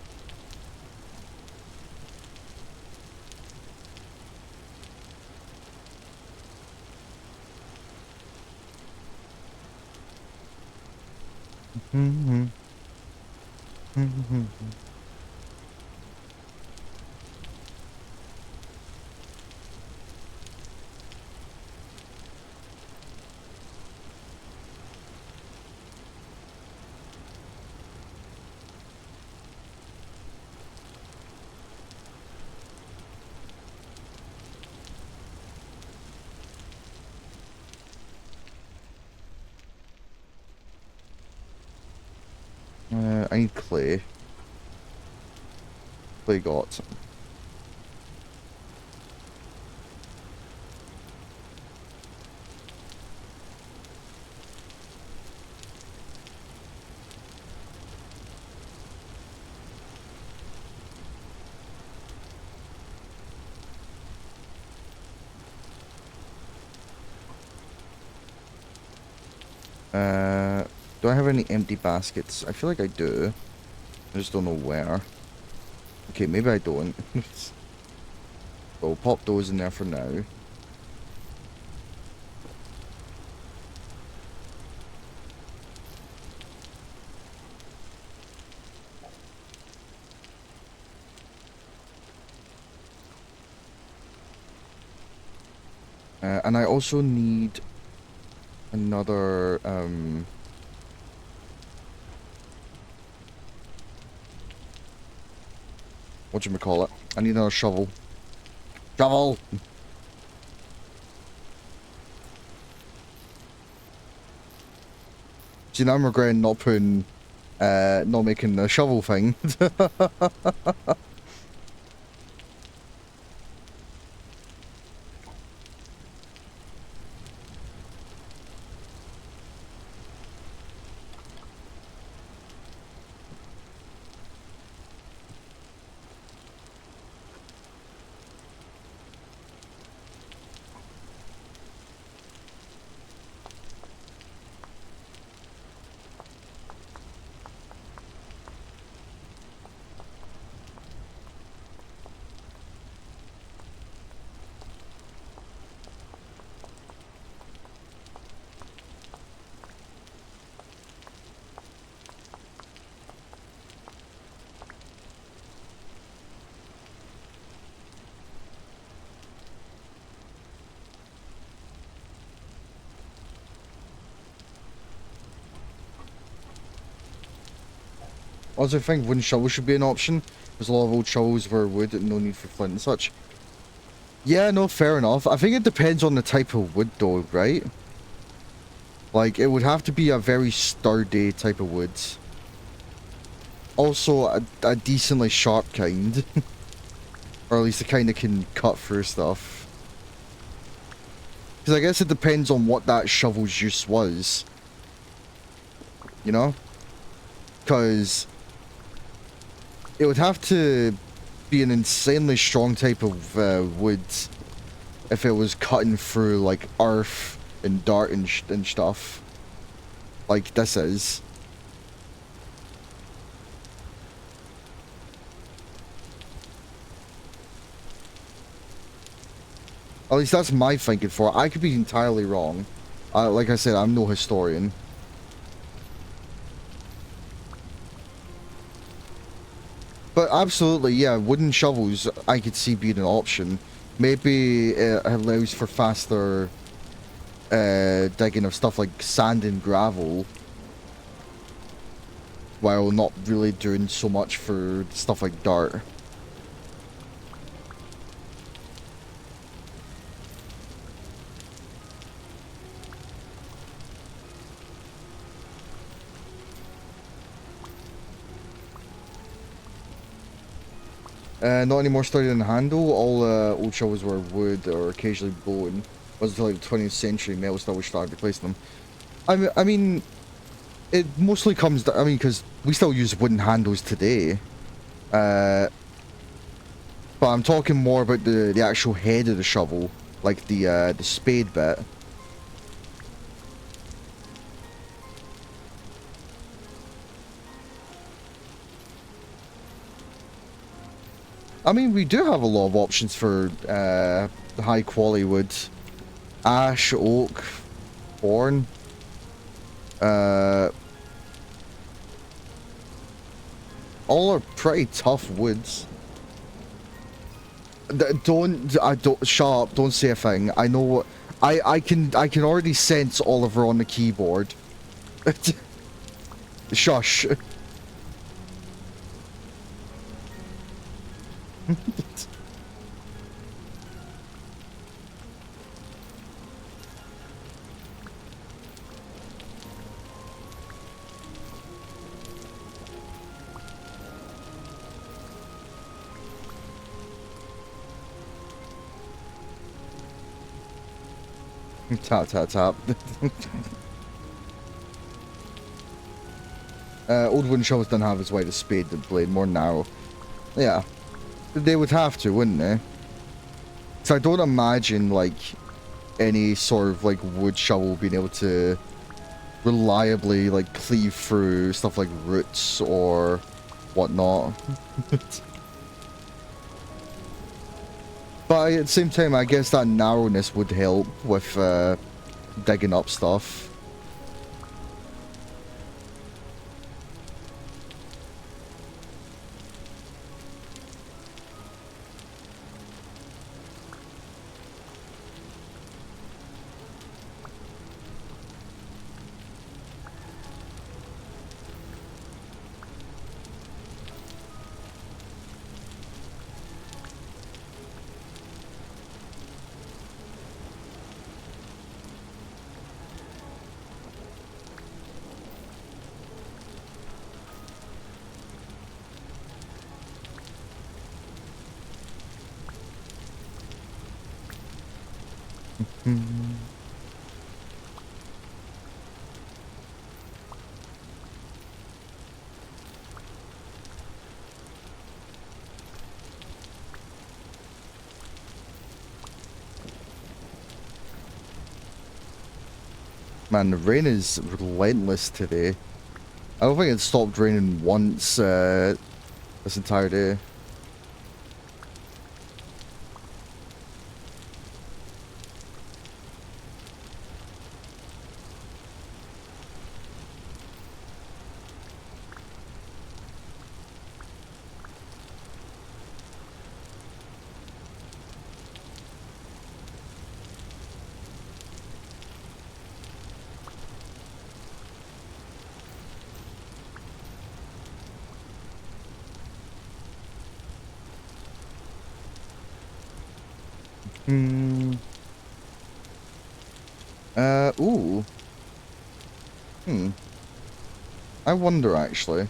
I need clay. Clay got some. Do I have any empty baskets? I feel like I do. I just don't know where. Okay, maybe I don't. We'll pop those in there for now. And I also need another, whatchamacallit? I need another shovel. Shovel! See, now I'm regretting not putting, not making the shovel thing. Also, I think wooden shovels should be an option. There's a lot of old shovels were wood and no need for flint and such. Yeah, no, fair enough. I think it depends on the type of wood though, right? Like, it would have to be a very sturdy type of wood. Also, a decently sharp kind. Or at least the kind that can cut through stuff. Because I guess it depends on what that shovel's use was. You know? Because it would have to be an insanely strong type of wood if it was cutting through like earth and dirt and stuff like this is. At least that's my thinking for it. I could be entirely wrong. Like I said, I'm no historian. But absolutely, yeah, wooden shovels I could see being an option. Maybe it allows for faster digging of stuff like sand and gravel, while not really doing so much for stuff like dirt. Not any more sturdy than handle. All old shovels were wood or occasionally bone. It wasn't until like the 20th century metal still started replacing them. I mean, it mostly comes down, I mean, because we still use wooden handles today. But I'm talking more about the actual head of the shovel, like the spade bit. I mean, we do have a lot of options for high quality wood. Ash, oak, thorn. All are pretty tough woods. I don't, shut up, don't say a thing. I know what, I can already sense Oliver on the keyboard. Shush. Tap, tap, tap. Old wooden shovels don't have as wide a spade and blade, more narrow. Yeah. They would have to, wouldn't they? So I don't imagine, like, any sort of, like, wood shovel being able to reliably, like, cleave through stuff like roots or whatnot. But at the same time, I guess that narrowness would help with digging up stuff. Hmm. Man, the rain is relentless today. I don't think it stopped raining once this entire day. Hmm. Ooh. Hmm. I wonder, actually.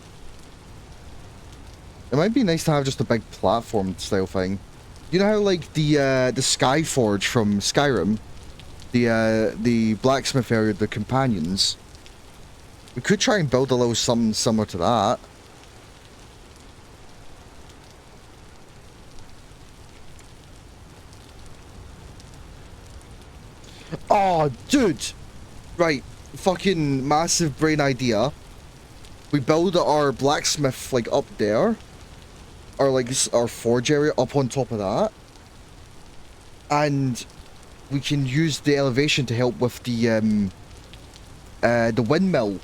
It might be nice to have just a big platform style thing. You know how, like, the Skyforge from Skyrim, the blacksmith area, the companions, we could try and build a little something similar to that. Oh, dude! Right, fucking massive brain idea. We build our blacksmith, like, up there. Or, like, our forge area up on top of that. And we can use the elevation to help with the windmill.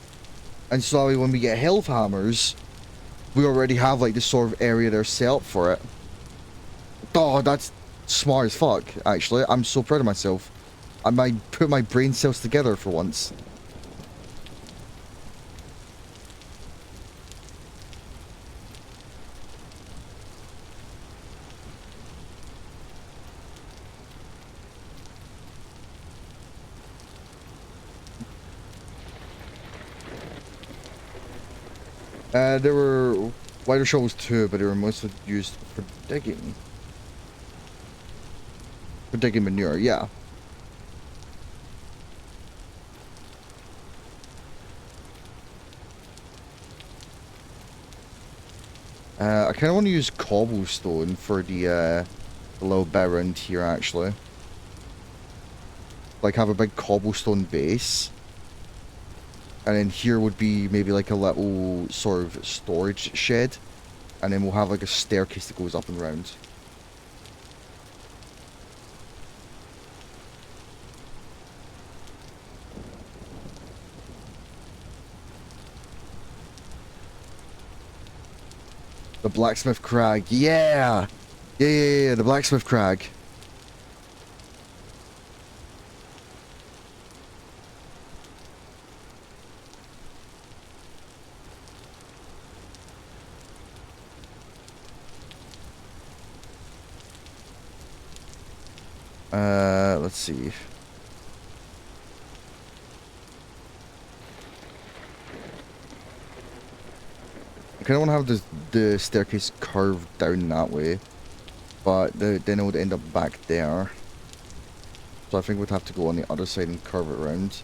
And so when we get health hammers, we already have, like, this sort of area there set up for it. Oh, that's smart as fuck, actually. I'm so proud of myself. I might put my brain cells together for once. There were wider shovels too, but they were mostly used for digging. For digging manure, yeah. I kind of want to use cobblestone for the little bit around here, actually. Like, have a big cobblestone base. And then here would be maybe like a little sort of storage shed. And then we'll have like a staircase that goes up and round. The blacksmith crag. Yeah! Yeah, the blacksmith crag. Let's see. I kind of want to have the staircase curved down that way, but then it would end up back there. So I think we'd have to go on the other side and curve it around.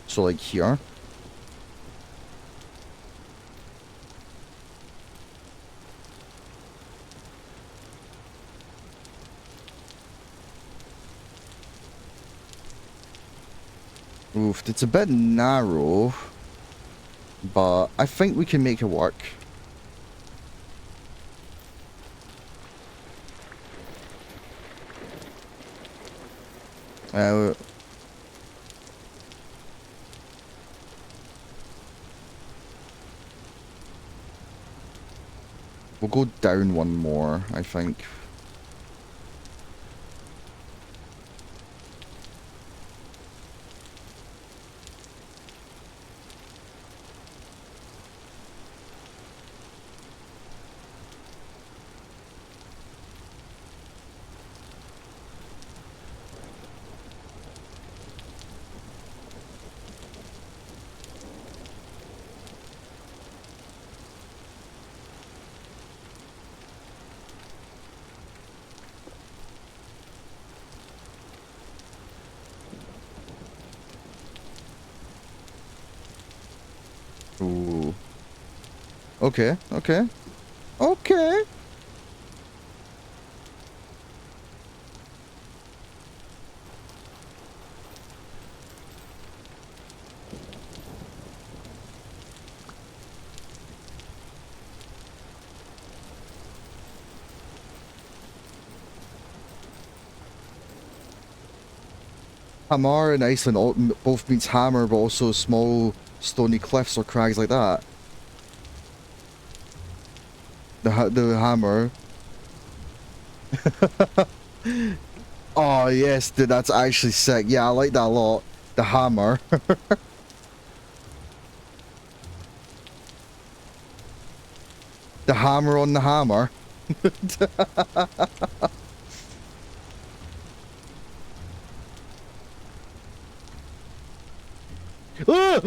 So like here. Oof, it's a bit narrow, but I think we can make it work. We'll go down one more, I think. Ooh. Okay, okay. Okay. Hamar in Iceland both means hammer, but also small stony cliffs or crags like that. The hammer. Oh yes, dude, that's actually sick. Yeah, I like that a lot. The hammer. The hammer on the hammer. Ah!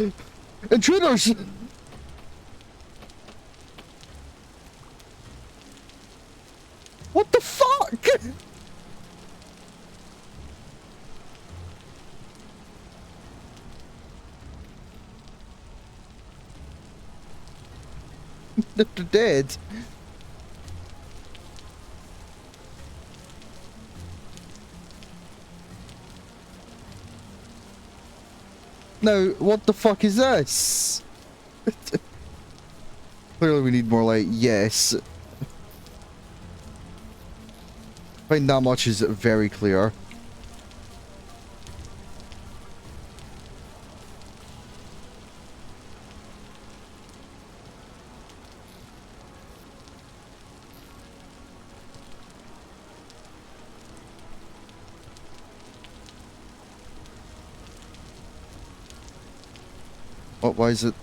Intruders! What the fuck? They're dead. Now, what the fuck is this? Clearly we need more light. Yes. I think that much is very clear. What? Why is it?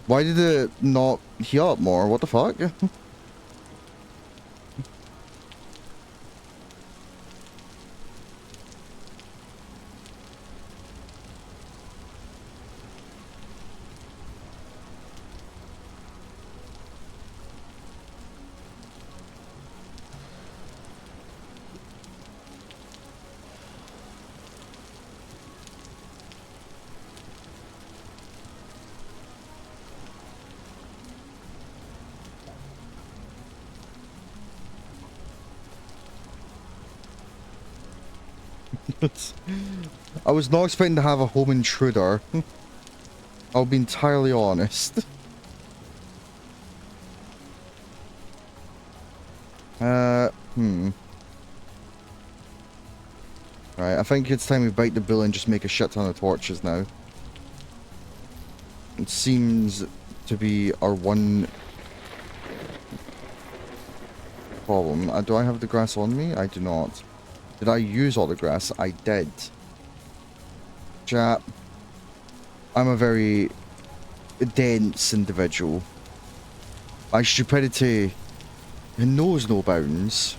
Why did it not heat up more? What the fuck? I was not expecting to have a home intruder. I'll be entirely honest. Hmm. Right, I think it's time we bite the bullet and just make a shit ton of torches now. It seems to be our one problem. Do I have the grass on me? I do not. Did I use all the grass? I did. Chap, I'm a very dense individual. My stupidity knows no bounds.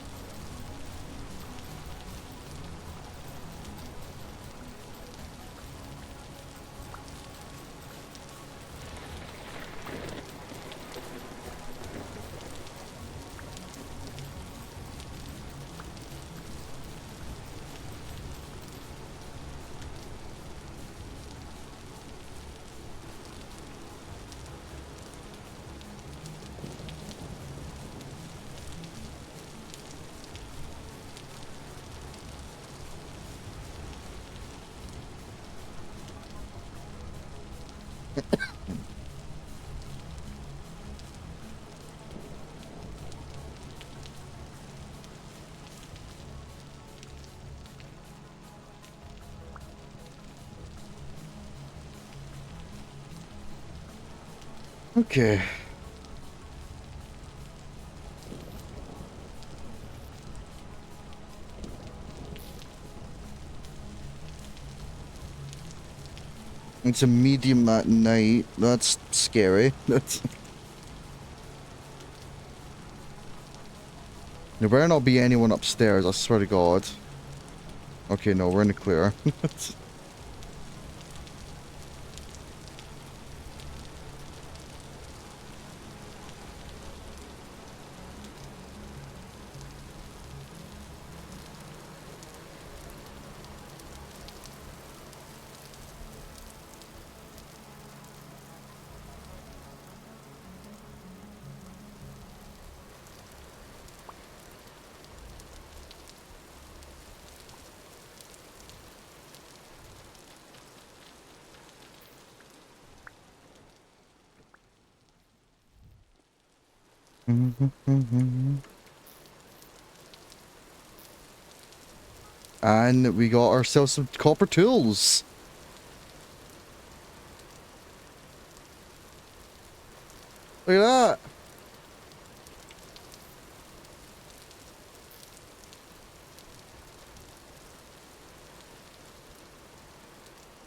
Okay. It's a medium at night. That's scary. That's... There better not be anyone upstairs, I swear to God. Okay, no, we're in the clear. And we got ourselves some copper tools. Look at that.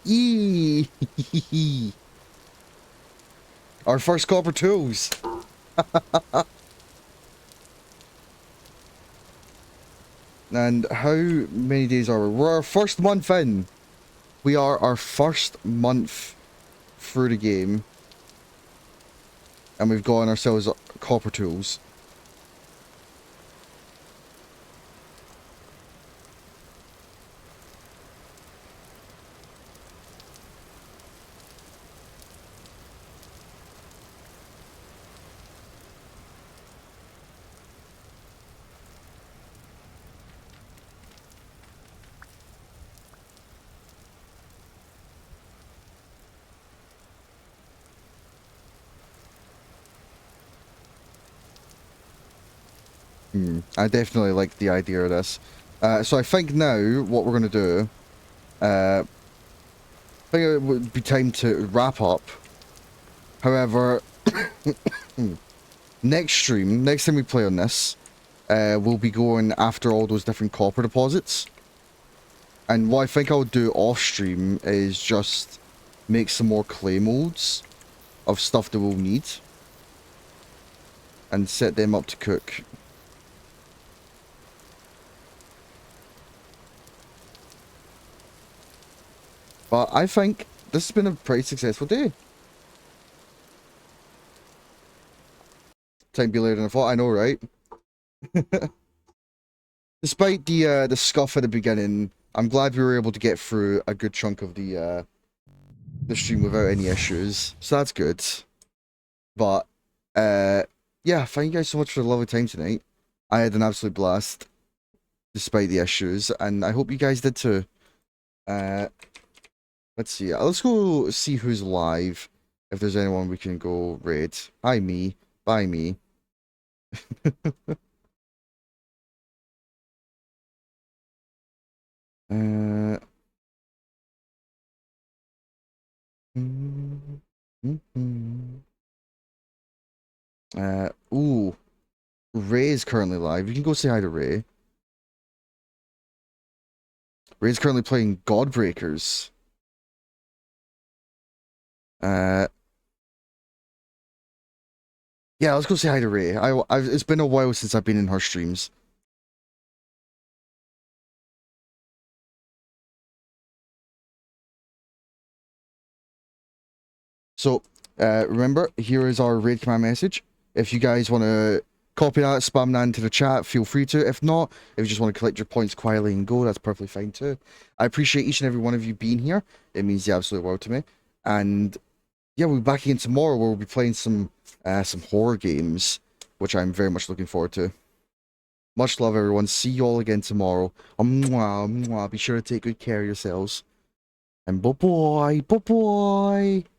Yee. Our first copper tools. And how many days are we? We're our first month in. We are our first month through the game. And we've gotten ourselves copper tools. I definitely like the idea of this. So I think now what we're going to do, I think it would be time to wrap up. However, next time we play on this, we'll be going after all those different copper deposits. And what I think I'll do off stream is just make some more clay molds of stuff that we'll need. And set them up to cook. But I think this has been a pretty successful day. Time to be later than I thought, I know, right? Despite the scuff at the beginning, I'm glad we were able to get through a good chunk of the stream without any issues. So that's good. But yeah, thank you guys so much for the lovely time tonight. I had an absolute blast. despite the issues, and I hope you guys did too. Let's see. Let's go see who's live. If there's anyone we can go raid. Hi, me. Bye, me. uh. Ooh. Ray is currently live. You can go say hi to Ray. Ray's currently playing Godbreakers. Yeah, let's go say hi to Ray. It's been a while since I've been in her streams. So, remember, here is our raid command message. If you guys want to copy that, spam that into the chat, feel free to. If not, if you just want to collect your points quietly and go, that's perfectly fine too. I appreciate each and every one of you being here. It means the absolute world to me. And yeah, we'll be back again tomorrow where we'll be playing some horror games, which I'm very much looking forward to. Much love, everyone. See you all again tomorrow. Mwah, mwah. Be sure to take good care of yourselves. And bye-bye. Bye-bye.